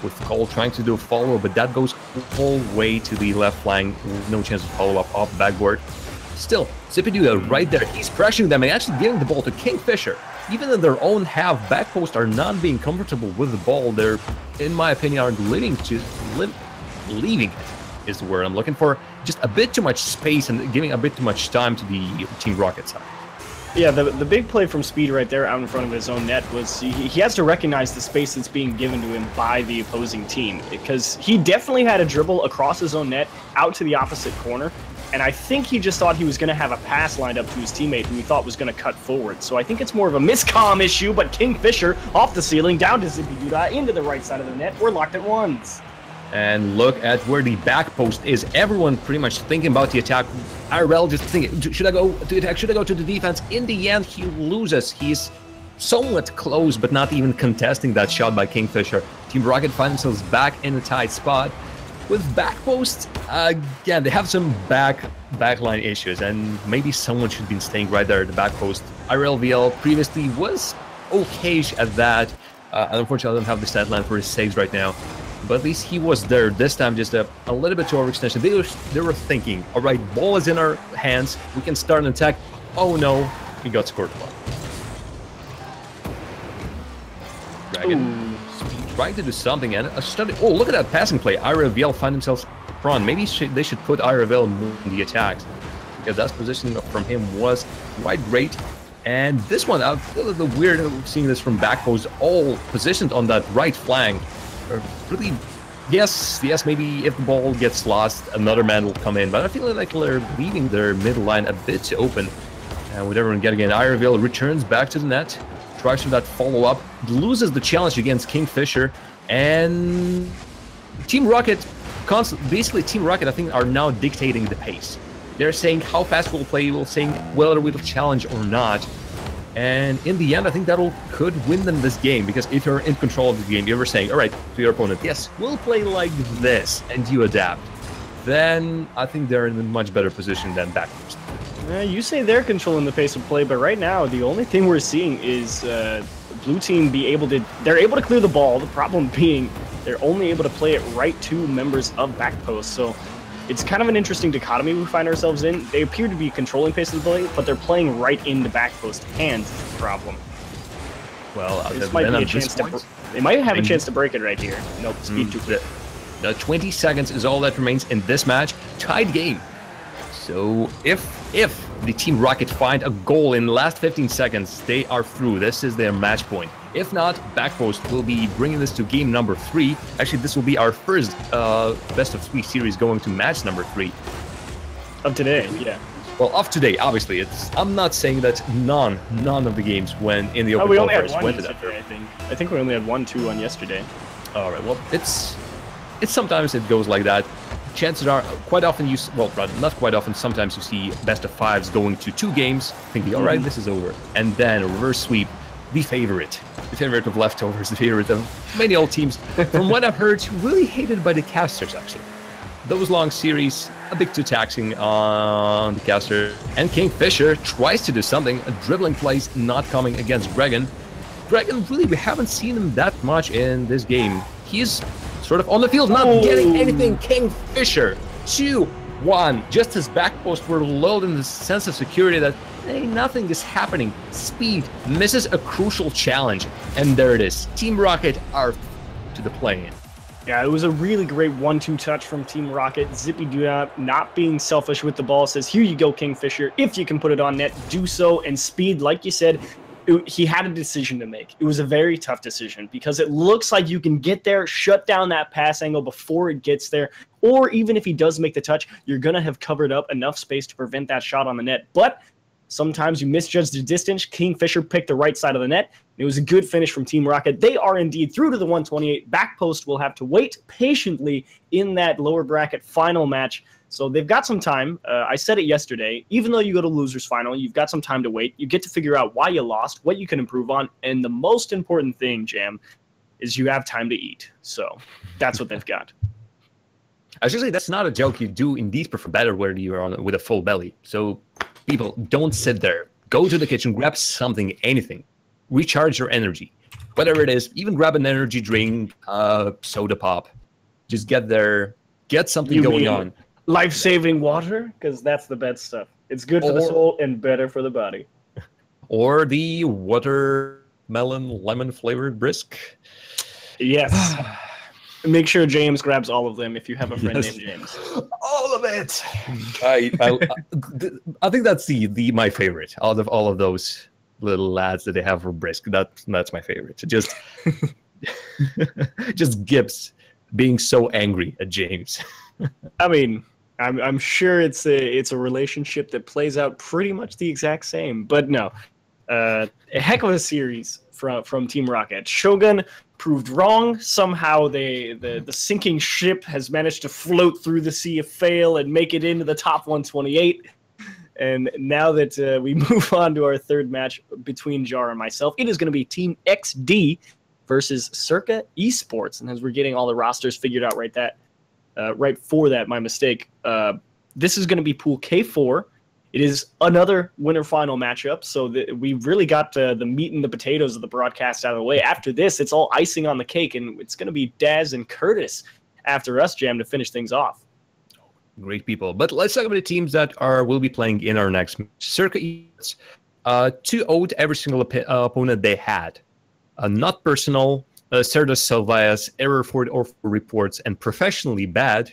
with Cole trying to do a follow, but that goes all the way to the left flank. No chance of follow-up off the backboard. Still, Zipiduda right there. He's pressuring them and actually giving the ball to Kingfisher. Even in their own half, Backpost are not being comfortable with the ball. They're, in my opinion, are leaving it is the word I'm looking for. Just a bit too much space and giving a bit too much time to the Team Rocket side. Yeah, the big play from Speed right there out in front of his own net was he has to recognize the space that's being given to him by the opposing team, because he definitely had a dribble across his own net out to the opposite corner, and I think he just thought he was going to have a pass lined up to his teammate who he thought was going to cut forward. So I think it's more of a miscomm issue, but Kingfisher off the ceiling, down to Zipiduda, into the right side of the net. We're locked at ones. And look at where the back post is. Everyone pretty much thinking about the attack. RL just thinking, should I go to attack? Should I go to the defense? In the end, he loses. He's somewhat close, but not even contesting that shot by Kingfisher. Team Rocket find themselves back in a tight spot. With back post, again, they have some backline issues, and maybe someone should be staying right there at the back post. RLVL previously was okay at that. Unfortunately, I don't have the stat line for his saves right now. but at least he was there this time, just a little bit to overextension. They were thinking, all right, ball is in our hands, we can start an attack. Oh no, he got scored upon. Dragon trying to do something, and a study. Oh, look at that passing play. IRVL find themselves front. Maybe they should put IRVL in the attacks, because that positioning from him was quite great. And this one, I feel the weird seeing this from back post, all positioned on that right flank. Really, yes, maybe if the ball gets lost, another man will come in. But I feel like they're leaving their middle line a bit open. And with everyone getting in, IRVL returns back to the net, tries for that follow-up, loses the challenge against Kingfisher, and Team Rocket, basically Team Rocket, I think, are now dictating the pace. They're saying how fast we'll play, we'll saying whether we'll challenge or not. And in the end, I think could win them this game, because if you're in control of the game, you're saying, all right, to your opponent, yes, we'll play like this, and you adapt. Then I think they're in a much better position than backwards. You say they're controlling the pace of play, but right now the only thing we're seeing is blue team they're able to clear the ball. The problem being they're only able to play it right to members of back post. So it's kind of an interesting dichotomy we find ourselves in. They appear to be controlling pace of the play, but they're playing right into back post hands is the problem. Well, this might be a chance they might have a chance to break it right here. Nope, speed too quick. The 20 seconds is all that remains in this match. Tied game. So if the Team Rocket find a goal in the last 15 seconds, they are through. This is their match point. If not, Backpost will be bringing this to game number 3. Actually, this will be our first best of 3 series going to match number 3. Of today, yeah. Well, of today, obviously. I'm not saying that none of the games went in the open we only had qualifiers one went to yesterday, that. I think we only had 1-2 on yesterday. All right, well, it's sometimes it goes like that. Chances are, quite often not quite often, sometimes you see best of 5s going to 2 games, thinking, all right, this is over. And then a reverse sweep, the favorite of leftovers, the favorite of many old teams. From what I've heard, really hated by the casters, actually. Those long series, a bit too taxing on the caster. And Kingfisher tries to do something, a dribbling plays not coming against Dragon. Dragon, really, we haven't seen him that much in this game. He's sort of on the field, not getting anything. Kingfisher, 2-1. Just his back post were lulled in the sense of security that, hey, nothing is happening. Speed misses a crucial challenge. And there it is. Team Rocket are to the play-in. Yeah, it was a really great 1-2 touch from Team Rocket. Zippy Doo not being selfish with the ball, says, here you go, Kingfisher. If you can put it on net, do so. And Speed, like you said, he had a decision to make. It was a very tough decision because it looks like you can get there, shut down that pass angle before it gets there, or even if he does make the touch, you're going to have covered up enough space to prevent that shot on the net. But sometimes you misjudge the distance. Kingfisher picked the right side of the net. It was a good finish from Team Rocket. They are indeed through to the 128. Back post will have to wait patiently in that lower bracket final match. So they've got some time. I said it yesterday. Even though you go to losers final, you've got some time to wait. You get to figure out why you lost, what you can improve on, and the most important thing, Jam, is you have time to eat. So that's what they've got. Actually, that's not a joke. You do indeed prefer better where you're on with a full belly. So people, don't sit there. Go to the kitchen, grab something, anything. Recharge your energy. Whatever it is, even grab an energy drink, soda pop. Just get there, get something going on. Life-saving water, because that's the best stuff. It's good for the soul and better for the body. Or the watermelon lemon flavored brisk. Yes. Make sure James grabs all of them if you have a friend named James. All of it. I think that's my favorite out of all of those little lads that they have for brisk. That's my favorite. Just Gibbs being so angry at James. I mean, I'm sure it's a relationship that plays out pretty much the exact same. But no, a heck of a series from Team Rocket. Shogun proved wrong. Somehow the sinking ship has managed to float through the sea of fail and make it into the top 128. And now that we move on to our third match between Jar and myself, it is going to be Team XD versus Circa Esports. And as we're getting all the rosters figured out right for that, my mistake. This is going to be Pool K4, it is another winter final matchup. So we really got the meat and the potatoes of the broadcast out of the way. After this, it's all icing on the cake, and it's going to be Daz and Curtis after us, Jam, to finish things off. Great people. But let's talk about the teams that will be playing in our next match. Circa Esports 2-0'd every single opponent they had. Not personal. Cerdas Salvayas, error for reports, and professionally bad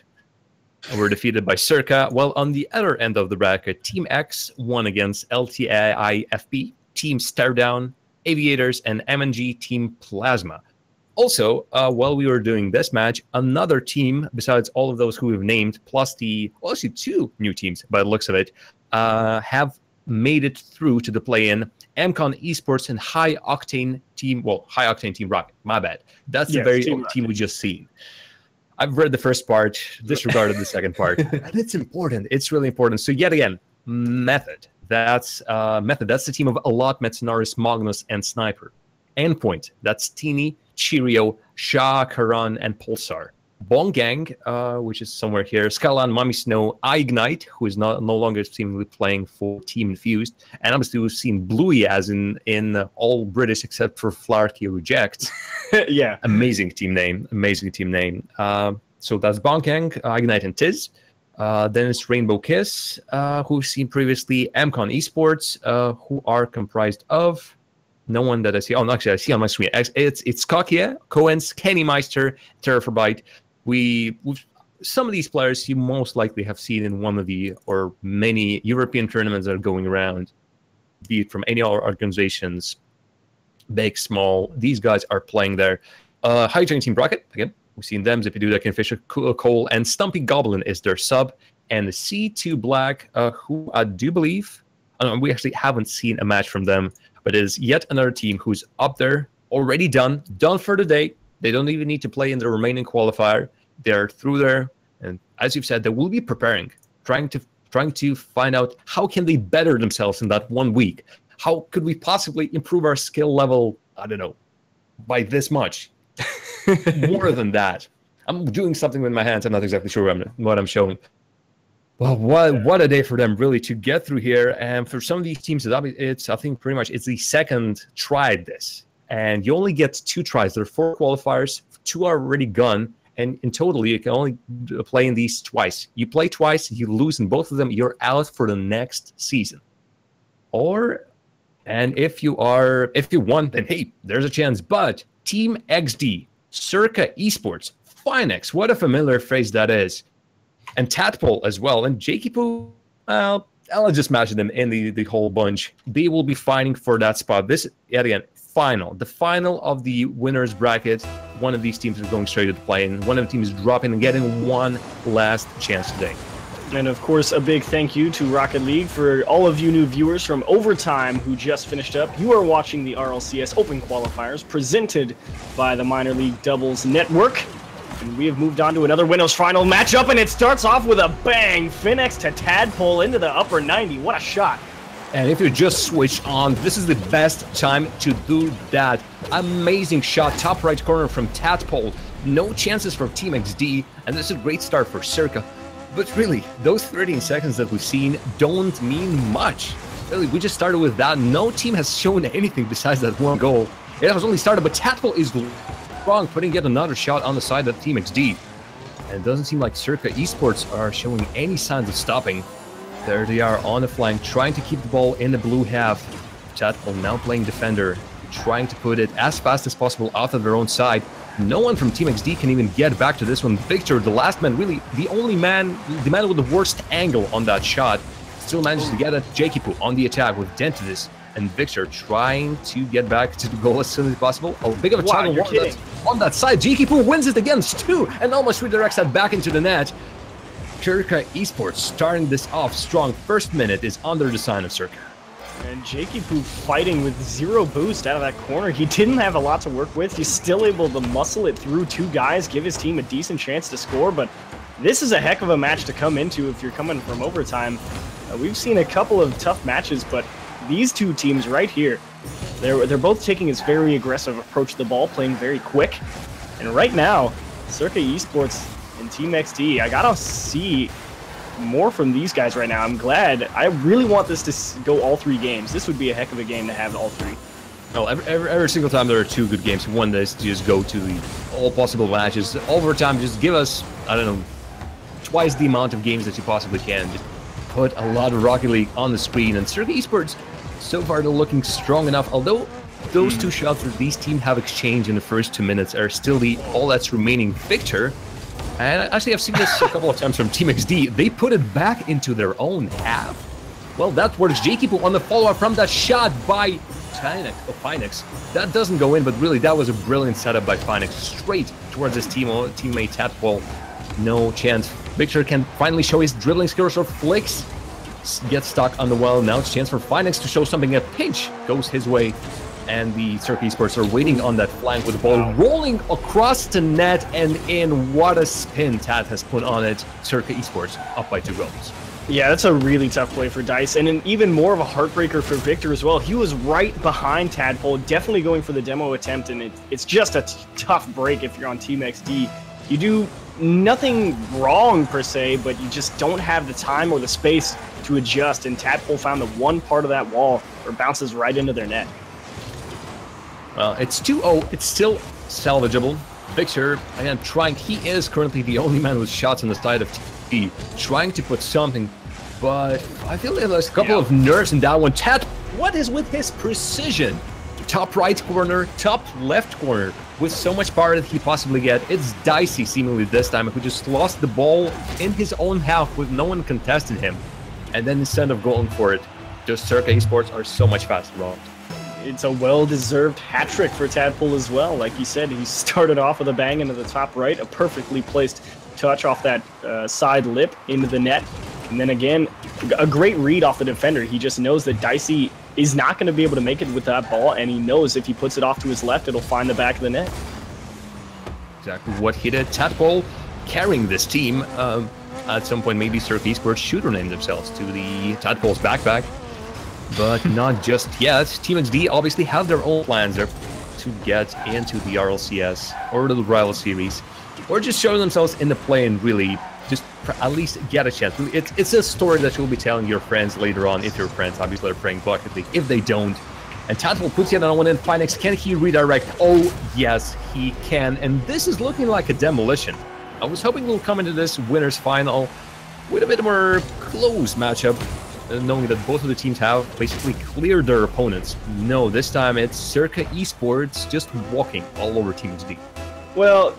were defeated by Circa. Well, on the other end of the bracket, Team X won against LTIFP, Team Stardown, Aviators, and MNG Team Plasma. Also, while we were doing this match, another team, besides all of those who we've named, plus actually 2 new teams by the looks of it, have made it through to the play-in. MCon Esports and High Octane Team Rocket. My bad. That's the very team we just seen. I've read the first part, disregarded the second part. And it's important. It's really important. So yet again, Method. That's the team of Alot, Metznaris, Magnus, and Sniper. Endpoint. That's Teeny, Cheerio, Shah, Karan, and Pulsar. Bong Gang, which is somewhere here, Skylan, Mommy Snow, Ignite, who is no longer seemingly playing for Team Infused, and obviously we've seen Bluey as in all British except for Flarky Rejects. Yeah. Amazing team name. So that's Bong Gang, Ignite, and Tiz. Then it's Rainbow Kiss, who we've seen previously, MCon Esports, who are comprised of no one that I see. Oh, no, actually, I see on my screen. It's Kakia, Coens, Kenny Meister, Terrorbyte. Some of these players you most likely have seen in one of the or many European tournaments that are going around, be it from any other organizations, big, small. These guys are playing there. Hijacking Team Bracket, again, we've seen them, Zipiduda, Kingfisher, Cole, and Stumpy Goblin is their sub. And the C2 Black, who I do believe, we actually haven't seen a match from them, but it is yet another team who's up there, already done for the day. They don't even need to play in the remaining qualifier. They're through there, and as you've said, they will be preparing, trying to find out how can they better themselves in that 1 week. How could we possibly improve our skill level? I don't know, by this much, more than that. I'm doing something with my hands. I'm not exactly sure what I'm showing. Well, what a day for them, really, to get through here. And for some of these teams, it's I think pretty much it's the second try at this. And you only get 2 tries. There are 4 qualifiers. 2 are already gone. And in total, you can only play in these twice. You play twice, you lose in both of them, you're out for the next season. And if you won, then hey, there's a chance. But Team XD, Circa Esports, Finex, what a familiar phrase that is. And Tadpole as well. And Jakey-Poo, well, I'll just imagine them in the whole bunch. They will be fighting for that spot. This, yet again, the final of the winners bracket. One of these teams is going straight to the play-in. One of the teams is dropping and getting one last chance today. And of course, a big thank you to Rocket League for all of you new viewers from Overtime who just finished up. You are watching the RLCS Open Qualifiers presented by the Minor League Doubles Network. And we have moved on to another winners final matchup, and it starts off with a bang. Finex to Tadpole into the upper 90. What a shot. And if you just switch on, this is the best time to do that. Amazing shot, top right corner from Tadpole. No chances for Team XD, and this is a great start for Circa. But really, those 13 seconds that we've seen don't mean much. Really, we just started with that. No team has shown anything besides that one goal. It was only started, but Tadpole is wrong, putting yet another shot on the side of Team XD. And it doesn't seem like Circa Esports are showing any signs of stopping. There they are on the flank, trying to keep the ball in the blue half. Tadpole now playing defender, trying to put it as fast as possible out of their own side. No one from Team XD can even get back to this one. Victor, the last man, really the only man, the man with the worst angle on that shot, still manages to get at Jakey-Poo on the attack with Dentidus. And Victor trying to get back to the goal as soon as possible. A big of a channel on that side. Jakey-Poo wins it against 2 and almost redirects that back into the net. Circa Esports starting this off strong. First minute is under the sign of Circa. And Jakey-Poo fighting with 0 boost out of that corner. He didn't have a lot to work with. He's still able to muscle it through 2 guys, give his team a decent chance to score. But this is a heck of a match to come into if you're coming from overtime. We've seen a couple of tough matches, but these 2 teams right here, they're both taking this very aggressive approach to the ball, playing very quick. And right now, Circa Esports and Team XD, I gotta see more from these guys right now. I'm glad. I really want this to go all 3 games. This would be a heck of a game to have all 3. Well, every single time there are 2 good games, one is to just go to the all possible matches. Overtime, just give us, I don't know, twice the amount of games that you possibly can. Just put a lot of Rocket League on the screen. And Circuit Esports, so far, they're looking strong enough. Although those 2 shots that these teams have exchanged in the first 2 minutes are still the all that's remaining victor. And actually, I've seen this a couple of times from Team XD. They put it back into their own half. Well, that works. J-Keeper on the follow-up from that shot by Phoenix. That doesn't go in, but really, that was a brilliant setup by Phoenix. Straight towards his teammate Tadpole. No chance. Victor can finally show his dribbling skills, or flicks. Gets stuck on the wall. Now it's a chance for Phoenix to show something. A pinch goes his way. And the Circuit Esports are waiting on that flank with the ball rolling across the net and in. What a spin Tad has put on it. Circuit Esports up by 2 goals. Yeah, that's a really tough play for Dice, and even more of a heartbreaker for Victor as well. He was right behind Tadpole, definitely going for the demo attempt, and it's just a tough break if you're on Team XD. You do nothing wrong per se, but you just don't have the time or the space to adjust, and Tadpole found the one part of that wall where it bounces right into their net. Well, it's 2-0. It's still salvageable. Victor, again, trying. He is currently the only man with shots on the side of TP, trying to put something, but I feel like there's a couple of nerves in that one. Tad, what is with his precision? Top right corner, top left corner, with so much power that he possibly get. It's Dicey, seemingly this time, who just lost the ball in his own half with no one contesting him. And then instead of going for it, just Circuit Esports are so much faster off. It's a well-deserved hat trick for Tadpole as well. Like you said, he started off with a bang into the top right, a perfectly placed touch off that side lip into the net. And then again, a great read off the defender. He just knows that Dicey is not going to be able to make it with that ball, and he knows if he puts it off to his left, it'll find the back of the net. Exactly what he did. Tadpole carrying this team. At some point, maybe Circuit Esports should rename themselves to the Tadpole's backpack. But not just yet. Team XD obviously have their own plans there to get into the RLCS or the rival series, or just show themselves in the play and really just at least get a chance. It's a story that you'll be telling your friends later on, if your friends obviously are playing Bucket League. If they don't, and Tadpole puts yet another one in. Phoenix, can he redirect? Oh yes, he can. And this is looking like a demolition. I was hoping we'll come into this winners final with a bit more close matchup, knowing that both of the teams have basically cleared their opponents. No, this time it's Circuit Esports just walking all over Team XD. Well,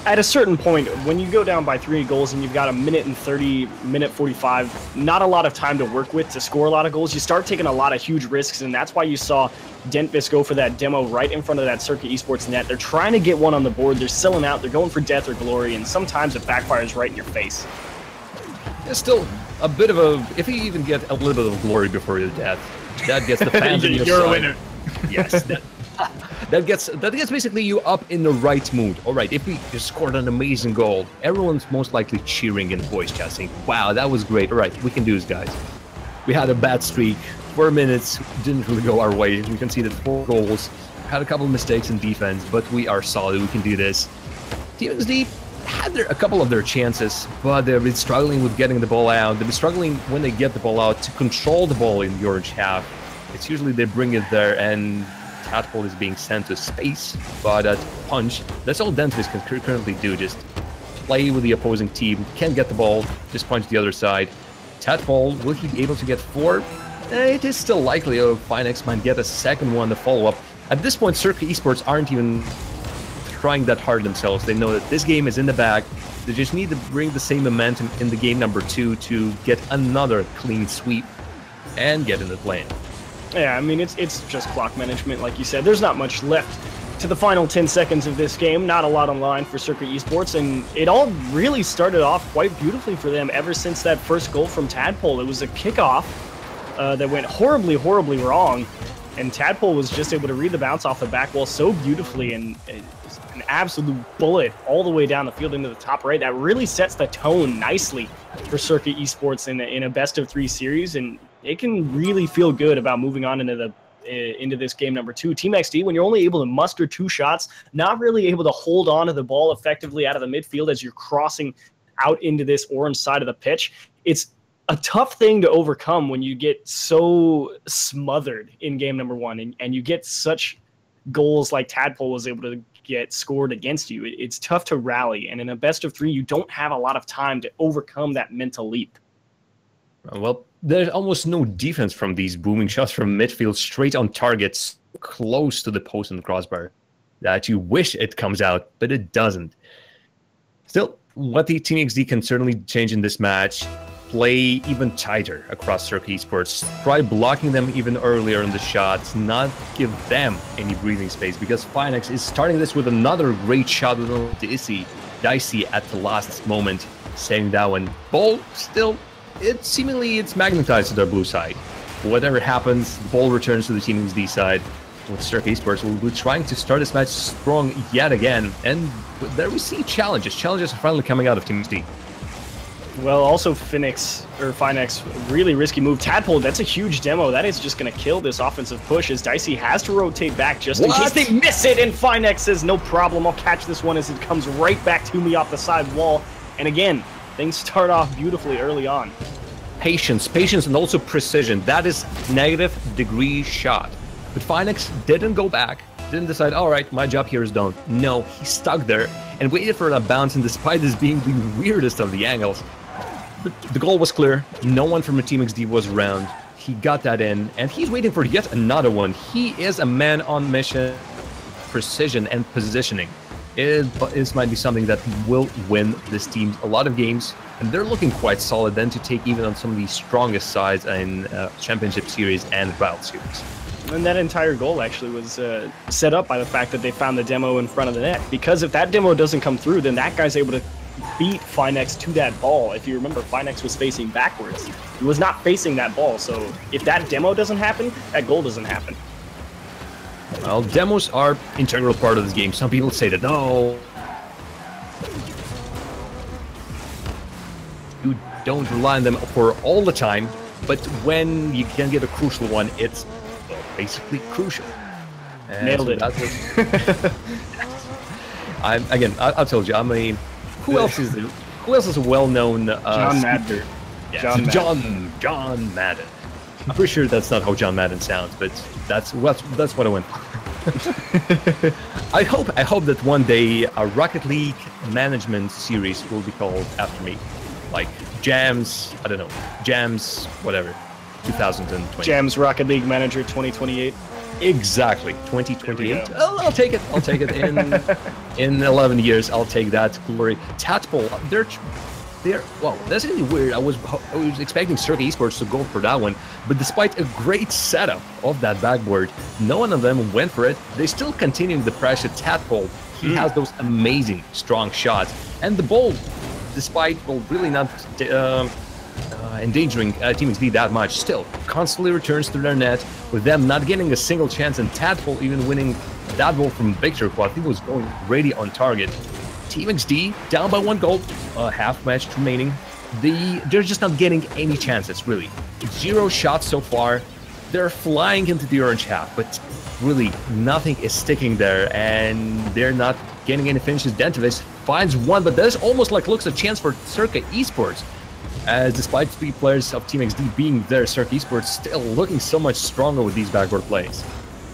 at a certain point, when you go down by 3 goals and you've got a minute and 30, minute 45, not a lot of time to work with to score a lot of goals, you start taking a lot of huge risks, and that's why you saw Dentvis go for that demo right in front of that Circuit Esports net. They're trying to get one on the board, they're selling out, they're going for death or glory, and sometimes it backfires right in your face. It's still a bit of a, if you even get a little bit of glory before your death, that gets the fans in your You're side. a winner. Yes, that gets basically you up in the right mood. All right, if we just scored an amazing goal, everyone's most likely cheering in voice chat saying, wow, that was great. All right, we can do this, guys. We had a bad streak. 4 minutes didn't really go our way. We conceded 4 goals, had a couple of mistakes in defense, but we are solid. We can do this. Team XD had a couple of their chances, but they've been struggling with getting the ball out. They've been struggling when they get the ball out to control the ball in the orange half. It's usually they bring it there, and Tadpole is being sent to space by that punch. That's all Dentvis can currently do, just play with the opposing team, can't get the ball, just punch the other side. Tadpole, will he be able to get 4? It is still likely Phoenix might get a second one to follow up. At this point, Circuit Esports aren't even trying that hard themselves. They know that this game is in the bag. They just need to bring the same momentum in the game number 2 to get another clean sweep and get in the play. Yeah, I mean, it's just clock management, like you said. There's not much left to the final 10 seconds of this game. Not a lot on line for Circuit Esports, and it all really started off quite beautifully for them ever since that first goal from Tadpole. It was a kickoff that went horribly, horribly wrong, and Tadpole was just able to read the bounce off the back wall so beautifully, and an absolute bullet all the way down the field into the top right. That really sets the tone nicely for Circuit Esports in a best-of-3 series, and it can really feel good about moving on into this game number 2. Team XD, when you're only able to muster 2 shots, not really able to hold on to the ball effectively out of the midfield as you're crossing out into this orange side of the pitch. It's a tough thing to overcome when you get so smothered in game number 1 and you get such goals like Tadpole was able to get scored against you. It's tough to rally, and in a best of 3, you don't have a lot of time to overcome that mental leap. Well, there's almost no defense from these booming shots from midfield straight on targets close to the post and the crossbar that you wish it comes out, but it doesn't. Still, what the Team XD can certainly change in this match, play even tighter across Circuit Esports, try blocking them even earlier in the shots, not give them any breathing space, because Finex is starting this with another great shot with Dicey at the last moment, saving that one. Ball still, it's magnetized to their blue side. Whatever happens, the ball returns to the Team XD side. With Circuit Esports, we'll be trying to start this match strong yet again, and there we see challenges. Challenges are finally coming out of Team XD. Well, also Finex, really risky move. Tadpole, that's a huge demo. That is just going to kill this offensive push as Dicey has to rotate back just in case they miss it. And Finex says, no problem, I'll catch this one as it comes right back to me off the side wall. And again, things start off beautifully early on. Patience, and also precision. That is negative degree shot. But Finex didn't go back, didn't decide, all right, my job here is done. No, he stuck there and waited for a bounce, and despite this being the weirdest of the angles, the goal was clear. No one from the Team XD was around. He got that in, and he's waiting for yet another one. He is a man on mission. Precision and positioning. This might be something that will win this team a lot of games, and they're looking quite solid then to take even on some of the strongest sides in Championship Series and Battle Series. And that entire goal actually was set up by the fact that they found the demo in front of the net. Because if that demo doesn't come through, then that guy's able to beat Finex to that ball. If you remember, Finex was facing backwards. He was not facing that ball. So if that demo doesn't happen, that goal doesn't happen. Well, demos are an integral part of this game. Some people say that, no, you don't rely on them for all the time, but when you can get a crucial one, it's basically crucial. And nailed it. I told you, who else is a well-known John Madden. Yeah, John Madden. I'm pretty sure that's not how John Madden sounds, but that's what I went for. I hope that one day a Rocket League management series will be called after me, like Jams, I don't know, Jams, whatever, 2020. Jams Rocket League Manager 2028. Exactly, 2028. I'll take it. I'll take it in 11 years. I'll take that glory. Tadpole, they're well, that's really weird. I was expecting Circuit Esports to go for that one, but despite a great setup of that backboard, no one of them went for it. They still continuing the pressure. Tadpole, he has those amazing strong shots, and the ball, despite really not endangering Team XD that much, still constantly returns to their net, with them not getting a single chance, and Tadpole even winning that ball from Victor, who I think was going ready on target. Team XD down by 1 goal, half match remaining. They're just not getting any chances, really. 0 shots so far. They're flying into the orange half, but really nothing is sticking there, and they're not getting any finishes. Dentovic finds one, but there's almost like looks a chance for Circuit Esports. Despite 3 players of Team XD being there, Circuit Esports still looking so much stronger with these backboard plays.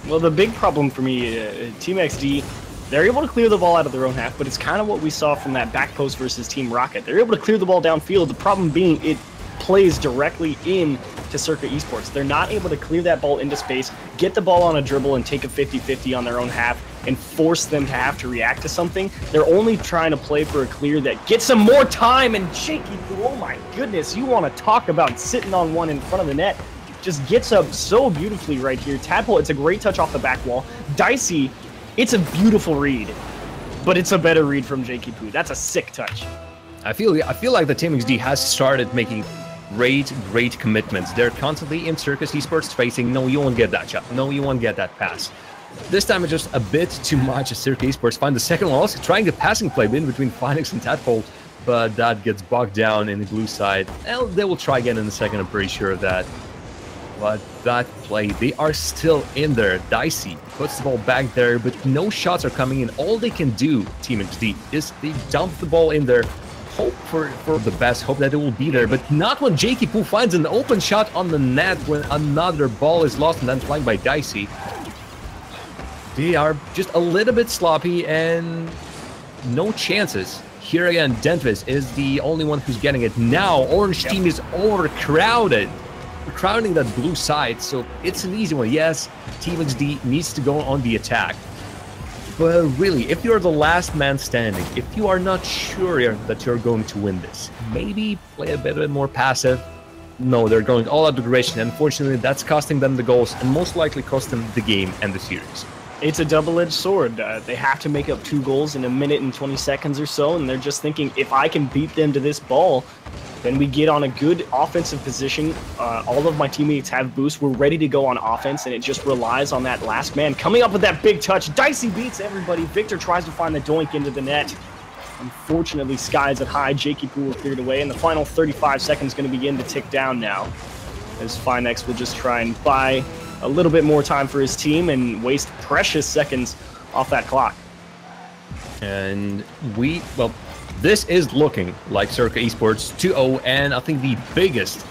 Well, the big problem for me, Team XD, they're able to clear the ball out of their own half, but it's kind of what we saw from that back post versus Team Rocket. They're able to clear the ball downfield. The problem being it plays directly in to Circuit Esports. They're not able to clear that ball into space, get the ball on a dribble, and take a 50-50 on their own half and force them to have to react to something. They're only trying to play for a clear that gets them more time, and Shaky, oh my goodness, you want to talk about sitting on one in front of the net. Just gets up so beautifully right here. Tadpole, it's a great touch off the back wall. Dicey, it's a beautiful read, but it's a better read from JK Poo. That's a sick touch. I feel like the Team XD has started making great commitments. They're constantly in Circus Esports facing, no, you won't get that shot. No, you won't get that pass. This time it's just a bit too much as Circus Esports find the second one, also trying the passing play in between Phoenix and Tadpole, but that gets bogged down in the blue side. Well, they will try again in a second, I'm pretty sure of that. But that play, they are still in there. Dicey puts the ball back there, but no shots are coming in. All they can do, Team XD, is they dump the ball in there, hope for the best, hope that it will be there, but not when Jakey Poo finds an open shot on the net when another ball is lost and then flanked by Dicey. They are just a little bit sloppy and no chances. Here again, Dentvis is the only one who's getting it. Now, Orange team is overcrowded. We're crowding that blue side, so it's an easy one. Yes, Team XD needs to go on the attack. But really, if you're the last man standing, if you are not sure that you're going to win this, maybe play a bit more passive. No, they're going all out aggression. Unfortunately, that's costing them the goals and most likely cost them the game and the series. It's a double-edged sword. They have to make up 2 goals in a minute and 20 seconds or so, and they're just thinking, if I can beat them to this ball, then we get on a good offensive position. All of my teammates have boosts. We're ready to go on offense, and it just relies on that last man coming up with that big touch. Dicey beats everybody. Victor tries to find the doink into the net. Unfortunately, skies it high. Jakey Poo will clear it away, and the final 35 seconds going to begin to tick down now, as Finex will just try and buy a little bit more time for his team and waste precious seconds off that clock. And this is looking like Circa Esports 2-0, and I think the biggest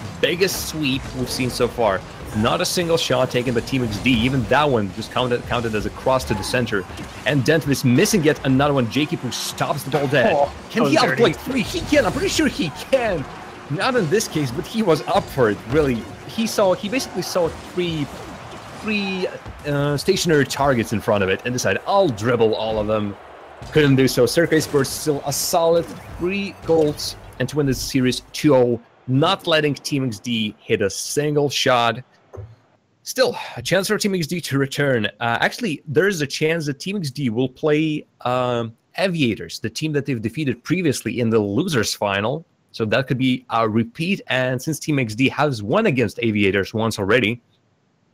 sweep we've seen so far. Not a single shot taken by Team XD, even that one just counted as a cross to the center. And Dentvis missing yet another one. Jakey Poo stops the ball dead. Can he outplay 3? He can, I'm pretty sure he can. Not in this case, but he was up for it, really. He basically saw three stationary targets in front of it and decided, I'll dribble all of them. Couldn't do so. Circa Esports still a solid 3 goals and to win this series 2-0, not letting Team XD hit a single shot. Still, a chance for Team XD to return. Actually, there is a chance that Team XD will play Aviators, the team that they've defeated previously in the losers final. So that could be a repeat. And since Team XD has won against Aviators once already,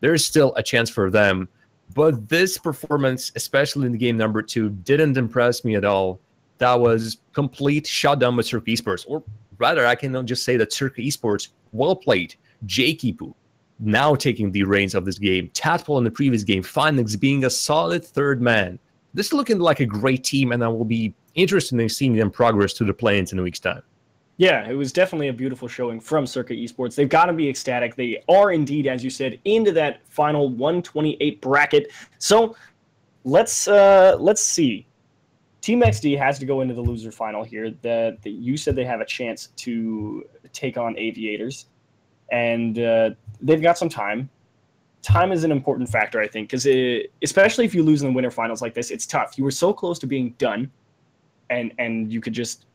there is still a chance for them. But this performance, especially in the game number 2, didn't impress me at all. That was complete shutdown by Circa Esports. Or rather, I can just say that Circa Esports, well played. Jakey Poo now taking the reins of this game. Tadpole in the previous game. Finex being a solid 3rd man. This is looking like a great team, and I will be interested in seeing them progress to the play-ins in a week's time. Yeah, it was definitely a beautiful showing from Circa Esports. They've got to be ecstatic. They are indeed, as you said, into that final 128 bracket. So let's see. Team XD has to go into the loser final here. You said they have a chance to take on Aviators, and they've got some time. Time is an important factor, I think, because especially if you lose in the winter finals like this, it's tough. You were so close to being done, and you could just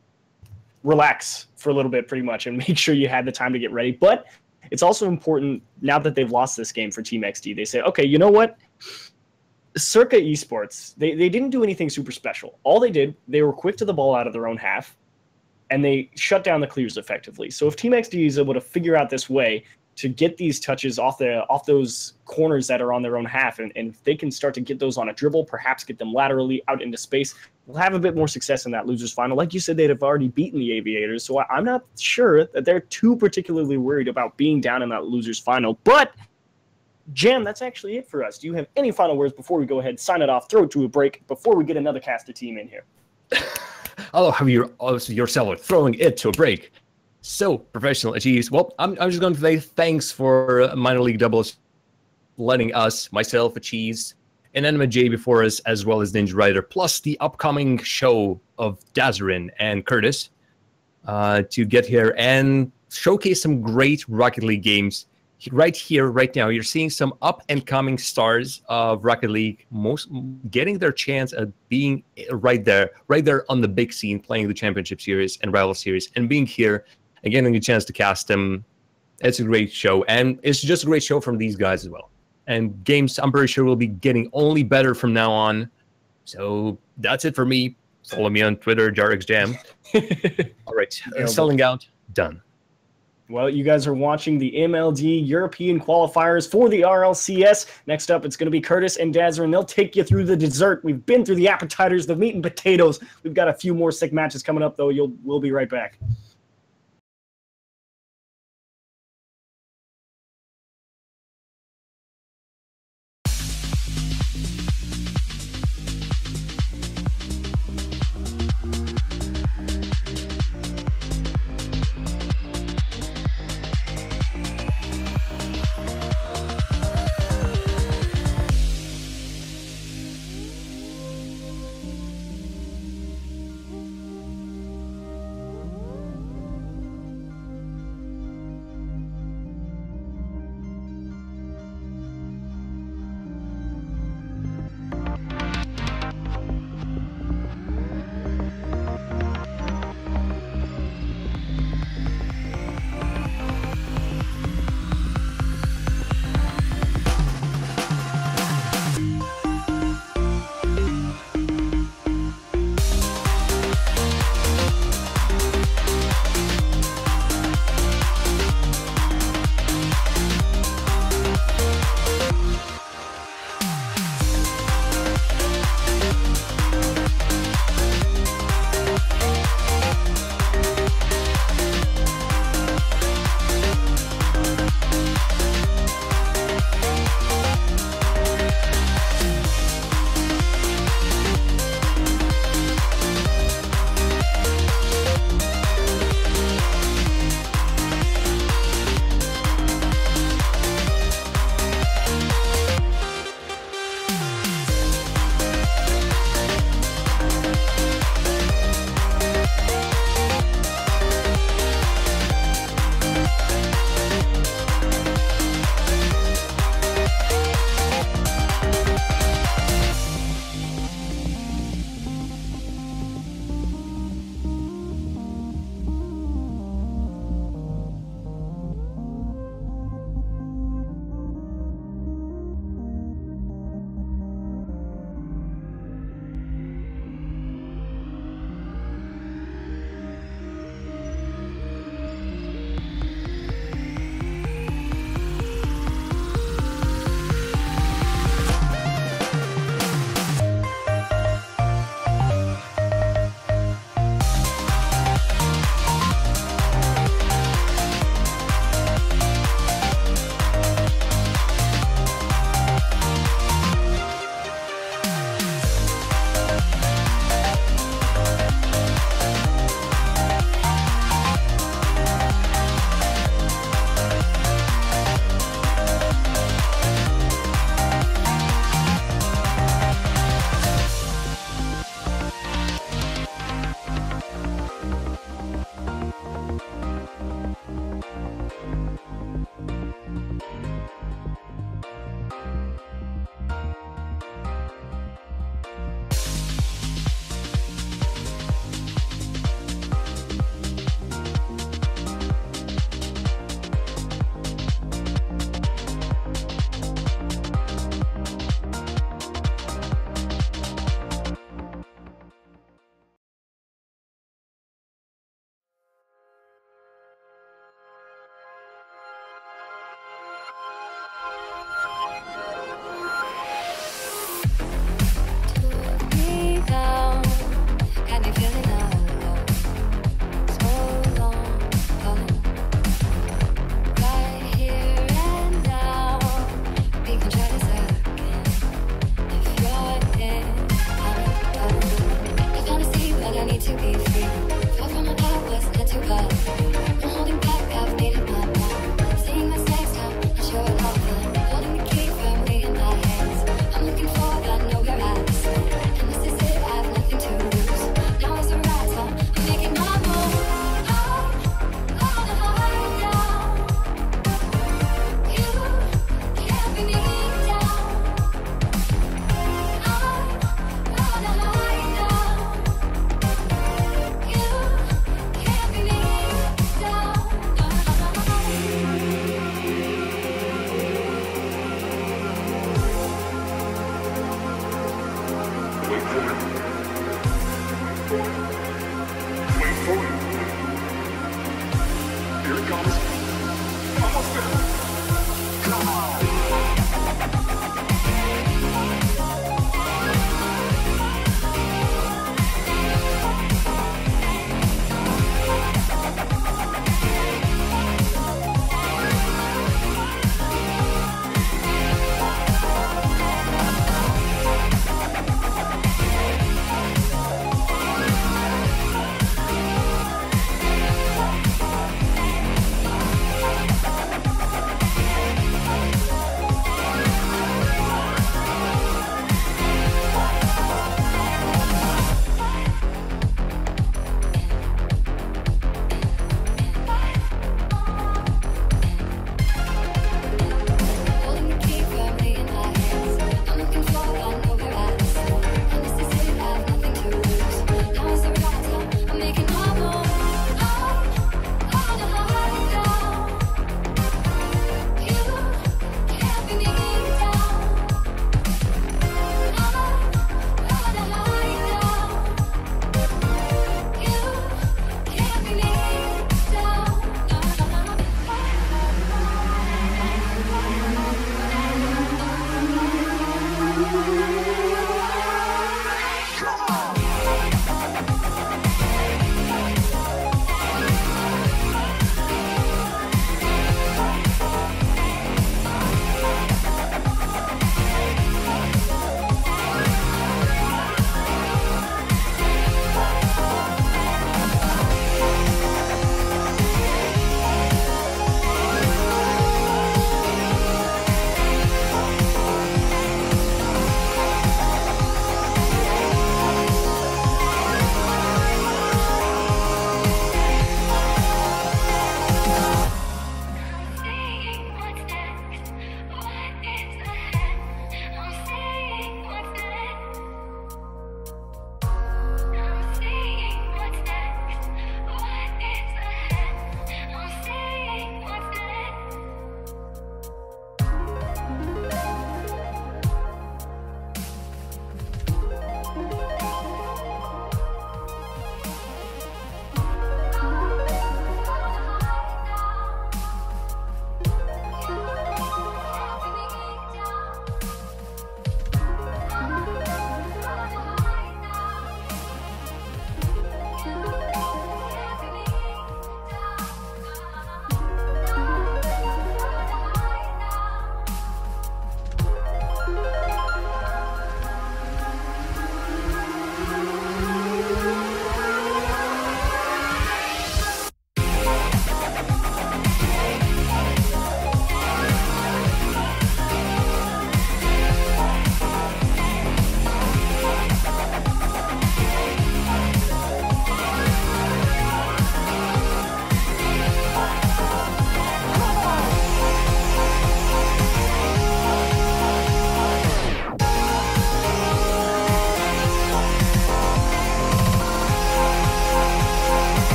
relax for a little bit pretty much and make sure you had the time to get ready. But it's also important now that they've lost this game for Team XD. They say, okay, you know what? Circa Esports, they didn't do anything super special. All they did, they were quick to the ball out of their own half, and they shut down the clears effectively. So if Team XD is able to figure out this way to get these touches off those corners that are on their own half, and if they can start to get those on a dribble, perhaps get them laterally out into space, they'll have a bit more success in that losers final. Like you said, they'd have already beaten the Aviators, so I'm not sure that they're too particularly worried about being down in that losers final. But Jam, that's actually it for us. Do you have any final words before we go ahead, sign it off, throw it to a break, before we get another caster team in here? I'll have yourself throwing it to a break. So professional achieves. Well, I'm just going to say thanks for minor league doubles letting us, myself, Achieves, and Anima J before us, as well as Ninja Rider, plus the upcoming show of Dazarin and Curtis to get here and showcase some great Rocket League games. Right here, right now, you're seeing some up-and-coming stars of Rocket League getting their chance at being right there on the big scene, playing the Championship Series and Rival Series, and being here and getting a chance to cast them. It's a great show, and it's just a great show from these guys as well. And games, I'm pretty sure, will be getting only better from now on. So that's it for me. Follow me on Twitter, JarXJam. All right, selling out, done. Well, you guys are watching the MLD European qualifiers for the RLCS. Next up, it's going to be Curtis and Dazarin. They'll take you through the dessert. We've been through the appetizers, the meat and potatoes. We've got a few more sick matches coming up, though. We'll be right back. Wait for it. Here it comes. Almost there. Come on. Holding the key firmly in my hands. I'm looking forward, I know where I stand. And this is it, I have nothing to lose. Now is the right time, I'm making my move. On a high down. You can't bring me down. On a high down. You can't bring me down.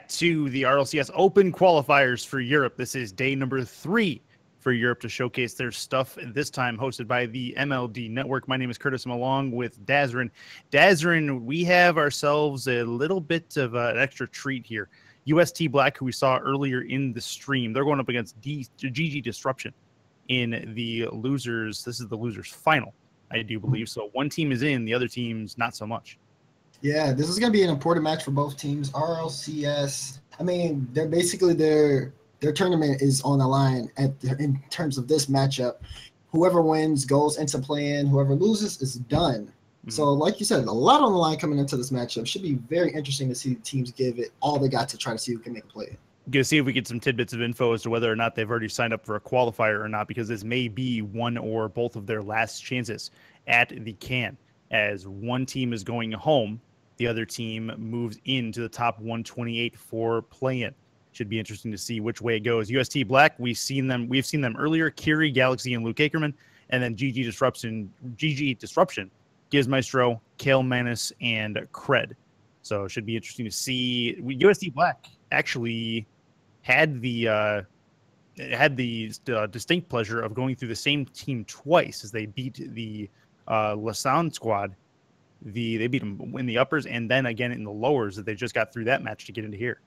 To the RLCS Open qualifiers for Europe. This is day number 3 for Europe to showcase their stuff, this time hosted by the MLD Network. My name is Curtis. I'm along with Dazrin. Dazrin, we have ourselves a little bit of an extra treat here. UST Black, who we saw earlier in the stream, they're going up against GG Disruption in the losers. This is the losers final, I do believe. So one team is in, the other team's not so much. Yeah, this is going to be an important match for both teams. RLCS, I mean, they're basically their tournament is on the line in terms of this matchup. Whoever wins goes into play-in. Whoever loses is done. Mm-hmm. So, like you said, a lot on the line coming into this matchup. Should be very interesting to see teams give it all they got to try to see who can make a play. Going to see if we get some tidbits of info as to whether or not they've already signed up for a qualifier or not, because this may be one or both of their last chances at the CAN. As one team is going home, the other team moves into the top 128 for play-in. Should be interesting to see which way it goes. UST Black, we've seen them earlier. Kiri, Galaxy, and Luke Akerman, and then GG Disruption, Giz Maestro, Kale Manus, and Cred. So it should be interesting to see. UST Black actually had the distinct pleasure of going through the same team twice as they beat the Lasan squad. They beat them in the uppers and then again in the lowers that they just got through that match to get into here.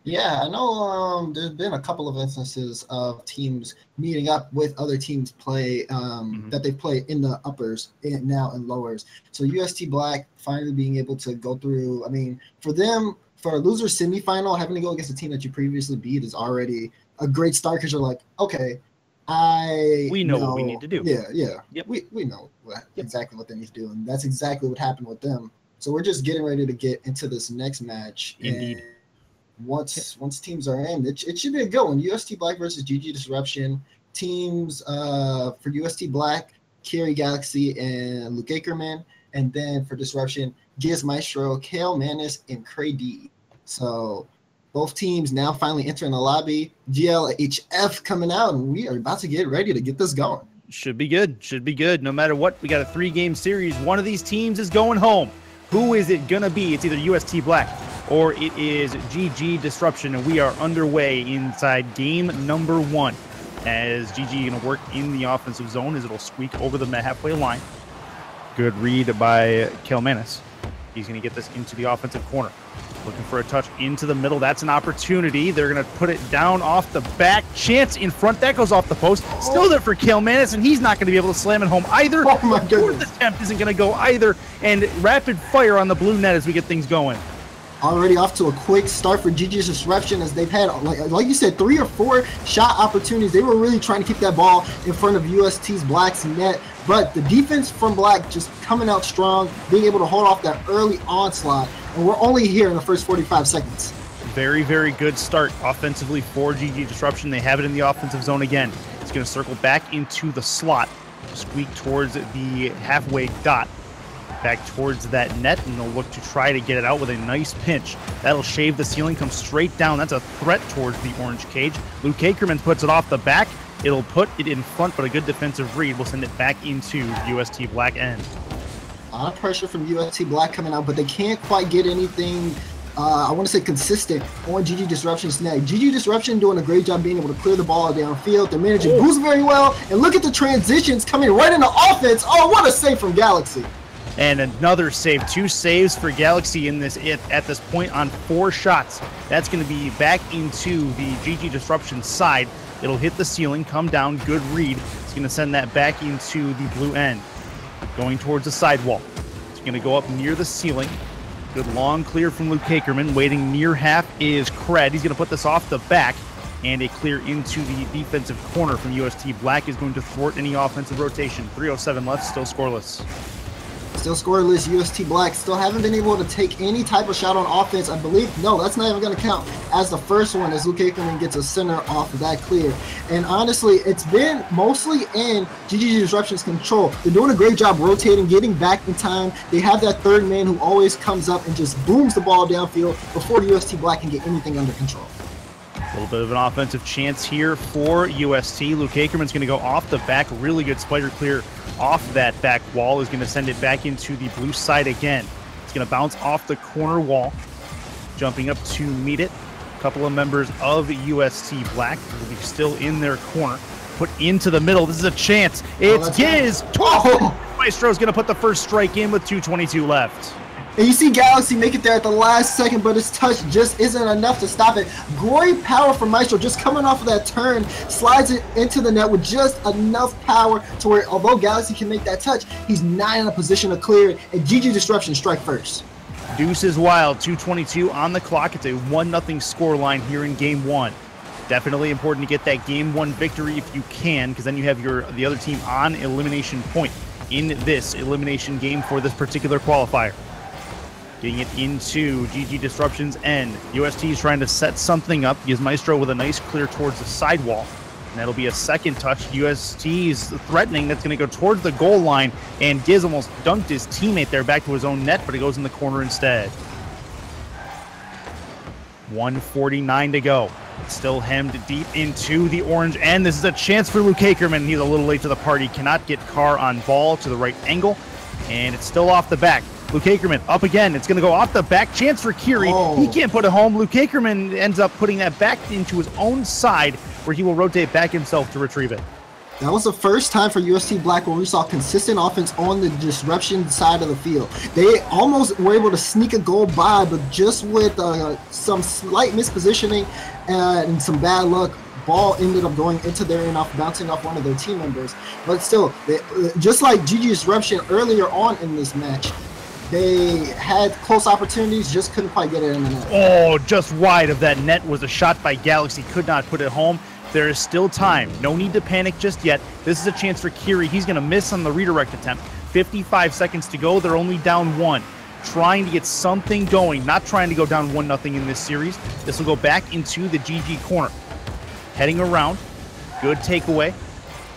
Yeah, I know there's been a couple of instances of teams meeting up with other teams play that they play in the uppers and now in lowers. So UST Black finally being able to go through, I mean, for them, for a loser semifinal, having to go against a team that you previously beat is already a great start because you're like, okay, we know what we need to do. Yeah. Yep. We know exactly what they need to do, and that's exactly what happened with them. So we're just getting ready to get into this next match. Indeed. And once teams are in, it should be a good one. UST Black versus GG Disruption. Teams for UST Black, Kiri Galaxy and Luke Akerman. And then for Disruption, Giz Maestro, Kale Manus, and Cray D. So both teams now finally entering the lobby. GLHF coming out, and we are about to get ready to get this going. Should be good. Should be good. No matter what, we got a 3-game series. One of these teams is going home. Who is it going to be? It's either UST Black or it is GG Disruption, and we are underway inside game number 1 as GG going to work in the offensive zone as it'll squeak over the halfway line. Good read by Kelmanis. He's going to get this into the offensive corner. Looking for a touch into the middle. That's an opportunity. They're going to put it down off the back. Chance in front. That goes off the post. Still there for Kelmanis, and he's not going to be able to slam it home either. Oh my goodness. Fourth attempt isn't going to go either. And rapid fire on the blue net as we get things going. Already off to a quick start for GG's Disruption as they've had, like you said, 3 or 4 shot opportunities. They were really trying to keep that ball in front of UST's Black's net, but the defense from Black just coming out strong, being able to hold off that early onslaught, and we're only here in the first 45 seconds. Very, very good start offensively for GG Disruption. They have it in the offensive zone again. It's going to circle back into the slot, squeak towards the halfway dot. Back towards that net, and they'll look to try to get it out with a nice pinch. That'll shave the ceiling, come straight down. That's a threat towards the orange cage. Luke Akerman puts it off the back. It'll put it in front, but a good defensive read will send it back into UST Black end. A lot of pressure from UST Black coming out, but they can't quite get anything, I want to say, consistent on GG Disruption's net. GG Disruption doing a great job being able to clear the ball downfield. They're managing boost very well, and look at the transitions coming right into offense. Oh, what a save from Galaxy. And another save. 2 saves for Galaxy in this at this point on 4 shots. That's going to be back into the GG Disruption side. It'll hit the ceiling, come down, good read. It's going to send that back into the blue end. Going towards the sidewall. It's going to go up near the ceiling. Good long clear from Luke Akerman. Waiting near half is Cred. He's going to put this off the back. And a clear into the defensive corner from UST Black is going to thwart any offensive rotation. 3:07 left, still scoreless. Still scoreless. UST Black still haven't been able to take any type of shot on offense. I believe, no, that's not even going to count as the first one as Luke Akerman gets a center off of that clear. And honestly, it's been mostly in GG Disruption's control. They're doing a great job rotating, getting back in time. They have that third man who always comes up and just booms the ball downfield before UST Black can get anything under control. A little bit of an offensive chance here for UST. Luke Akerman's going to go off the back. Really good spider clear off that back wall. Is going to send it back into the blue side again. It's going to bounce off the corner wall. Jumping up to meet it. A couple of members of UST Black will be still in their corner. Put into the middle. This is a chance. It's Giz. Maestro's going to put the first strike in with 2:22 left. And you see Galaxy make it there at the last second, but his touch just isn't enough to stop it. Great power from Maestro, just coming off of that turn, slides it into the net with just enough power to where, although Galaxy can make that touch, he's not in a position to clear it, and GG Disruption strike first. Deuce is wild, 2:22 on the clock. It's a 1-0 score line here in Game 1. Definitely important to get that Game 1 victory if you can, because then you have the other team on elimination point in this elimination game for this particular qualifier. Getting it into GG Disruption's end. UST is trying to set something up. Giz Maestro with a nice clear towards the sidewall. And that'll be a second touch. UST is threatening. That's going to go towards the goal line. And Giz almost dunked his teammate there back to his own net, but it goes in the corner instead. 1:49 to go. Still hemmed deep into the orange end. This is a chance for Luke Akerman. He's a little late to the party. Cannot get Carr on ball to the right angle. And it's still off the back. Luke Akerman up again. It's going to go off the back. Chance for Kiri. He can't put it home. Luke Akerman ends up putting that back into his own side where he will rotate back himself to retrieve it. That was the first time for UST Black where we saw consistent offense on the disruption side of the field. They almost were able to sneak a goal by, but just with some slight mispositioning and some bad luck, ball ended up going into their end off, bouncing off one of their team members. But still, just like GG Disruption earlier on in this match, they had close opportunities, just couldn't quite get it in the net. Oh, just wide of that net was a shot by Galaxy. Could not put it home. There is still time. No need to panic just yet. This is a chance for Kiri. He's going to miss on the redirect attempt. 55 seconds to go. They're only down 1. Trying to get something going. Not trying to go down 1-0 in this series. This will go back into the GG corner. Heading around. Good takeaway.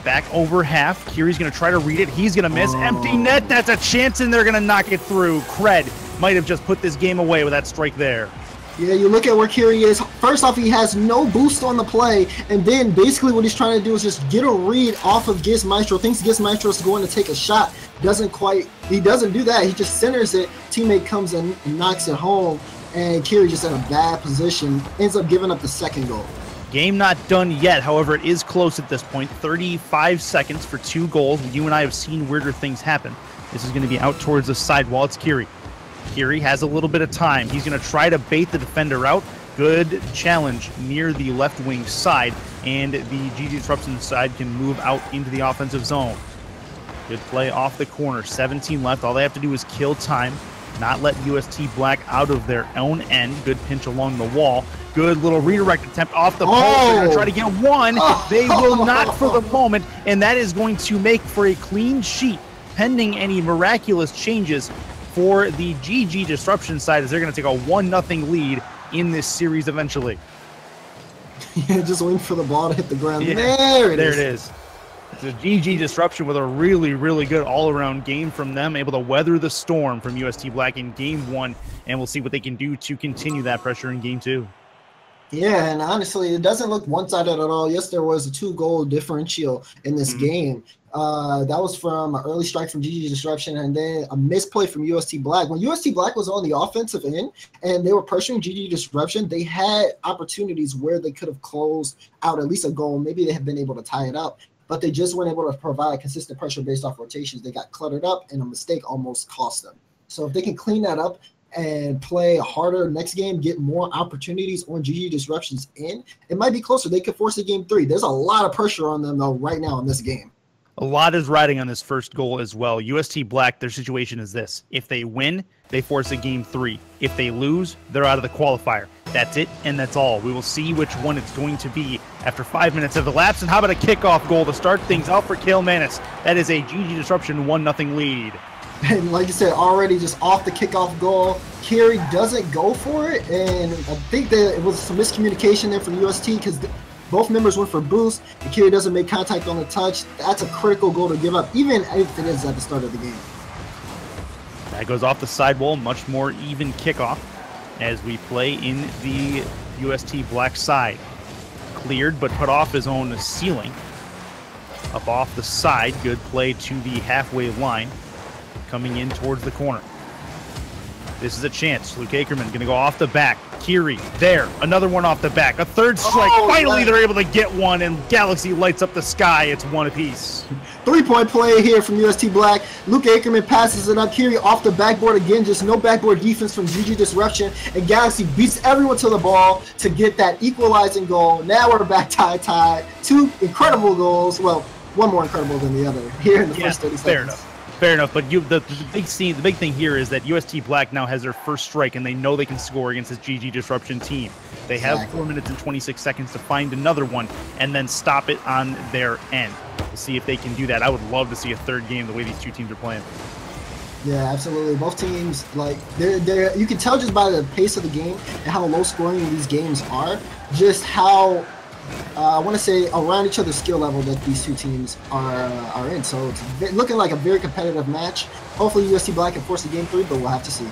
Back over half. Kiri's going to try to read it. He's going to miss. Empty net. That's a chance, and they're going to knock it through. Cred might have just put this game away with that strike there. Yeah, you look at where Kiri is. First off, he has no boost on the play, and then basically what he's trying to do is just get a read off of Giz Maestro. Thinks Giz Maestro is going to take a shot. He doesn't do that. He just centers it. Teammate comes in and knocks it home, and Kiri just in a bad position. Ends up giving up the second goal. Game not done yet. However, it is close at this point. 35 seconds for 2 goals. You and I have seen weirder things happen. This is going to be out towards the sidewall. It's Kiri. Kiri has a little bit of time. He's going to try to bait the defender out. Good challenge near the left wing side, and the GG Disruption side can move out into the offensive zone. Good play off the corner. 17 left. All they have to do is kill time, not let UST Black out of their own end. Good pinch along the wall. Good little redirect attempt off the post. They're going to try to get one. They will not for the moment, and that is going to make for a clean sheet, pending any miraculous changes for the GG Disruption side, as they're going to take a 1-0 lead in this series eventually. Yeah, just waiting for the ball to hit the ground. Yeah, there it is. It is. It's a GG Disruption with a really, really good all-around game from them, able to weather the storm from UST Black in Game 1, and we'll see what they can do to continue that pressure in Game 2. Yeah, and honestly, it doesn't look one-sided at all. Yes, there was a 2-goal differential in this game. That was from an early strike from GG Disruption and then a misplay from UST Black. When UST Black was on the offensive end and they were pressuring GG Disruption, they had opportunities where they could have closed out at least a goal. Maybe they have been able to tie it up, but they just weren't able to provide consistent pressure based off rotations. They got cluttered up, and a mistake almost cost them. So if they can clean that up and play harder next game, get more opportunities on GG Disruption's end, it might be closer. They could force a Game 3. There's a lot of pressure on them, though, right now in this game. A lot is riding on this first goal as well. UST Black, their situation is this. If they win, they force a Game 3. If they lose, they're out of the qualifier. That's it, and that's all. We will see which one it's going to be after 5 minutes of elapsed. And how about a kickoff goal to start things out for Kale Manis? That is a GG Disruption 1-0 lead. And like you said, already just off the kickoff goal, Kiri doesn't go for it, and I think that it was some miscommunication there from UST because both members went for boost, and Kiri doesn't make contact on the touch. That's a critical goal to give up, even if it is at the start of the game. That goes off the sidewall, much more even kickoff as we play in the UST Black side. Cleared, but put off his own ceiling. Up off the side, good play to the halfway line. Coming in towards the corner. This is a chance. Luke Akerman going to go off the back. Kiri, there. Another one off the back. A third strike. Finally, they're able to get one, and Galaxy lights up the sky. It's 1 apiece. 3-point play here from UST Black. Luke Akerman passes it up. Kiri off the backboard again. Just no backboard defense from GG Disruption. And Galaxy beats everyone to the ball to get that equalizing goal. Now we're back tied. 2 incredible goals. Well, one more incredible than the other here in the first 30 seconds. Fair enough. Fair enough, but the big thing here is that UST Black now has their first strike, and they know they can score against this GG Disruption team. They have 4 minutes and 26 seconds to find another one and then stop it on their end. We'll see if they can do that. I would love to see a third game the way these two teams are playing. Yeah, absolutely. Both teams, like, they're you can tell just by the pace of the game and how low scoring these games are, just how I want to say around each other's skill level that these two teams are in. So it's looking like a very competitive match. Hopefully UST Black can force the Game 3, but we'll have to see.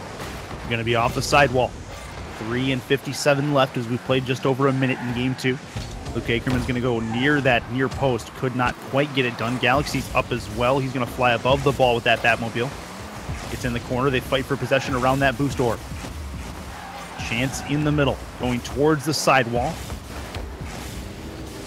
Going to be off the sidewall. 3:57 left as we've played just over a minute in game 2. Luke Ackerman's going to go near that near post. Could not quite get it done. Galaxy's up as well. He's going to fly above the ball with that Batmobile. Gets in the corner. They fight for possession around that boost orb. Chance in the middle, going towards the sidewall.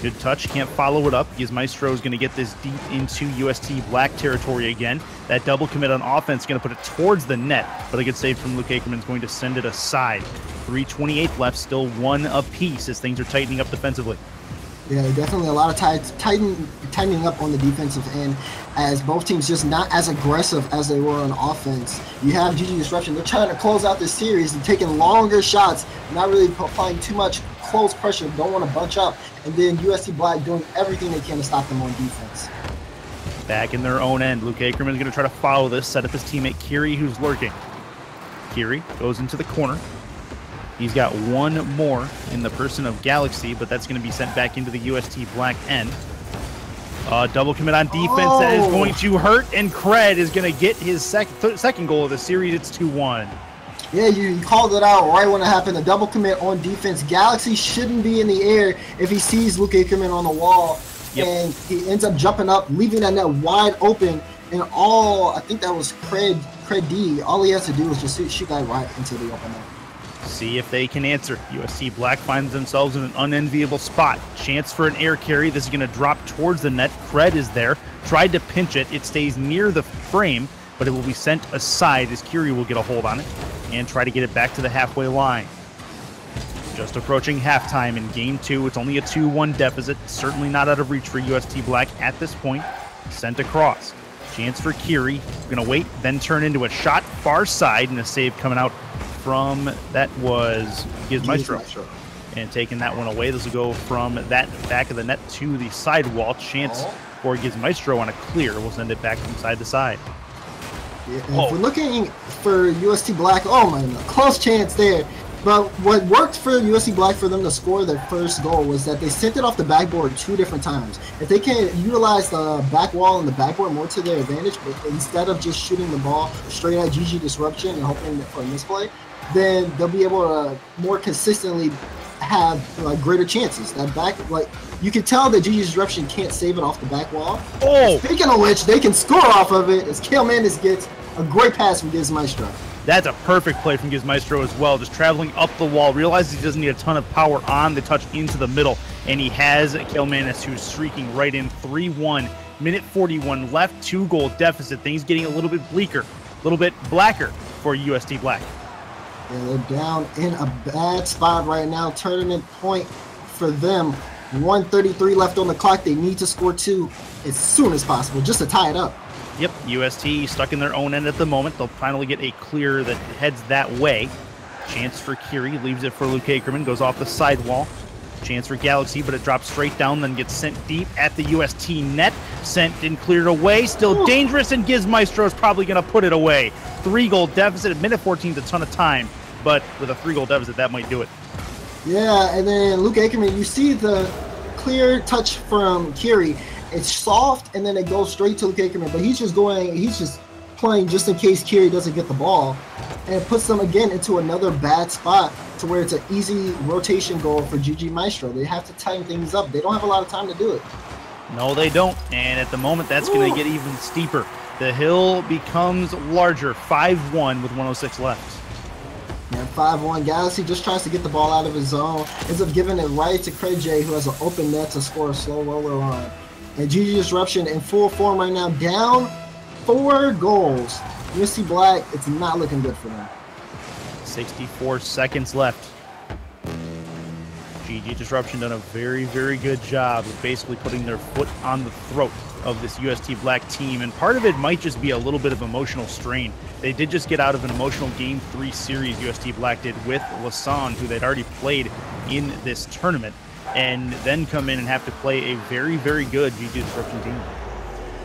Good touch, can't follow it up. Gizmaestro is going to get this deep into UST Black territory again. That double commit on offense is going to put it towards the net, but a good save from Luke Ackerman is going to send it aside. 3:28 left, still one apiece as things are tightening up defensively. Yeah, definitely a lot of tightening up on the defensive end as both teams just not as aggressive as they were on offense. You have GG Disruption. They're trying to close out this series and taking longer shots, not really applying too much close pressure, don't want to bunch up. And then UST Black doing everything they can to stop them on defense. Back in their own end, Luke Ackerman is going to try to follow this, set up his teammate Kiri, who's lurking. Kiri goes into the corner. He's got one more in the person of Galaxy, but that's going to be sent back into the UST Black end. Double commit on defense that is going to hurt, and Cred is going to get his second goal of the series. It's 2-1. Yeah, you called it out right when it happened. The double commit on defense. Galaxy shouldn't be in the air if he sees Luke Ackerman on the wall, and he ends up jumping up, leaving that net wide open. And I think that was Cred D. All he has to do is just shoot that right into the open net. See if they can answer. UST Black finds themselves in an unenviable spot. Chance for an air carry. This is going to drop towards the net. Cred is there. Tried to pinch it. It stays near the frame, but it will be sent aside as Kiri will get a hold on it and try to get it back to the halfway line. Just approaching halftime in game 2. It's only a 2-1 deficit. Certainly not out of reach for UST Black at this point. Sent across. Chance for Kiri. Going to wait, then turn into a shot far side, and a save coming out from that was Gizmaestro. And taking that one away. This will go from that back of the net to the sidewall. Chance for Gizmaestro on a clear. We'll send it back from side to side. Yeah, if we're looking for UST Black, oh my God, close chance there. But what worked for UST Black for them to score their first goal was that they sent it off the backboard 2 different times. If they can utilize the back wall and the backboard more to their advantage, but instead of just shooting the ball straight at GG Disruption and hoping for a misplay, then they'll be able to more consistently have greater chances. That back, you can tell that GG Disruption can't save it off the back wall. Speaking of which, they can score off of it as Kale Mendes gets a great pass from Gizmaestro. That's a perfect play from Gizmaestro as well, just traveling up the wall, realizes he doesn't need a ton of power on the touch into the middle, and he has Kale Mendes who's streaking right in. 3-1, minute 41 left, 2-goal deficit. Things getting a little bit bleaker, a little bit blacker for UST Black. Yeah, they're down in a bad spot right now. Tournament point for them. 1:33 left on the clock. They need to score 2 as soon as possible just to tie it up. Yep, UST stuck in their own end at the moment. They'll finally get a clear that heads that way. Chance for Kiri, leaves it for Luke Ackerman, goes off the sidewall. Chance for Galaxy, but it drops straight down, then gets sent deep at the UST net. Sent and cleared away, still dangerous, and Gizmaestro is probably going to put it away. 3-goal deficit, at minute 14 is a ton of time, but with a 3-goal deficit, that might do it. Yeah, and then Luke Ackerman, you see the clear touch from Kiri. It's soft, and then it goes straight to Luke Ackerman, but he's just playing just in case Kiri doesn't get the ball, and it puts them again into another bad spot to where it's an easy rotation goal for GG Maestro. They have to tighten things up. They don't have a lot of time to do it. No, they don't, and at the moment, that's going to get even steeper. The hill becomes larger, 5-1 with 106 left. Yeah, 5-1. Galaxy just tries to get the ball out of his zone, ends up giving it right to Craig J, who has an open net to score a slow roller on. And GG Disruption in full form right now, down 4 goals. UST Black, it's not looking good for them. 64 seconds left. GG Disruption done a very, very good job of basically putting their foot on the throat of this UST Black team, and part of it might just be a little bit of emotional strain. They did just get out of an emotional Game 3 series, UST Black did, with Lassonde, who they'd already played in this tournament, and then come in and have to play a very, very good GG Disruption team.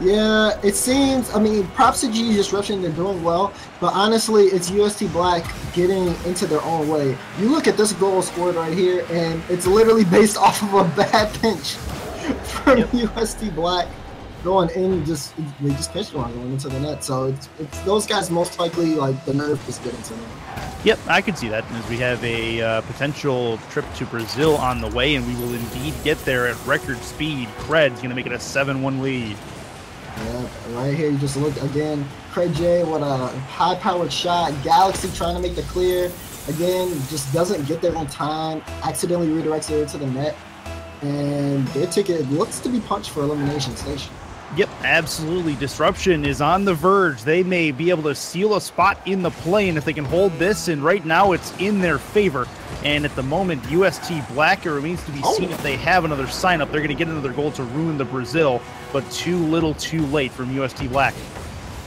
Yeah, it seems, I mean, props to GG Disruption, they're doing well, but honestly, it's UST Black getting into their own way. You look at this goal scored right here, and it's literally based off of a bad pinch from UST Black. going in, they just pitched one going into the net. So it's those guys most likely like the nerve just getting to them. Yep, I could see that, as we have a potential trip to Brazil on the way, and we will indeed get there at record speed. Cred's going to make it a 7-1 lead. Yeah, right here you just look again. Craig J, what a high-powered shot. Galaxy trying to make the clear. Again, just doesn't get there on time. Accidentally redirects it to the net. And their ticket looks to be punched for elimination station. Yep, absolutely. Disruption is on the verge. They may be able to seal a spot in the play-in if they can hold this, and right now it's in their favor. And at the moment, UST Black, it remains to be seen if they have another sign-up. They're going to get another goal to ruin the Brazil, but too little too late from UST Black.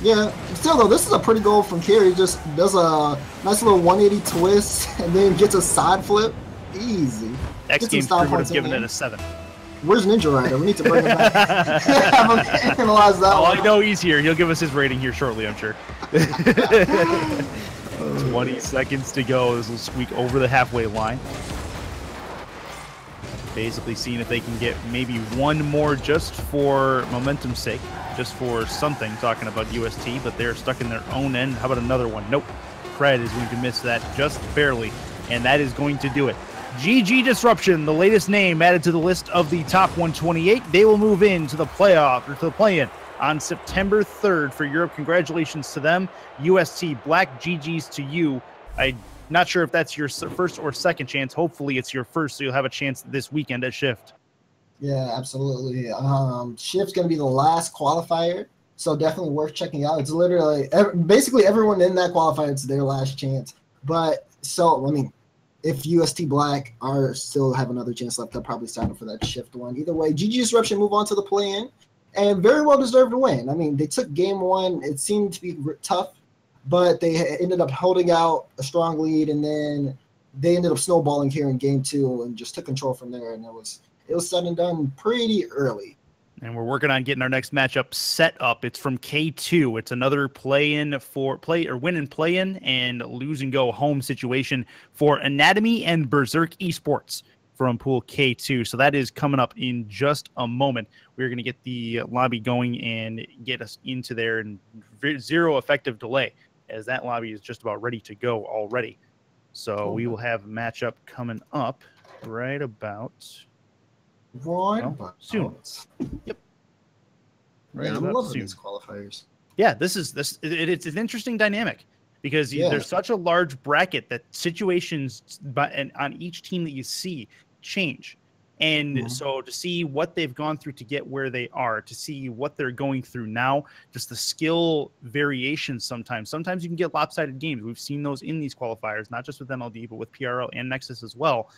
Yeah, still though, this is a pretty goal from Kerry. Just does a nice little 180 twist and then gets a side flip. Easy. X Games crew would have given it a 7. Where's Ninja Rider? We need to bring him back. Analyze that one. I know he's here. He'll give us his rating here shortly, I'm sure. 20 seconds to go. This will squeak over the halfway line. Basically seeing if they can get maybe one more just for momentum's sake, just for something, talking about UST, but they're stuck in their own end. How about another one? Nope. Cred is going to miss that just barely, and that is going to do it. GG Disruption, the latest name added to the list of the top 128. They will move into the playoff, or to the play-in, on September 3rd for Europe. Congratulations to them. UST Black, GG's to you. I'm not sure if that's your first or second chance. Hopefully it's your first, so you'll have a chance this weekend at Shift. Yeah, absolutely. Shift's going to be the last qualifier, so definitely worth checking out. It's literally, basically everyone in that qualifier, it's their last chance. But, so, I mean, if UST Black are still have another chance left, they'll probably sign up for that Shift one. Either way, GG Disruption move on to the play-in, and very well deserved to win. I mean, they took game one. It seemed to be tough, but they ended up holding out a strong lead, and then they ended up snowballing here in game two and just took control from there, and it was said and done pretty early. And we're working on getting our next matchup set up. It's from K2. It's another win and play-in and lose and go home situation for Anatomy and Berserk Esports from Pool K2. So that is coming up in just a moment. We're going to get the lobby going and get us into there in zero effective delay, as that lobby is just about ready to go already. So we will have a matchup coming up right about... soon. Yep. Right. I'm loving these qualifiers. Yeah, it's an interesting dynamic because there's such a large bracket that situations on each team that you see change. And so to see what they've gone through to get where they are, to see what they're going through now, just the skill variations sometimes you can get lopsided games. We've seen those in these qualifiers, not just with MLD, but with PRL and Nexus as well.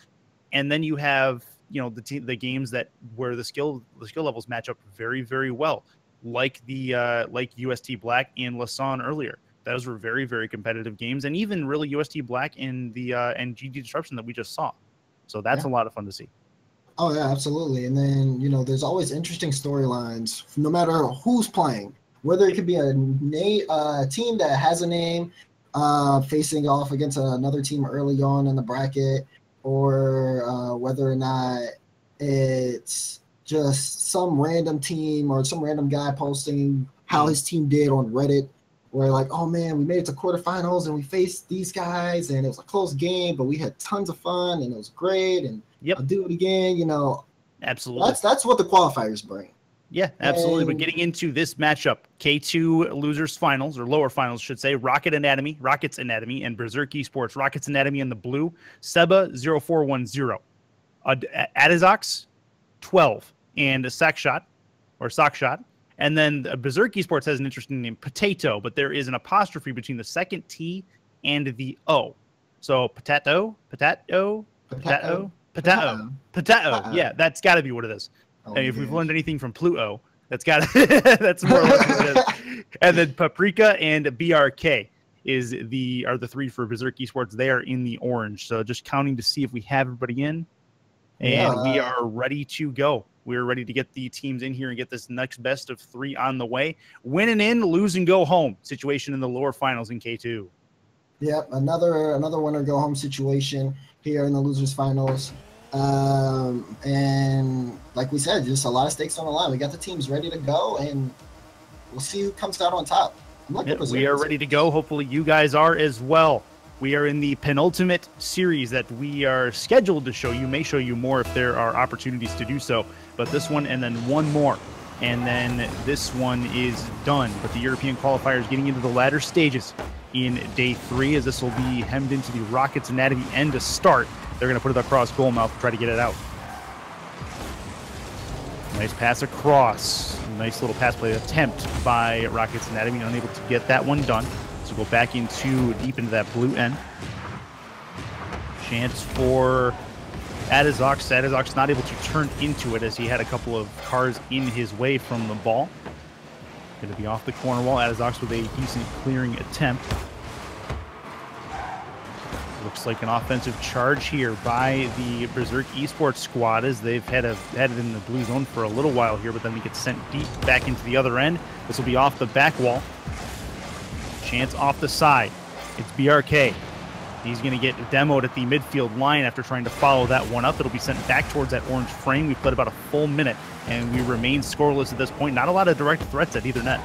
And then you have the games where the skill levels match up very, very well, like like UST Black and Lasan earlier. Those were very, very competitive games, and even really UST Black and and GG Disruption that we just saw. So that's a lot of fun to see. Oh yeah, absolutely. And then there's always interesting storylines, no matter who's playing. Whether it could be a team that has a name facing off against another team early on in the bracket, or whether or not it's just some random team or some random guy posting how his team did on Reddit, where like, oh man, we made it to quarterfinals and we faced these guys and it was a close game, but we had tons of fun and it was great, and I'll do it again, Absolutely. That's what the qualifiers bring. Yeah, absolutely. But getting into this matchup, K2 losers finals, or lower finals, should say, Rockets Anatomy, and Berserk Esports. Rockets Anatomy in the blue, Seba 0410, Adizox 12, and a Sockshot. And then Berserk Esports has an interesting name, Potato, but there is an apostrophe between the second T and the O. So Potato. Yeah, that's got to be what it is. If we've learned anything from Pluto, that's more or less what it is. And then Paprika and BRK are the three for Berserk Esports. They are in the orange. So just counting to see if we have everybody in. And we are ready to go. We're ready to get the teams in here and get this next best of 3 on the way. Win and in, lose and go home situation in the lower finals in K2. Yep, another winner go home situation here in the losers finals. And like we said, just a lot of stakes on the line. We got the teams ready to go, and we'll see who comes out on top. We are ready to go. Hopefully you guys are as well. We are in the penultimate series that we are scheduled to show you. May show you more if there are opportunities to do so. But this one and then one more. And then this one is done. But the European qualifiers getting into the latter stages in day 3, as this will be hemmed into the Rockets Anatomy end to start. They're going to put it across goal mouth to try to get it out. Nice pass across. Nice little pass play attempt by Rockets Anatomy. Unable to get that one done. So go back deep into that blue end. Chance for Adizox. Adizox not able to turn into it as he had a couple of cars in his way from the ball. Going to be off the corner wall. Adizox with a decent clearing attempt. Looks like an offensive charge here by the Berserk Esports squad, as they've had it in the blue zone for a little while here, but then he gets sent deep back into the other end. This will be off the back wall. Chance off the side. It's BRK. He's going to get demoed at the midfield line after trying to follow that one up. It'll be sent back towards that orange frame. We've played about a full minute, and we remain scoreless at this point. Not a lot of direct threats at either net.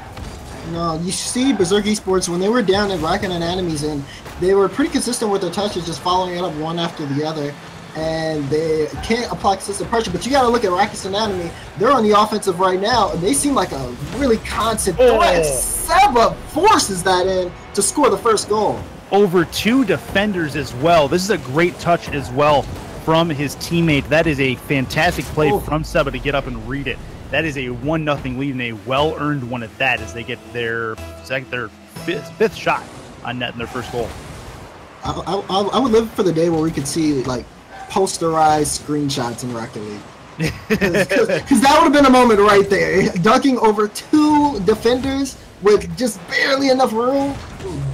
No, you see Berserk Esports, when they were down at Rocket Anatomies, and they were pretty consistent with their touches, just following it up one after the other, and they can't apply consistent pressure. But you got to look at Rocket's Anatomy. They're on the offensive right now, and they seem like a really constant threat. Seba forces that in to score the first goal. Over 2 defenders as well. This is a great touch as well from his teammate. That is a fantastic play from Seba to get up and read it. That is a 1-0 lead, and a well-earned one at that, as they get their fifth shot on net in their first goal. I would live for the day where we could see like posterized screenshots in Rocket League, because that would have been a moment right there. Dunking over 2 defenders with just barely enough room.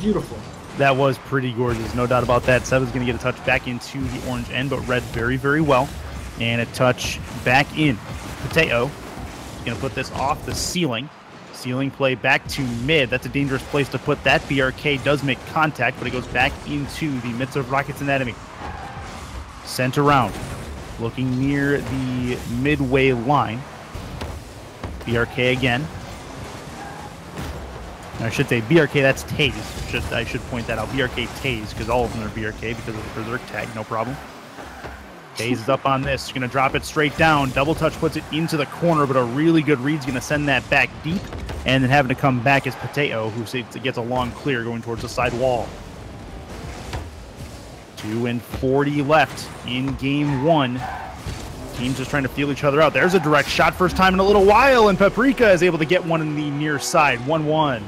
Beautiful. That was pretty gorgeous, no doubt about that. Seba's going to get a touch back into the orange end, but read very, very well. And a touch back in. Potato is going to put this off the ceiling. Ceiling play back to mid. That's a dangerous place to put that. BRK does make contact, but it goes back into the midst of Rockets Anatomy. Sent around. Looking near the midway line. BRK again. I should say BRK, that's Taze. I should point that out. BRK Taze, because all of them are BRK because of the Berserk tag, no problem. Taze is up on this. Going to drop it straight down. Double touch puts it into the corner, but a really good read's going to send that back deep. And then having to come back is Potato, who gets a long clear going towards the side wall. 2:40 left in game 1. Teams just trying to feel each other out. There's a direct shot, first time in a little while, and Paprika is able to get one in the near side. 1-1.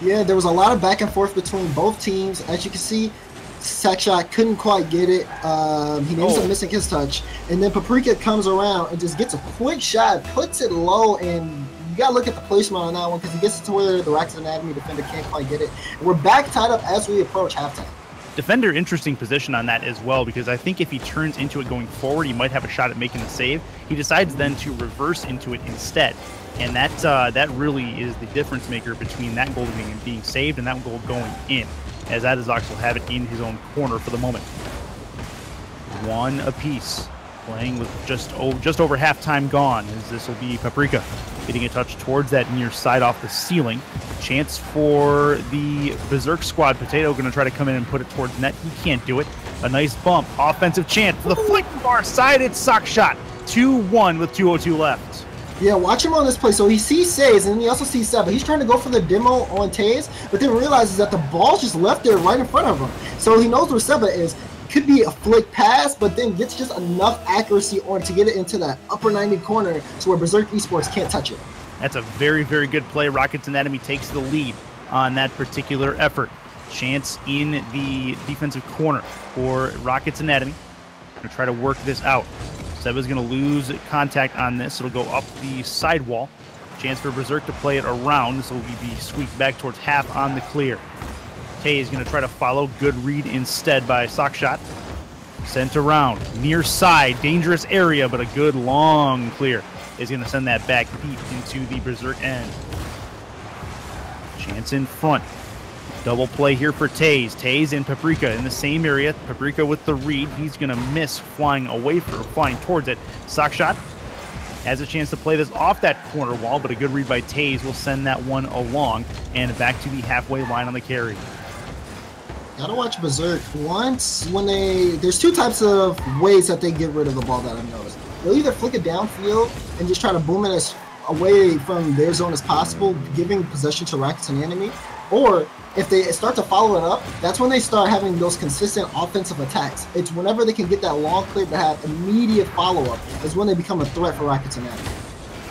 Yeah, there was a lot of back and forth between both teams. As you can see, Sackshot couldn't quite get it. He ends up missing his touch. And then Paprika comes around and just gets a quick shot, puts it low, and you got to look at the placement on that one because he gets it to where the Rockets Anatomy defender can't quite get it. And we're back tied up as we approach halftime. Defender, interesting position on that as well, because I think if he turns into it going forward, he might have a shot at making the save. He decides then to reverse into it instead. And that really is the difference maker between that goal being saved and that goal going in, as Adizox will have it in his own corner for the moment. 1 apiece, playing with just over halftime gone, as this will be Paprika getting a touch towards that near side off the ceiling. Chance for the Berserk squad. Potato going to try to come in and put it towards net. He can't do it. A nice bump. Offensive chance for the flick far side. It's sock shot. 2-1 with 2:02 left. Yeah, watch him on this play. So he sees Says, and he also sees Seba. He's trying to go for the demo on Taze, but then realizes that the ball's just left there right in front of him. So he knows where Seba is. Could be a flick pass, but then gets just enough accuracy on to get it into that upper 90 corner to where Berserk Esports can't touch it. That's a very, very good play. Rockets Anatomy takes the lead on that particular effort. Chance in the defensive corner for Rockets Anatomy. Going to try to work this out. Seba's going to lose contact on this. It'll go up the sidewall. Chance for Berserk to play it around. This will be squeaked back towards half on the clear. Tay is going to try to follow. Good read instead by Sockshot. Sent around. Near side. Dangerous area, but a good long clear is going to send that back deep into the Berserk end. Chance in front. Double play here for Taze. Taze and Paprika in the same area. Paprika with the read. He's going to miss flying towards it. Sock shot has a chance to play this off that corner wall, but a good read by Taze will send that one along and back to the halfway line on the carry. Gotta watch Berserk. There's two types of ways that they get rid of the ball that I've noticed. They'll either flick it downfield and just try to boom it as away from their zone as possible, giving possession to Rockets and enemy, or if they start to follow it up, that's when they start having those consistent offensive attacks. It's whenever they can get that long clear to have immediate follow-up is when they become a threat for Rockets and enemy.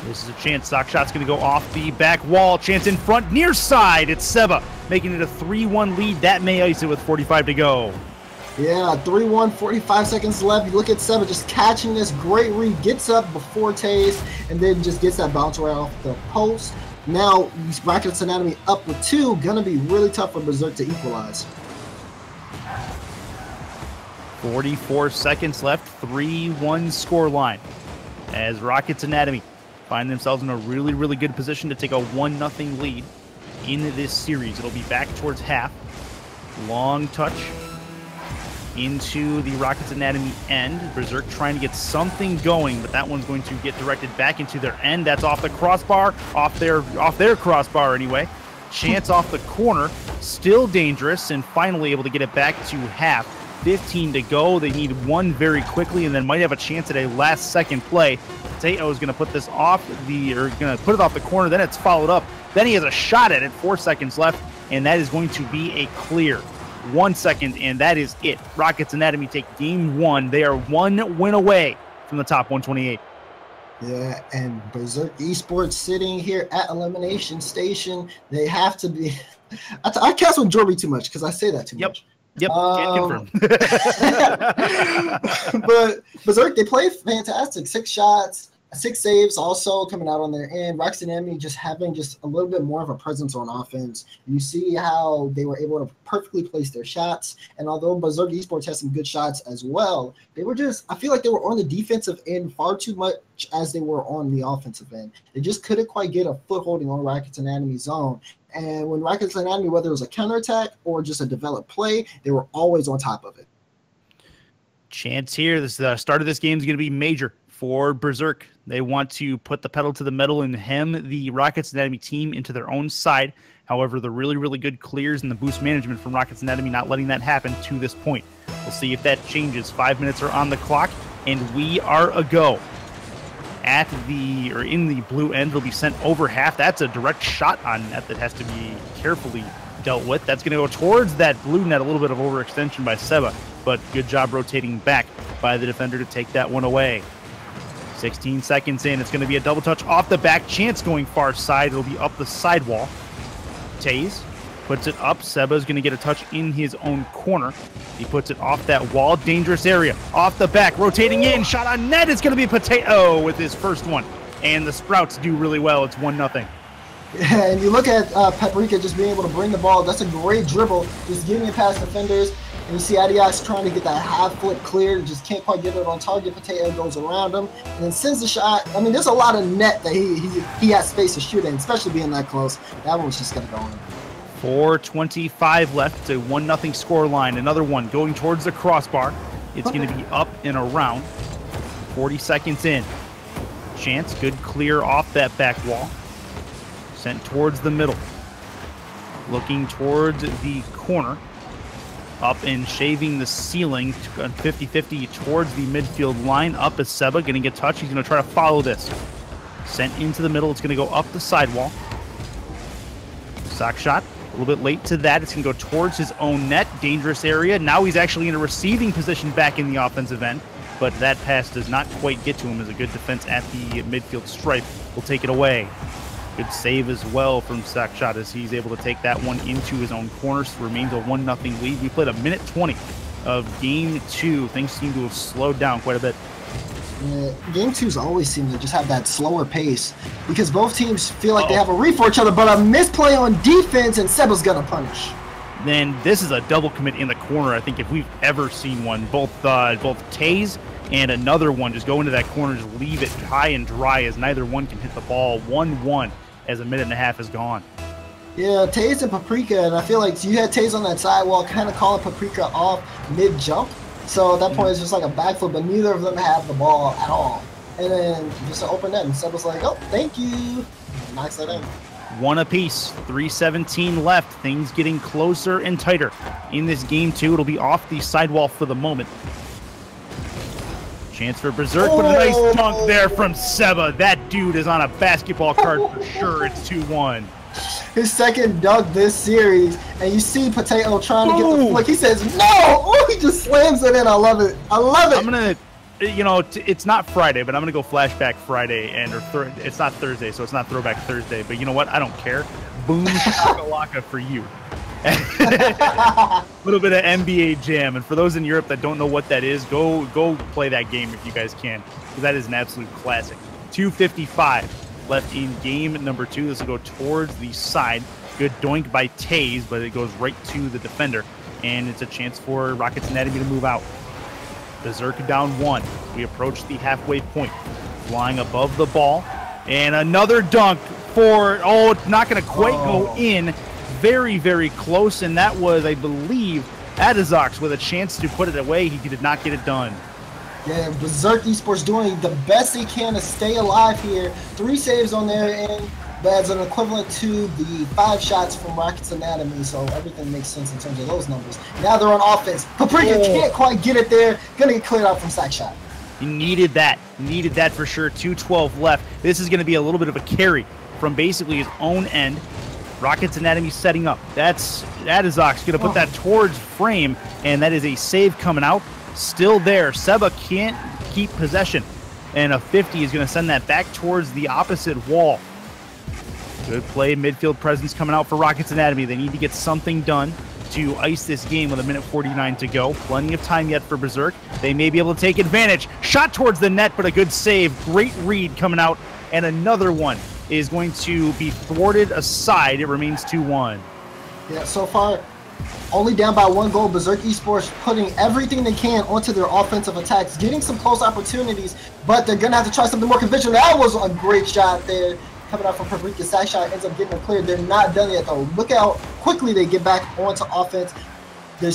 This is a chance. Sock shot's going to go off the back wall. Chance in front, near side. It's Seba making it a 3-1 lead. That may ice it with 45 to go. Yeah, 3-1, 45 seconds left. You look at Seba just catching this great read, gets up before Taze, and then just gets that bounce right off the post. Now, Rockets Anatomy up with 2, gonna be really tough for Berserk to equalize. 44 seconds left, 3-1 score line. As Rockets Anatomy find themselves in a really, really good position to take a 1-0 lead in this series. It'll be back towards half. Long touch into the Rockets Anatomy end. Berserk trying to get something going, but that one's going to get directed back into their end. That's off the crossbar, off their crossbar anyway. Chance off the corner, still dangerous, and finally able to get it back to half. 15 to go. They need one very quickly, and then might have a chance at a last-second play. Teo is going to put this off going to put it off the corner. Then it's followed up. Then he has a shot at it. 4 seconds left, and that is going to be a clear. 1 second, and that is it. Rockets Anatomy take game 1. They are 1 win away from the top 128. Yeah, and Berserk Esports sitting here at Elimination Station. They have to be. I cast with Jorby too much because I say that too much. Yep, can't confirm. But Berserk, they play fantastic. 6 shots, 6 saves also coming out on their end. Rockets Anatomy just having just a little bit more of a presence on offense. You see how they were able to perfectly place their shots. And although Berserk Esports has some good shots as well, they were just, I feel like they were on the defensive end far too much as they were on the offensive end. They just couldn't quite get a footholding on Rockets Anatomy zone. And when Rockets Anatomy, whether it was a counterattack or just a developed play, they were always on top of it. Chance here. The start of this game is going to be major for Berserk. They want to put the pedal to the metal and hem the Rockets Anatomy team into their own side. However, the really, really good clears and the boost management from Rockets Anatomy not letting that happen to this point. We'll see if that changes. 5 minutes are on the clock, and we are a go. In the blue end, it'll be sent over half. That's a direct shot on net that has to be carefully dealt with. That's going to go towards that blue net. A little bit of overextension by Seba, but good job rotating back by the defender to take that one away. 16 seconds in. It's going to be a double touch off the back. Chance going far side. It'll be up the sidewall. Taze puts it up. Seba is going to get a touch in his own corner. He puts it off that wall. Dangerous area. Off the back. Rotating in. Shot on net. It's going to be Potato with his first one. And the Sprouts do really well. It's 1-0. Yeah, and you look at Paprika just being able to bring the ball. That's a great dribble. Just giving it past defenders. And you see Adias trying to get that half flip clear. Just can't quite get it on target. Potato goes around him. And then sends the shot. I mean, there's a lot of net that he has space to shoot in, especially being that close. That one's just going to go in. 4:25 left. A 1-0 score line. Another one going towards the crossbar. It's going to be up and around. 40 seconds in. Chance, good clear off that back wall. Sent towards the middle. Looking towards the corner. Up and shaving the ceiling 50-50 towards the midfield line. Up is Seba. Going to get touched. He's going to try to follow this. Sent into the middle. It's going to go up the sidewall. Sock shot. A little bit late to that. It's going to go towards his own net. Dangerous area. Now he's actually in a receiving position back in the offensive end. But that pass does not quite get to him as a good defense at the midfield stripe will take it away. Good save as well from Sock shot as he's able to take that one into his own corner. So remains a 1-0 lead. We played a minute 20 of game 2. Things seem to have slowed down quite a bit. Yeah, game 2's always seem to just have that slower pace because both teams feel like they have a read for each other, but a misplay on defense and Seba's gonna punish. Then this is a double commit in the corner. I think if we've ever seen one, both Taze and another one just go into that corner, just leave it high and dry as neither one can hit the ball. 1-1 as a minute and a half is gone. Yeah, Taze and Paprika, and I feel like you had Taze on that sidewall, kind of calling Paprika off mid-jump. So at that point, it's just like a backflip, but neither of them have the ball at all. And then just an open net, and Seb was like, oh, thank you. Knocks that in. One apiece, 3:17 left. Things getting closer and tighter in this game, too. It'll be off the sidewall for the moment. Chance for Berserk, but a nice dunk there from Seba. That dude is on a basketball card for sure. It's 2-1. His second dunk this series, and you see Potato trying to get the flick. He says, no! Oh, he just slams it in. I love it. I love it. I'm going to, you know, it's not Friday, but I'm going to go Flashback Friday, and it's not Thursday, so it's not Throwback Thursday. But you know what? I don't care. Boom shakalaka for you. A little bit of NBA Jam, and for those in Europe that don't know what that is, go play that game if you guys can, because that is an absolute classic. 2:55 left in game number 2. This will go towards the side. Good doink by Taze, but it goes right to the defender, and it's a chance for Rockets Anatomy to move out. Berserk down 1. We approach the halfway point, flying above the ball, and another dunk for, oh, it's not going to quite go in. Very, very close, and that was, I believe, Adizox with a chance to put it away. He did not get it done. Yeah, Berserk Esports doing the best they can to stay alive here. 3 saves on their end, but as an equivalent to the 5 shots from Rockets Anatomy, so everything makes sense in terms of those numbers. Now they're on offense. Paprika can't quite get it there. Gonna get cleared out from sack shot. He needed that. Needed that for sure. 2:12 left. This is going to be a little bit of a carry from basically his own end. Rockets Anatomy setting up. That's Adizox going to put that towards frame, and that is a save coming out. Still there. Seba can't keep possession, and a 50 is going to send that back towards the opposite wall. Good play. Midfield presence coming out for Rockets Anatomy. They need to get something done to ice this game with 1:49 to go. Plenty of time yet for Berserk. They may be able to take advantage. Shot towards the net, but a good save. Great read coming out, and another one is going to be thwarted aside. It remains 2-1. Yeah, so far, only down by 1 goal. Berserk Esports putting everything they can onto their offensive attacks, getting some close opportunities, but they're going to have to try something more conventional. That was a great shot there. Coming out from Paprika. Sack shot ends up getting it cleared. They're not done yet, though. Look how quickly they get back onto offense. They're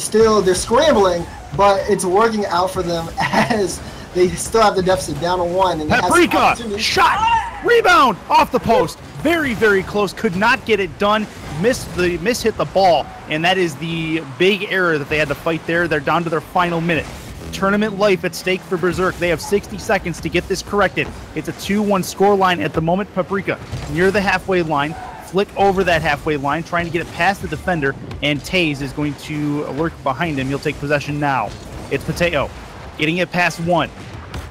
scrambling, but it's working out for them as they still have the deficit down to 1. And Paprika! Shot! Rebound! Off the post. Very, very close. Could not get it done. Hit the ball, and that is the big error that they had to fight there. They're down to their final minute. Tournament life at stake for Berserk. They have 60 seconds to get this corrected. It's a 2-1 scoreline at the moment. Paprika near the halfway line. Flick over that halfway line, trying to get it past the defender, and Taze is going to lurk behind him. He'll take possession now. It's Potato getting it past 1.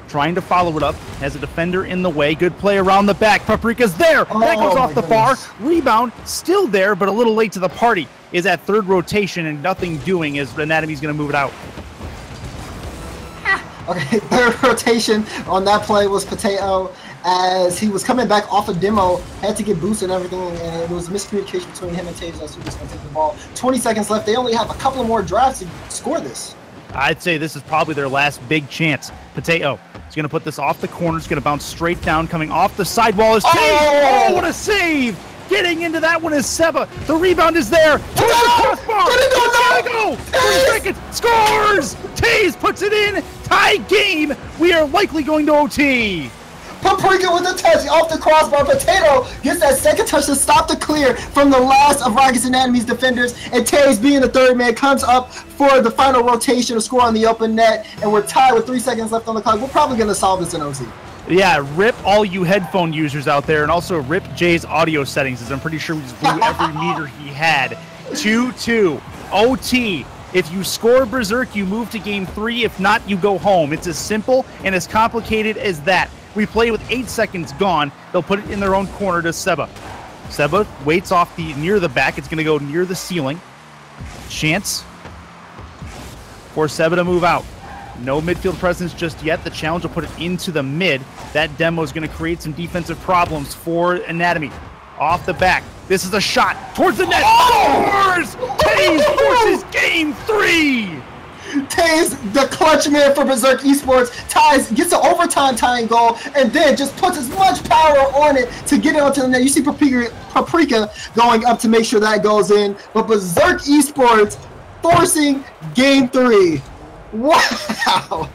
Trying to follow it up. Has a defender in the way. Good play around the back. Paprika's there. That goes off the bar. Rebound still there, but a little late to the party. Is at third rotation and nothing doing as Anatomy's going to move it out. Okay, third rotation on that play was Potato as he was coming back off a demo, had to get boosted and everything, and it was a miscommunication between him and Taves as he was going to take the ball. 20 seconds left. They only have a couple of more drives to score this. I'd say this is probably their last big chance. Potato is going to put this off the corner. It's going to bounce straight down. Coming off the sidewall is Taves. Oh, what a save! Getting into that one is Seba. The rebound is there. Towards the crossbar. It's go. 3 seconds. Scores! Taze puts it in. Tie game. We are likely going to OT. Paprika with the touch off the crossbar. Potato gets that second touch to stop the clear from the last of Rockets Anatomy's defenders. And Taze, being the third man, comes up for the final rotation to score on the open net. And we're tied with 3 seconds left on the clock. We're probably going to solve this in OT. Yeah, rip all you headphone users out there, and also rip Jay's audio settings, as I'm pretty sure we just blew every meter he had. 2-2. OT. If you score Berserk, you move to game 3. If not, you go home. It's as simple and as complicated as that. We play with 8 seconds gone. They'll put it in their own corner to Seba. Seba waits off near the back. It's going to go near the ceiling. Chance for Seba to move out. No midfield presence just yet. The challenge will put it into the mid. That demo is going to create some defensive problems for Anatomy. Off the back. This is a shot towards the net. Scores! Taze forces game 3! Taze, the clutch man for Berserk Esports, gets an overtime tying goal, and then just puts as much power on it to get it onto the net. You see Paprika going up to make sure that goes in, but Berserk Esports forcing game 3. Wow.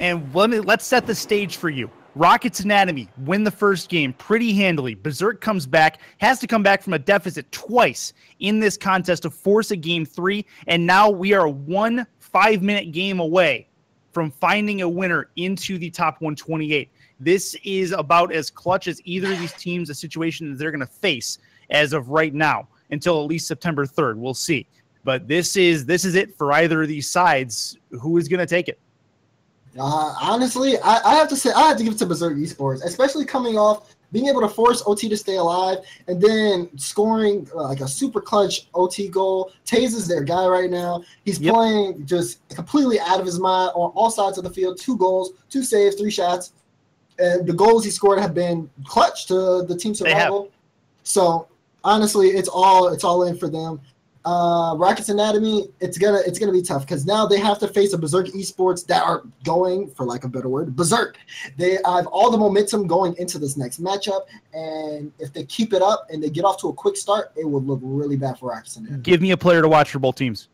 And let's set the stage for you. Rockets Anatomy win the first game pretty handily. Berserk comes back, has to come back from a deficit twice in this contest to force a game 3, and now we are 1 5-minute game away from finding a winner into the top 128. This is about as clutch as either of these teams, a situation that they're going to face as of right now until at least September 3rd. We'll see. But this is it for either of these sides. Who is going to take it? Honestly, I have to say, I have to give it to Berserk Esports, especially coming off being able to force OT to stay alive and then scoring like a super clutch OT goal. Taze is their guy right now. He's playing just completely out of his mind on all sides of the field. 2 goals, 2 saves, 3 shots. And the goals he scored have been clutch to the team survival. So honestly, it's all in for them. Rockets Anatomy, it's gonna be tough because now they have to face a Berserk Esports that are going, for lack of a better word, berserk. They have all the momentum going into this next matchup, and if they keep it up and they get off to a quick start, it would look really bad for Rockets Anatomy. Give me a player to watch for both teams.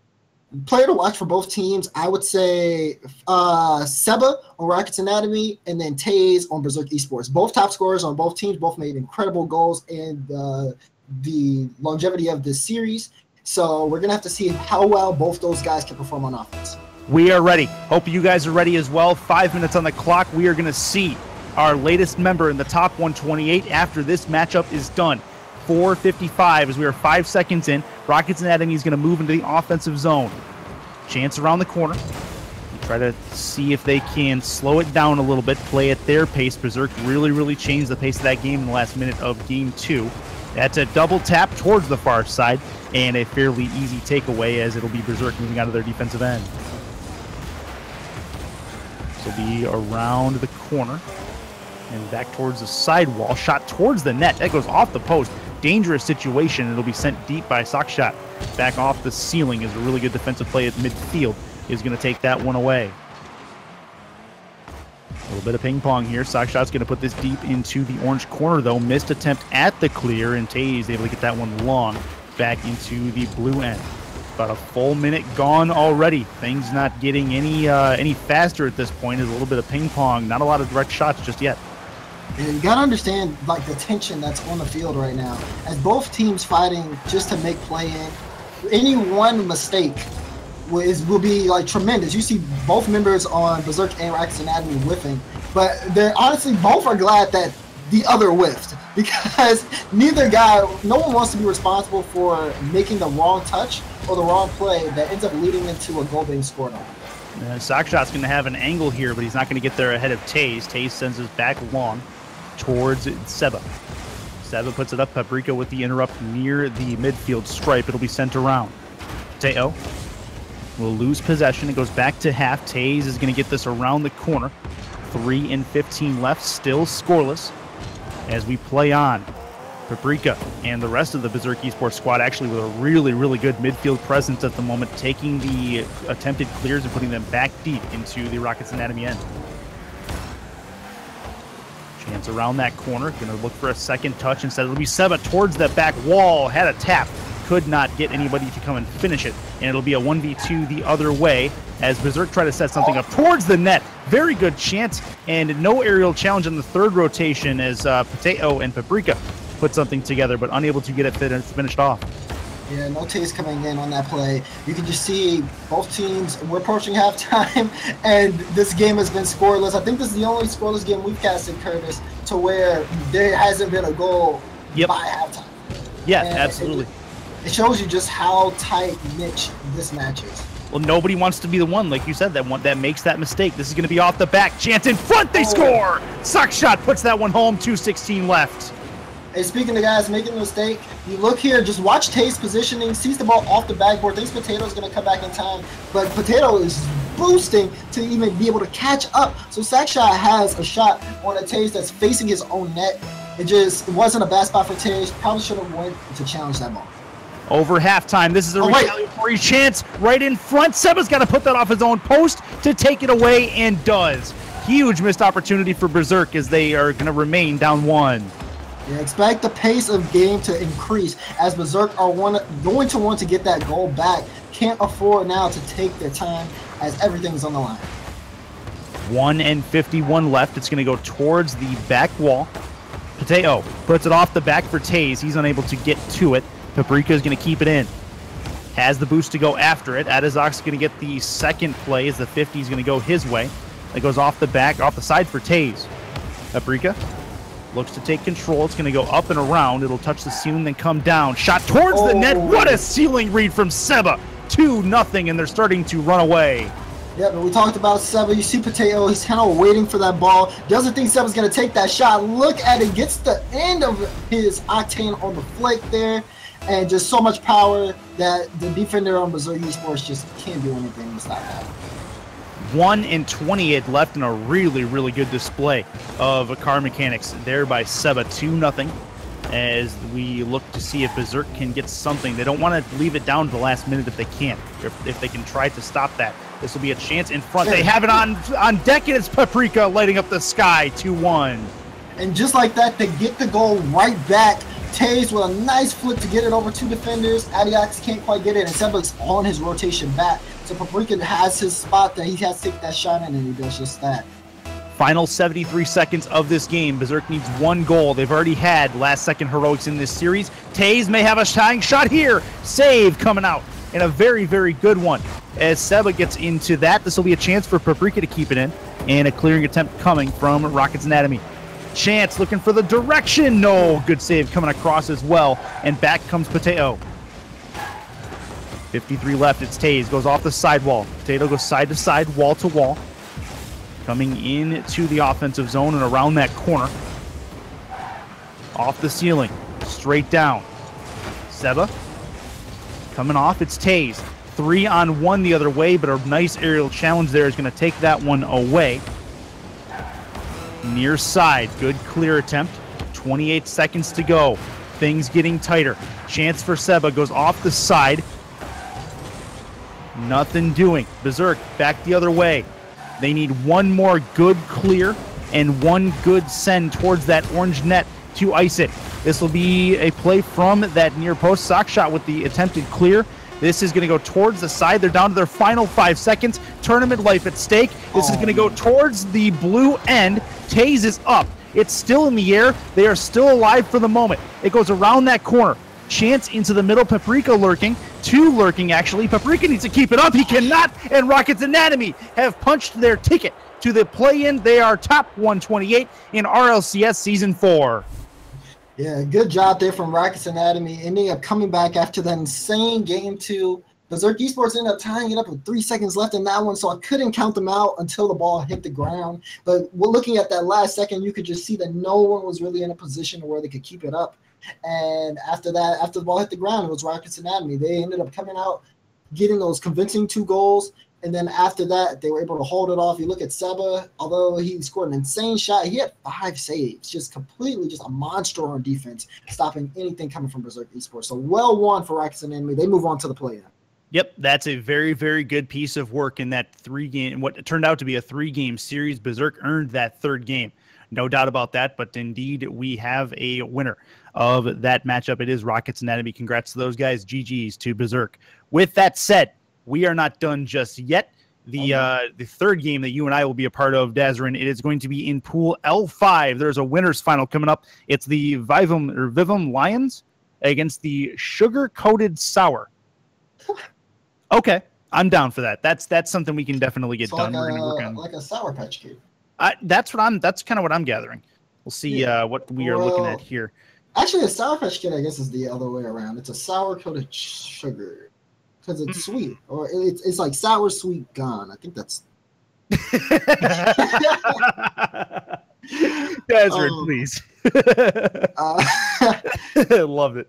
Player to watch for both teams, I would say Seba on Rockets Anatomy and then Taze on Berserk Esports. Both top scorers on both teams, both made incredible goals in the longevity of this series. So we're going to have to see how well both those guys can perform on offense. We are ready. Hope you guys are ready as well. 5 minutes on the clock. We are going to see our latest member in the top 128 after this matchup is done. 4:55 as we are 5 seconds in. Rockets Anatomy is going to move into the offensive zone. Chance around the corner. Try to see if they can slow it down a little bit, play at their pace. Berserk really changed the pace of that game in the last minute of game 2. That's a double tap towards the far side and a fairly easy takeaway as it'll be Berserk moving out of their defensive end. This will be around the corner and back towards the sidewall. Shot towards the net. That goes off the post. Dangerous situation. It'll be sent deep by Sockshot. Back off the ceiling is a really good defensive play at midfield. Is going to take that one away. A little bit of ping pong here. Sockshot's going to put this deep into the orange corner, though. Missed attempt at the clear, and Taze able to get that one long back into the blue end. About a full minute gone already. Things not getting any faster at this point. There's a little bit of ping pong. Not a lot of direct shots just yet. And you got to understand like the tension that's on the field right now. As both teams fighting just to make play in, any one mistake will be like tremendous. You see both members on Berserk and Rockets Anatomy whiffing, but they're honestly both are glad that the other whiffed because neither guy, no one wants to be responsible for making the wrong touch or the wrong play that ends up leading into a goal being scored on. Sockshot's going to have an angle here, but he's not going to get there ahead of Taze. Taze sends us back long towards Seba. Seba puts it up. Paprika with the interrupt near the midfield stripe. It'll be sent around. Teo will lose possession. It goes back to half. Taze is going to get this around the corner. 3:15 left, still scoreless as we play on. Paprika and the rest of the Berserk Esports squad actually with a really good midfield presence at the moment, taking the attempted clears and putting them back deep into the Rockets Anatomy end. Chance around that corner. Going to look for a second touch. Instead, it'll be Seba towards the back wall. Had a tap. Could not get anybody to come and finish it. And it'll be a 1v2 the other way as Berserk try to set something up towards the net. Very good chance. And no aerial challenge in the third rotation as Potato and Paprika put something together, but unable to get it finished off. Yeah, no Taze coming in on that play. You can just see both teams, we're approaching halftime, and this game has been scoreless. I think this is the only scoreless game we've casted, Curtis, to where there hasn't been a goal by halftime. Yeah, and absolutely. It shows you just how tight-knit this match is. Well, nobody wants to be the one, like you said, that makes that mistake. This is going to be off the back. Chance in front, they score! Sockshot puts that one home, 2:16 left. Hey, speaking of guys making a mistake, you look here, just watch Taze positioning, sees the ball off the backboard, thinks Potato's going to come back in time, but Potato is boosting to even be able to catch up. So Sockshot has a shot on a Taze that's facing his own net. It wasn't a bad spot for Taze. Probably should have went to challenge that ball. over halftime. This is a retaliatory chance right in front. Seba's got to put that off his own post to take it away, and does. Huge missed opportunity for Berserk as they are going to remain down 1. Yeah, expect the pace of game to increase as Berserk are going to want to get that goal back. Can't afford now to take their time as everything's on the line. 1:51 left. It's going to go towards the back wall. Pateo puts it off the back for Taze. He's unable to get to it. Paprika is going to keep it in. Has the boost to go after it. Adazak's going to get the second play as the 50 is going to go his way. It goes off the back, off the side for Taze. Paprika looks to take control. It's going to go up and around. It'll touch the ceiling, then come down. Shot towards the net. What a ceiling read from Seba. 2-0, and they're starting to run away. Yeah, but we talked about Seba. You see Pateo, he's kind of waiting for that ball. Doesn't think Seba's going to take that shot. Look at it. Gets the end of his octane on the flick there. And just so much power that the defender on Berserk Esports just can't do anything to stop that. 1:28 left in a really, really good display of car mechanics there by Seba. 2-0 as we look to see if Berserk can get something. They don't want to leave it down to the last minute if they can. If they can try to stop that. This will be a chance in front. They have it on deck, and it's Paprika lighting up the sky. 2-1. And just like that, they get the goal right back. Taze with a nice flip to get it over 2 defenders. Adiax can't quite get it, and Seba's on his rotation back. So Paprika has his spot that he has to take that shot in, and he does just that. Final 73 seconds of this game. Berserk needs 1 goal. They've already had last-second heroics in this series. Taze may have a tying shot here. Save coming out, and a very, very good one. As Seba gets into that, this will be a chance for Paprika to keep it in, and a clearing attempt coming from Rocket's Anatomy. Chance looking for the direction. No, good save coming across as well. And back comes Pateo. 53 left. It's Taze. Goes off the sidewall. Pateo goes side to side, wall to wall. Coming into the offensive zone and around that corner. Off the ceiling. Straight down. Seba. Coming off. It's Taze. 3-on-1 the other way, but a nice aerial challenge there is going to take that one away. Near side, good clear attempt. 28 seconds to go. Things getting tighter. Chance for Seba goes off the side. Nothing doing. Berserk back the other way. They need 1 more good clear and 1 good send towards that orange net to ice it. This will be a play from that near post. Sock shot with the attempted clear. This is going to go towards the side. They're down to their final 5 seconds. Tournament life at stake. This is going to go towards the blue end. Taze is up. It's still in the air. They are still alive for the moment. It goes around that corner. Chance into the middle. Paprika lurking. 2 lurking, actually. Paprika needs to keep it up. He cannot. And Rocket's Anatomy have punched their ticket to the play-in. They are top 128 in RLCS Season 4. Yeah, good job there from Rocket's Anatomy, ending up coming back after that insane game 2. Berserk Esports ended up tying it up with 3 seconds left in that one, so I couldn't count them out until the ball hit the ground. But looking at that last second, you could just see that no one was really in a position where they could keep it up. And after that, after the ball hit the ground, it was Rocket's Anatomy. They ended up coming out, getting those convincing 2 goals. And then after that, they were able to hold it off. You look at Seba, although he scored an insane shot, he had 5 saves, just completely just a monster on defense, stopping anything coming from Berserk Esports. So well won for Rocket's Anatomy. They move on to the play-in. Yep, that's a very, very good piece of work in that 3-game, what turned out to be a 3-game series. Berserk earned that 3rd game. No doubt about that, but indeed we have a winner of that matchup. It is Rocket's Anatomy. Congrats to those guys. GG's to Berserk. With that said, we are not done just yet. The 3rd game that you and I will be a part of, Dazrin, it is going to be in Pool L5. There's a winners final coming up. It's the Vivum Lions against the Sugar Coated Sour. Okay, I'm down for that. That's something we can definitely get done. We're gonna work on like a Sour Patch Kid. That's kind of what I'm gathering. We'll see what we are looking at here. Actually, a Sour Patch Kid, I guess, is the other way around. It's a sour coated sugar because it's sweet, or it's like sour sweet gone. I think that's. Dazrin, please. Love it.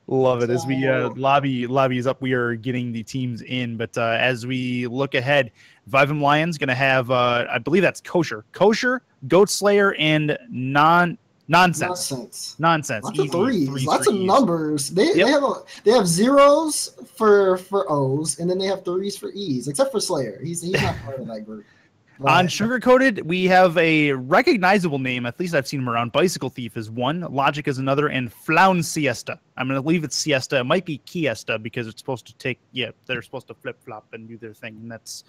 Love it. As we lobby is up, we are getting the teams in. But as we look ahead, Vivum Lions going to have, I believe that's Kosher, Goat Slayer, and Nonsense. Lots Easy of threes. Lots for of ease. numbers. They have zeros for O's, and then they have threes for E's, except for Slayer. He's not part of that group. On Sugar Coated, we have a recognizable name. At least I've seen him around. Bicycle Thief is one. Logic is another. And Flown Siesta. I'm going to leave it Siesta. It might be Kiesta because it's supposed to take, they're supposed to flip-flop and do their thing. And it's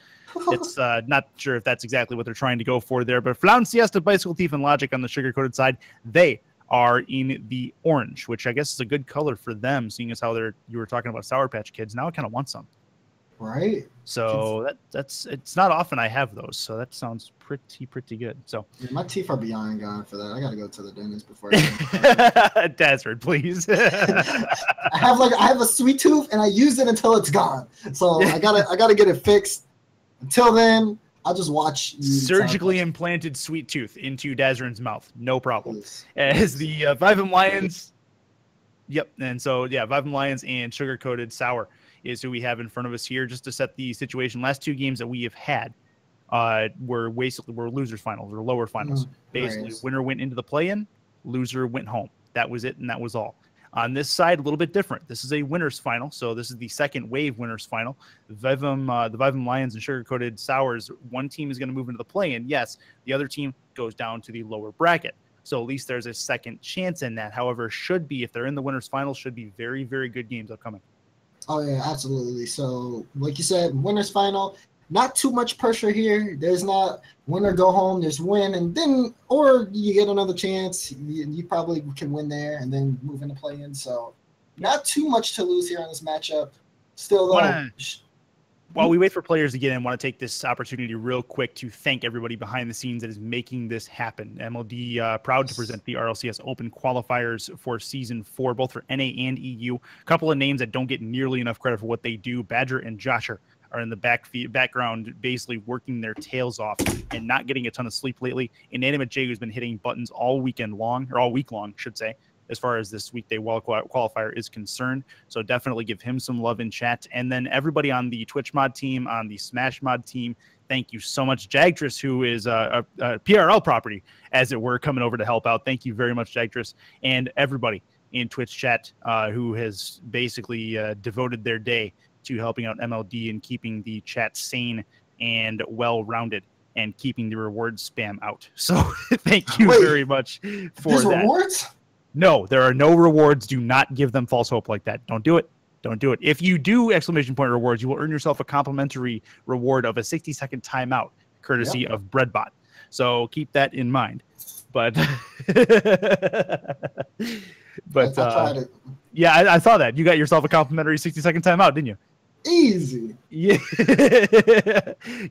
not sure if that's exactly what they're trying to go for there. But Flown Siesta, Bicycle Thief, and Logic on the Sugar Coated side, they are in the orange, which I guess is a good color for them, seeing as how you were talking about Sour Patch Kids. Now I kind of want some. Right. So it's not often I have those, so that sounds pretty good. So yeah, my teeth are beyond gone for that. I gotta go to the dentist before. Desert, please. I have a sweet tooth and I use it until it's gone. So I gotta get it fixed. Until then, I'll just watch. Surgically implanted sweet tooth into Dazrin's mouth, no problem. Please. As the Vivem Lions, yep, and so Vivem Lions and Sugar Coated Sour is who we have in front of us here, just to set the situation. Last two games that we have had were losers finals or lower finals. Basically, nice. Winner went into the play-in, loser went home. That was it, and that was all. On this side, a little bit different. This is a winners final, so this is the second wave winners final. The Vivem Lions and Sugar Coated Sours, one team is going to move into the play-in. Yes, the other team goes down to the lower bracket. So at least there's a second chance in that. However, if they're in the winners final, should be very, very good games upcoming. Oh, yeah, absolutely. So, like you said, winners final, not too much pressure here. There's not win or go home. There's win, and then, or you get another chance. You probably can win there and then move into play-in. So, not too much to lose here on this matchup. Still, though. While we wait for players to get in, I want to take this opportunity real quick to thank everybody behind the scenes that is making this happen. MLD proud to present the RLCS Open Qualifiers for Season 4, both for NA and EU. A couple of names that don't get nearly enough credit for what they do. Badger and Josher are in the background basically working their tails off and not getting a ton of sleep lately. Inanimate J, who's been hitting buttons all week long, I should say, as far as this weekday qualifier is concerned. So definitely give him some love in chat. And then everybody on the Twitch mod team, on the Smash mod team, thank you so much. Jagtress, who is a PRL property, as it were, coming over to help out. Thank you very much, Jagtress. And everybody in Twitch chat who has basically devoted their day to helping out MLD and keeping the chat sane and well-rounded and keeping the reward spam out. So thank you very much for that. Rewards? No, there are no rewards. Do not give them false hope like that. Don't do it. Don't do it. If you do exclamation point rewards, you will earn yourself a complimentary reward of a 60-second timeout, courtesy of Breadbot. So keep that in mind. But I tried it. Yeah, I saw that. You got yourself a complimentary 60-second timeout, didn't you? Easy. Yeah.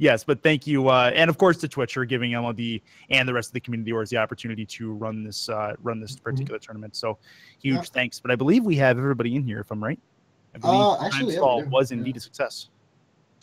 Yes, but thank you, and of course to Twitch for giving MLD and the rest of the community owners the opportunity to run this particular tournament. So huge thanks. But I believe we have everybody in here, if I'm right. I believe actually, was indeed a success.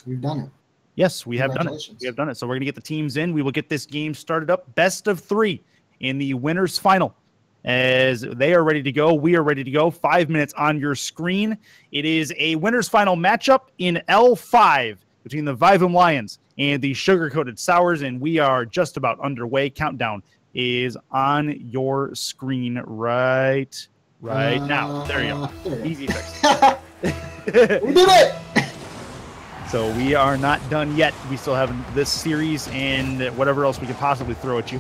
We've done it. Yes, we have done it. We have done it. So we're gonna get the teams in. We will get this game started up. Best of 3 in the winners final. As they are ready to go, we are ready to go. 5 minutes on your screen. It is a winners final matchup in L5 between the Vivem Lions and the Sugar Coated Sours, and we are just about underway. Countdown is on your screen right now. There you go. Easy fix. We did it! So we are not done yet. We still have this series and whatever else we could possibly throw at you.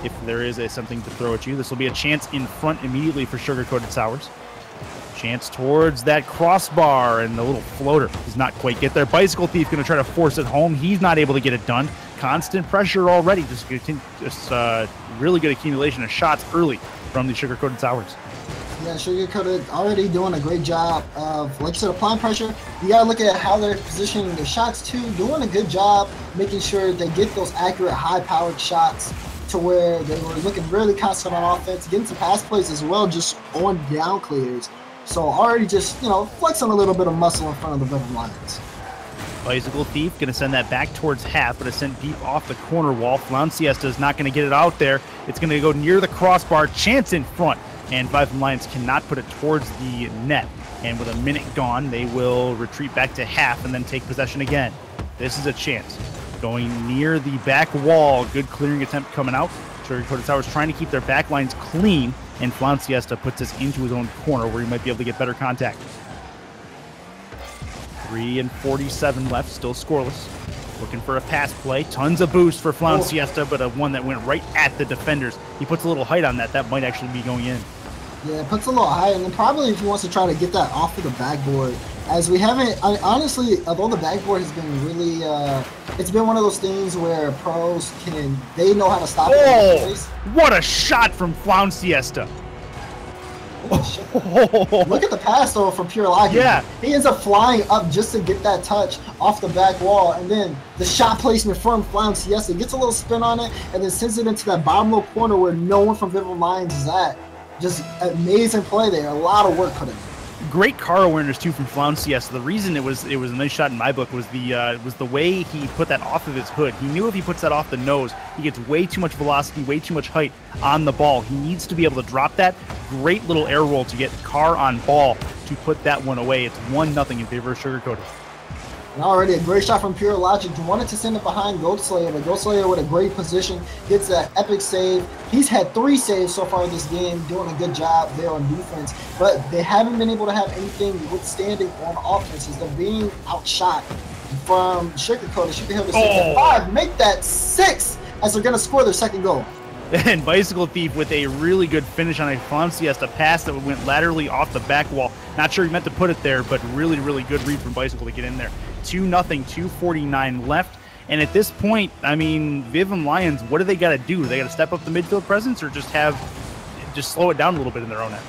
If there is something to throw at you, this will be a chance in front immediately for Sugar Coated Sours. Chance towards that crossbar, and the little floater does not quite get there. Bicycle Thief going to try to force it home. He's not able to get it done. Constant pressure already. Just really good accumulation of shots early from the Sugar Coated Sours. Yeah, Sugar Coated already doing a great job of, like you said, applying pressure. You got to look at how they're positioning their shots too. Doing a good job making sure they get those accurate, high-powered shots to where they were looking really constant on offense, getting some pass plays as well, just on down clears. So already just, flexing a little bit of muscle in front of the Vivem Lions. Bicycle Thief going to send that back towards half, but it's sent deep off the corner wall. Flown Siesta is not going to get it out there. It's going to go near the crossbar. Chance in front, and Vivem Lions cannot put it towards the net. And with a minute gone, they will retreat back to half and then take possession again. This is a chance. Going near the back wall. Good clearing attempt coming out. Sugar Coated Sours trying to keep their back lines clean, and Flown Siesta puts this into his own corner where he might be able to get better contact. 3:47 left, still scoreless. Looking for a pass play. Tons of boost for Flown Siesta, but a one that went right at the defenders. He puts a little height on that. That might actually be going in. Yeah, it puts a little height, and then probably if he wants to try to get that off of the backboard, as we haven't, honestly, although the backboard has been really, it's been one of those things where pros they know how to stop it. What a shot from Flown Siesta. Look at the pass though from Pure Logic. Yeah. He ends up flying up just to get that touch off the back wall, and then the shot placement from Flown Siesta gets a little spin on it, and then sends it into that bottom little corner where no one from Vivid Lions is at. Just amazing play there. A lot of work put in. Great car awareness too from Flown Siesta. The reason it was a nice shot in my book was the way he put that off of his hood. He knew if he puts that off the nose, he gets way too much velocity, way too much height on the ball. He needs to be able to drop that. Great little air roll to get car on ball to put that one away. It's 1-0 in favor of Sugar Coated. And already a great shot from Pure Logic. Wanted to send it behind Goat Slayer, but Goat Slayer with a great position gets that epic save. He's had 3 saves so far this game, doing a good job there on defense, but they haven't been able to have anything withstanding on offenses. They're being outshot from Sugar Coated. Sugar Coated 6-5, make that 6 as they're going to score their second goal. And Bicycle Thief with a really good finish on a Flown Siesta pass that went laterally off the back wall. Not sure he meant to put it there, but really, really good read from Bicycle to get in there. 2-0, 2:49 left. And at this point, I mean, Vivim Lions, what do they got to do? They got to step up the midfield presence or just slow it down a little bit in their own end?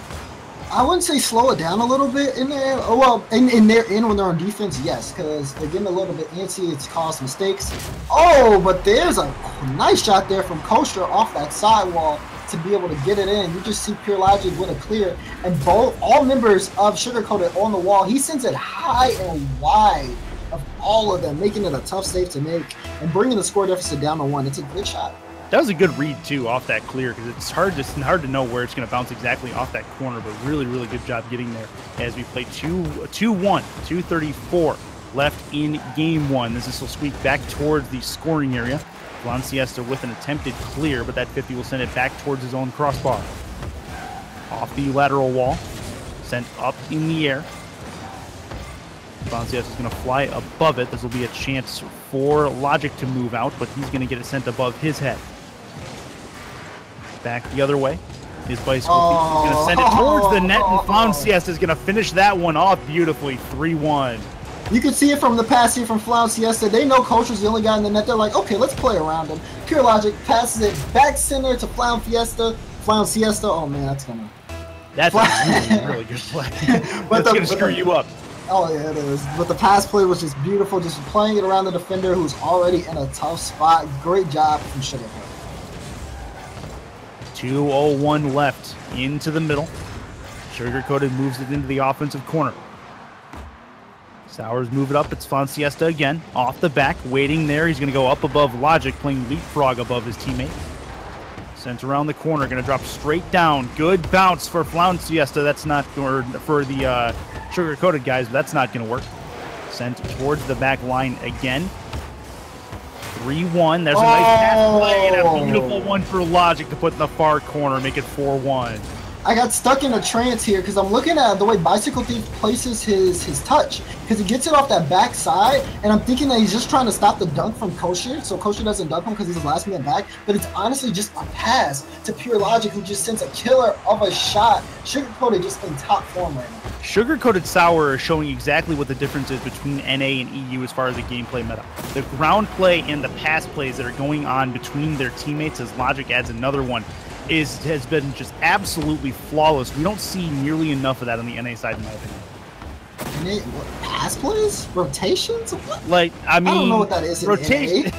I wouldn't say slow it down a little bit in there. Oh, well, in their end when they're on defense, yes, because they're getting a little bit antsy. It's caused mistakes. Oh, but there's a nice shot there from Kosher off that sidewall to be able to get it in. You just see Pure Logic with a clear, and all members of Sugar Coated on the wall. He sends it high and wide of all of them, making it a tough save to make and bringing the score deficit down to 1. It's a good shot. That was a good read too off that clear because it's hard to know where it's going to bounce exactly off that corner, but really, really good job getting there as we play 2-1, 2:34 left in game 1. This will sweep back towards the scoring area. Flown Siesta with an attempted clear, but that 50 will send it back towards his own crossbar. Off the lateral wall, sent up in the air. Flown Siesta is going to fly above it. This will be a chance for Logic to move out, but he's going to get it sent above his head. Back the other way. His Bicycle Thief is going to send it towards the net, and Flown Siesta is going to finish that one off beautifully. 3-1. You can see it from the pass here from Flown Siesta. They know Kosher's the only guy in the net. They're like, okay, let's play around him. Pure Logic passes it back center to Flown Siesta. Oh man, that's gonna. That's a really good play. But that's gonna screw you up. Oh yeah, it is. But the pass play was just beautiful, just playing it around the defender who's already in a tough spot. Great job from Sugar Coated. 2:01 left into the middle. Sugar Coated moves it into the offensive corner. Sours move it up. It's Flown Siesta again. Off the back, waiting there. He's going to go up above Logic, playing leapfrog above his teammate. Sent around the corner, going to drop straight down. Good bounce for Flown Siesta. That's not, or for the Sugar Coated guys, but that's not going to work. Sent towards the back line again. 3-1. There's a nice pass play and a beautiful one for Logic to put in the far corner, make it 4-1. I got stuck in a trance here because I'm looking at the way Bicycle Thief places his touch because he gets it off that back side, and I'm thinking that he's just trying to stop the dunk from Kosher so Kosher doesn't dunk him because he's the last man back, but it's honestly just a pass to Pure Logic who just sends a killer of a shot. Sugar Coated just in top form right now. Sugar Coated Sour is showing exactly what the difference is between NA and EU as far as the gameplay meta. The ground play and the pass plays that are going on between their teammates as Logic adds another one has been just absolutely flawless. We don't see nearly enough of that on the NA side, in my opinion. Pass plays? Rotations? What? Like, I mean, I don't know what that is. Rotation.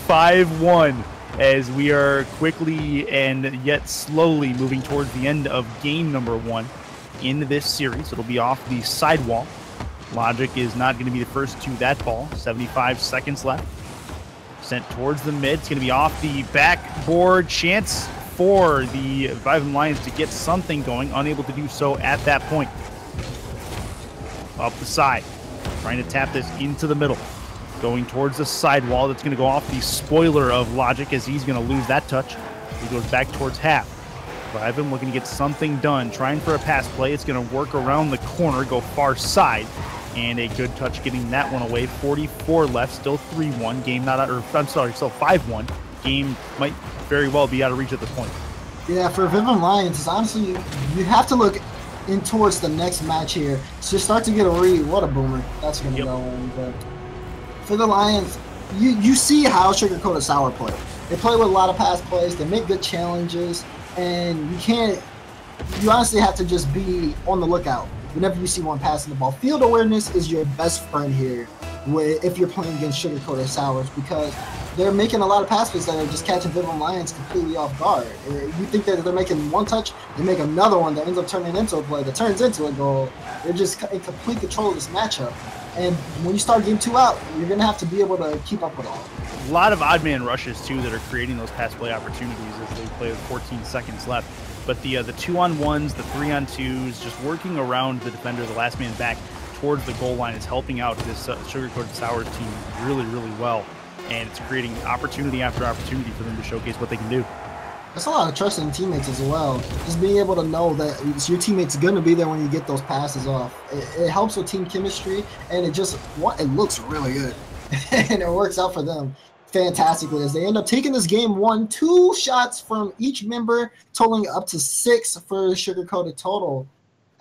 5-1 as we are quickly and yet slowly moving towards the end of game number 1 in this series. It'll be off the sidewall. Logic is not going to be the first to that ball. 75 seconds left. Sent towards the mid. It's going to be off the backboard. Chance for the Vivim Lions to get something going. Unable to do so at that point. Up the side. Trying to tap this into the middle. going towards the sidewall. That's going to go off the spoiler of Logic as he's going to lose that touch. He goes back towards half. Vivum looking to get something done, trying for a pass play. It's going to work around the corner, go far side, and a good touch getting that one away. 44 left, still 3-1. Game not out, or I'm sorry, still 5-1. Game might very well be out of reach at this point. Yeah, for Vivum Lions, it's honestly, you have to look in towards the next match here. So start to get a read. What a boomer. That's going to go in. But for the Lions, you see how Sugarcoated Sour play. They play with a lot of pass plays. They make good challenges. And you honestly have to just be on the lookout whenever you see one passing the ball. Field awareness is your best friend here if you're playing against Sugarcoated Sours, because they're making a lot of pass plays that are just catching Vivum Lions completely off guard. You think that they're making one touch, they make another one that ends up turning into a play that turns into a goal. They're just in complete control of this matchup. And when you start game 2 out, you're going to have to be able to keep up with all. A lot of odd man rushes, too, that are creating those pass play opportunities as they play with 14 seconds left. But the 2-on-1s, the 3-on-2s, just working around the defender, the last man back towards the goal line is helping out this Sugarcoated Sours team really, really well. And it's creating opportunity after opportunity for them to showcase what they can do. That's a lot of trust in teammates as well. Just being able to know that your teammate's going to be there when you get those passes off. It helps with team chemistry, and it looks really good. And it works out for them fantastically as they end up taking this game 1-2 shots from each member, totaling up to 6 for the Sugarcoated total,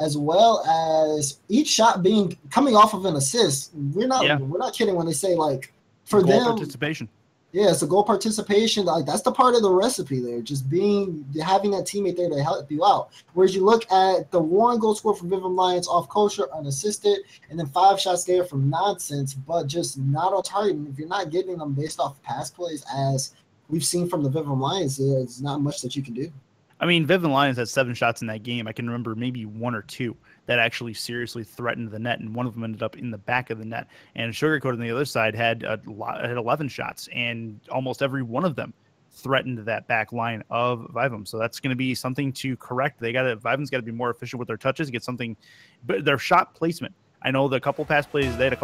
as well as each shot coming off of an assist. We're not kidding when they say, like, for goal them participation. Yeah, it's a goal participation. Like, that's the part of the recipe there, just having that teammate there to help you out. Whereas you look at the 1 goal score from Vivum Lions off kosher, unassisted, and then 5 shots there from nonsense, but just not on target. And if you're not getting them based off pass plays, as we've seen from the Vivum Lions, there's not much that you can do. I mean, Vivum Lions had 7 shots in that game. I can remember maybe 1 or 2 that actually seriously threatened the net, and one of them ended up in the back of the net. And Sugarcoated on the other side had 11 shots, and almost every one of them threatened that back line of Vivum. So that's going to be something to correct. Vivum's got to be more efficient with their touches, get something, but their shot placement. I know the couple pass plays, they had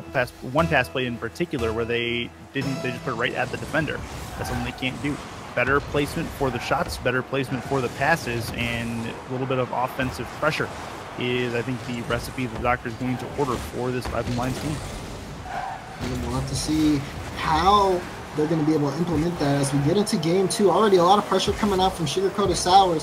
one pass play in particular where they just put it right at the defender. That's something they can't do. Better placement for the shots, better placement for the passes, and a little bit of offensive pressure is, I think, the recipe the doctor is going to order for this Vivum Lions team. And we'll have to see how they're going to be able to implement that as we get into game 2. Already a lot of pressure coming out from Sugarcoated Sours.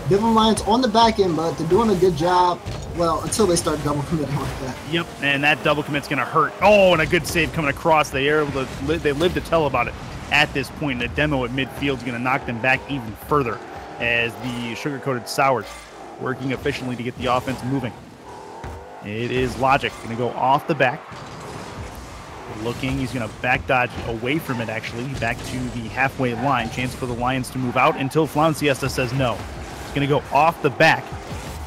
Vivum Lions on the back end, but they're doing a good job, well, until they start double committing like that. Yep, and that double commit's going to hurt. Oh, and a good save coming across. They live to tell about it at this point. The demo at midfield is going to knock them back even further as the Sugarcoated Sours working efficiently to get the offense moving. It is Logic going to go off the back. Looking, he's going to back dodge away from it, actually, back to the halfway line. Chance for the Lions to move out until Flown Siesta says no. He's going to go off the back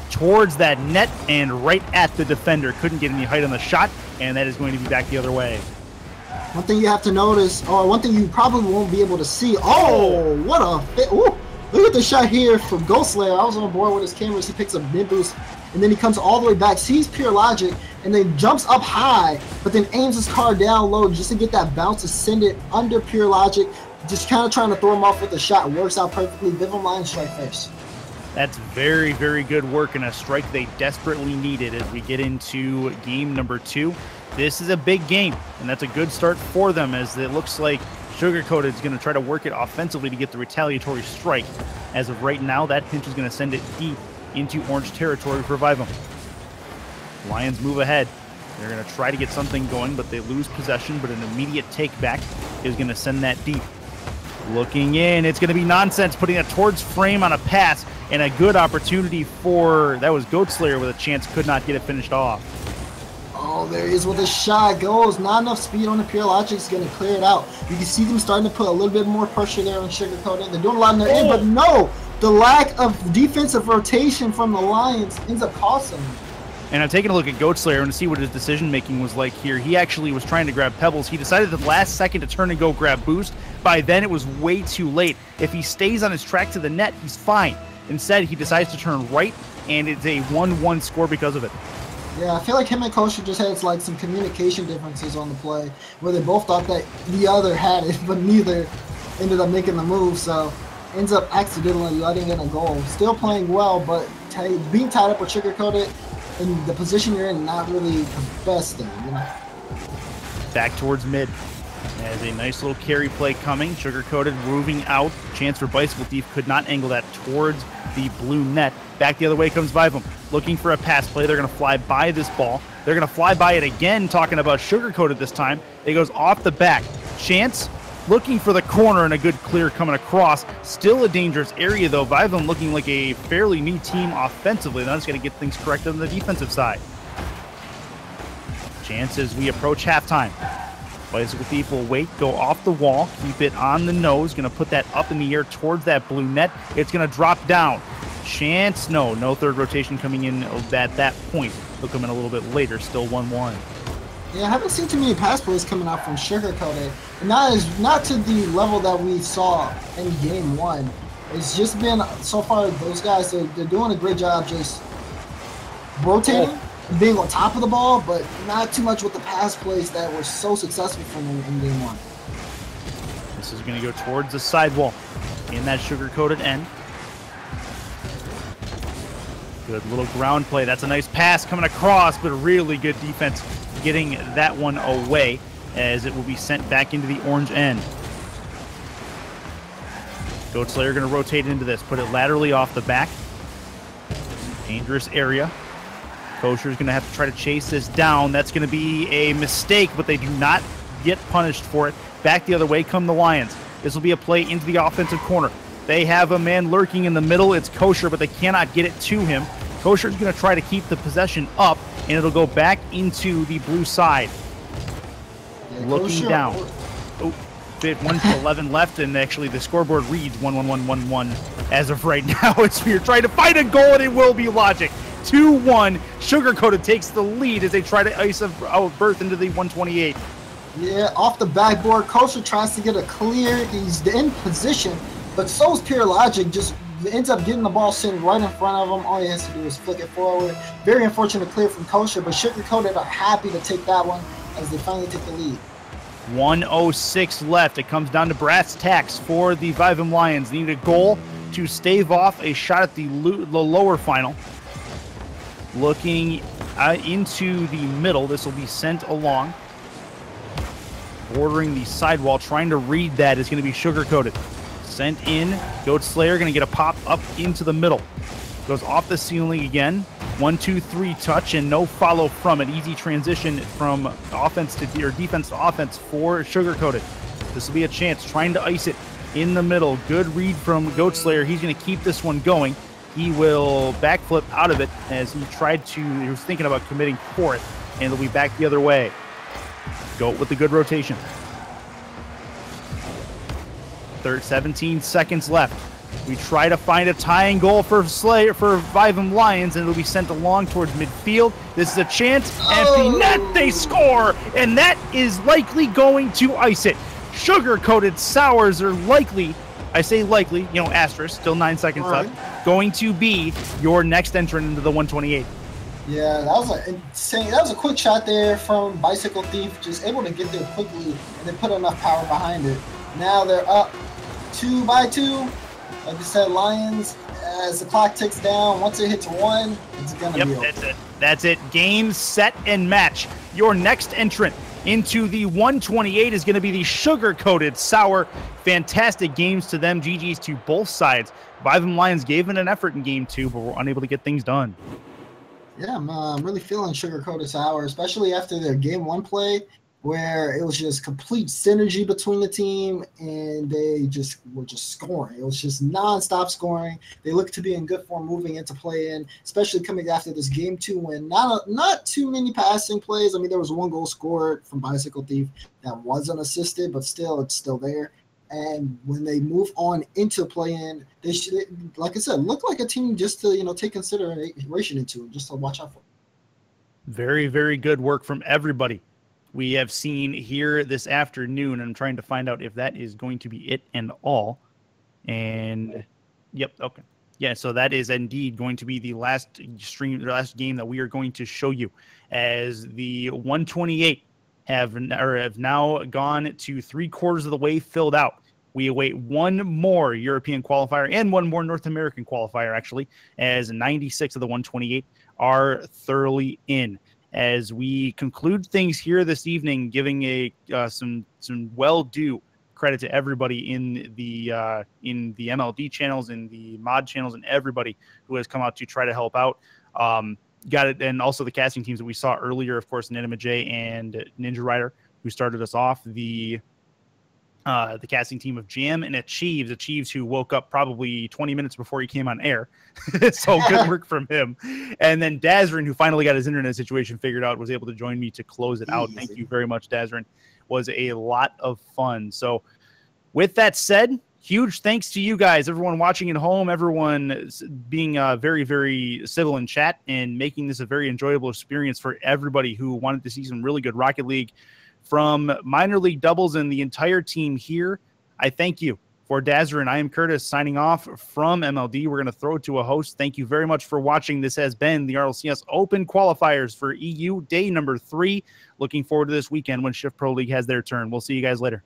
towards that net and right at the defender. Couldn't get any height on the shot, and that is going to be back the other way. One thing you have to notice, or one thing you probably won't be able to see. Oh, what a fit. Ooh, look at the shot here from Ghost Slayer. I was on board with his cameras. He picks up mid boost, and then he comes all the way back, sees Pure Logic, and then jumps up high, but then aims his car down low just to get that bounce to send it under Pure Logic. Just kind of trying to throw him off with the shot. Works out perfectly. Vivum Lions strike first. That's very, very good work and a strike they desperately needed as we get into game number 2. This is a big game, and that's a good start for them as it looks like Sugarcoated is going to try to work it offensively to get the retaliatory strike. As of right now, that pinch is going to send it deep into orange territory for Vivum. Lions move ahead. They're going to try to get something going, but they lose possession, but an immediate take back is going to send that deep. Looking in, it's going to be nonsense, putting it towards frame on a pass, and a good opportunity for, that was Goat Slayer with a chance, could not get it finished off. Oh, there he is with the shot. Goes. Not enough speed on the Pure Logic is going to clear it out. You can see them starting to put a little bit more pressure there on Sugarcoated. They're doing a lot in their end, but no! The lack of defensive rotation from the Lions ends up costing them. And I'm taking a look at Goat Slayer and to see what his decision-making was like here. He actually was trying to grab Pebbles. He decided at the last second to turn and go grab Boost. By then, it was way too late. If he stays on his track to the net, he's fine. Instead, he decides to turn right, and it's a 1-1 score because of it. Yeah, I feel like him and Kosher just had like some communication differences on the play where they both thought that the other had it, but neither ended up making the move. So ends up accidentally letting in a goal. Still playing well, but being tied up or sugar-coated in the position you're in, not really the best thing, you know? Back towards mid. As a nice little carry play coming. Sugar-coated, moving out. Chance for Bicycle Thief, could not angle that towards the blue net. Back the other way comes Vivum, looking for a pass play. They're going to fly by this ball. They're going to fly by it again, talking about Sugar-coated this time. It goes off the back. Chance looking for the corner and a good clear coming across. Still a dangerous area, though. Vivum looking like a fairly new team offensively. Now it's going to get things corrected on the defensive side. Chance as we approach halftime. Bicycle Thief will wait, go off the wall, keep it on the nose, going to put that up in the air towards that blue net. It's going to drop down. Chance, no third rotation coming in at that point. They'll come in a little bit later, still 1-1. Yeah, I haven't seen too many pass plays coming out from Sugar-coated. Not to the level that we saw in game one. It's just been, so far, those guys, they're doing a great job just rotating, being on top of the ball, but not too much with the pass plays that were so successful for them in game one. This is going to go towards the sidewall in that Sugar-coated end. Good little ground play. That's a nice pass coming across, but really good defense getting that one away as it will be sent back into the orange end. Goat Slayer going to rotate into this, put it laterally off the back. Dangerous area. Kosher's going to have to try to chase this down. That's going to be a mistake, but they do not get punished for it. Back the other way come the Lions. This will be a play into the offensive corner. They have a man lurking in the middle. It's Kosher, but they cannot get it to him. Kosher's going to try to keep the possession up, and it'll go back into the blue side. Yeah, Looking Kosher. down. Oh, 1:11 left, and actually the scoreboard reads 1-1-1-1-1 as of right now. It's we're trying to find a goal, and it will be Logic. 2-1. Sugar-coated takes the lead as they try to ice a berth into the 128. Yeah, off the backboard, Kosher tries to get a clear. He's in position, but so's Pure Logic, just ends up getting the ball sitting right in front of him. All he has to do is flick it forward. Very unfortunate clear from Kosher, but Sugar-coated are happy to take that one as they finally take the lead. 1:06 left. It comes down to brass tacks for the Vivum Lions. Need a goal to stave off a shot at the lower final. Looking into the middle. This will be sent along. Bordering the sidewall. Trying to read that is going to be Sugar-coated. Sent in. Goat Slayer going to get a pop up into the middle. Goes off the ceiling again. 1-2-3 touch and no follow from it. Easy transition from offense to defense to offense for Sugar-coated. This will be a chance. Trying to ice it in the middle. Good read from Goat Slayer. He's going to keep this one going. He will backflip out of it as he was thinking about committing for it, and it'll be back the other way. Goat with the good rotation. 17 seconds left. We try to find a tying goal for Vivum Lions, and it'll be sent along towards midfield. This is a chance. Empty net, they score, and that is likely going to ice it. Sugar-coated Sours are likely, I say likely, asterisk, still 9 seconds left, going to be your next entrant into the 128. Yeah, that was a quick shot there from Bicycle Thief, just able to get there quickly and then put enough power behind it. Now they're up 2-2. Like I said, Lions, as the clock ticks down, once it hits 1, it's going to be over. That's it. That's it. Game, set, and match. Your next entrant into the 128 is going to be the Sugar-coated Sour. Fantastic games to them. GG's to both sides. Vivum Lions gave it an effort in game 2, but were unable to get things done. Yeah, I'm really feeling Sugar-coated Sour, especially after their game 1 play, where it was just complete synergy between the team, and they were just scoring. It was just nonstop scoring. They looked to be in good form moving into play-in, especially coming after this game 2 win. Not too many passing plays. I mean, there was 1 goal scored from Bicycle Thief that wasn't assisted, but still, it's still there. And when they move on into play-in, they should, like I said, look like a team just to take consideration into, just to watch out for. Very, very good work from everybody we have seen here this afternoon. I'm trying to find out if that is going to be it and all. And, yep, okay. Yeah, so that is indeed going to be the last game that we are going to show you, as the 128 have now gone to 3/4 of the way filled out. We await one more European qualifier and one more North American qualifier, actually, as 96 of the 128 are thoroughly in. As we conclude things here this evening, giving some well due credit to everybody in the MLD channels, in the mod channels, and everybody who has come out to try to help out. Got it, and also the casting teams that we saw earlier, of course, Ninema J and Ninja Rider, who started us off. The casting team of Jam and Achieves, who woke up probably 20 minutes before he came on air. So good work from him. And then Dazrin, who finally got his internet situation figured out, was able to join me to close it out. Thank you very much, Dazrin. Was a lot of fun. So with that said, huge thanks to you guys, everyone watching at home, everyone being very, very civil in chat and making this a very enjoyable experience for everybody who wanted to see some really good Rocket League from minor league doubles and the entire team here. I thank you. For Dazrin, I am Curtis signing off from MLD. We're going to throw it to a host. Thank you very much for watching. This has been the RLCS Open Qualifiers for EU, day number 3. Looking forward to this weekend when Shift Pro League has their turn. We'll see you guys later.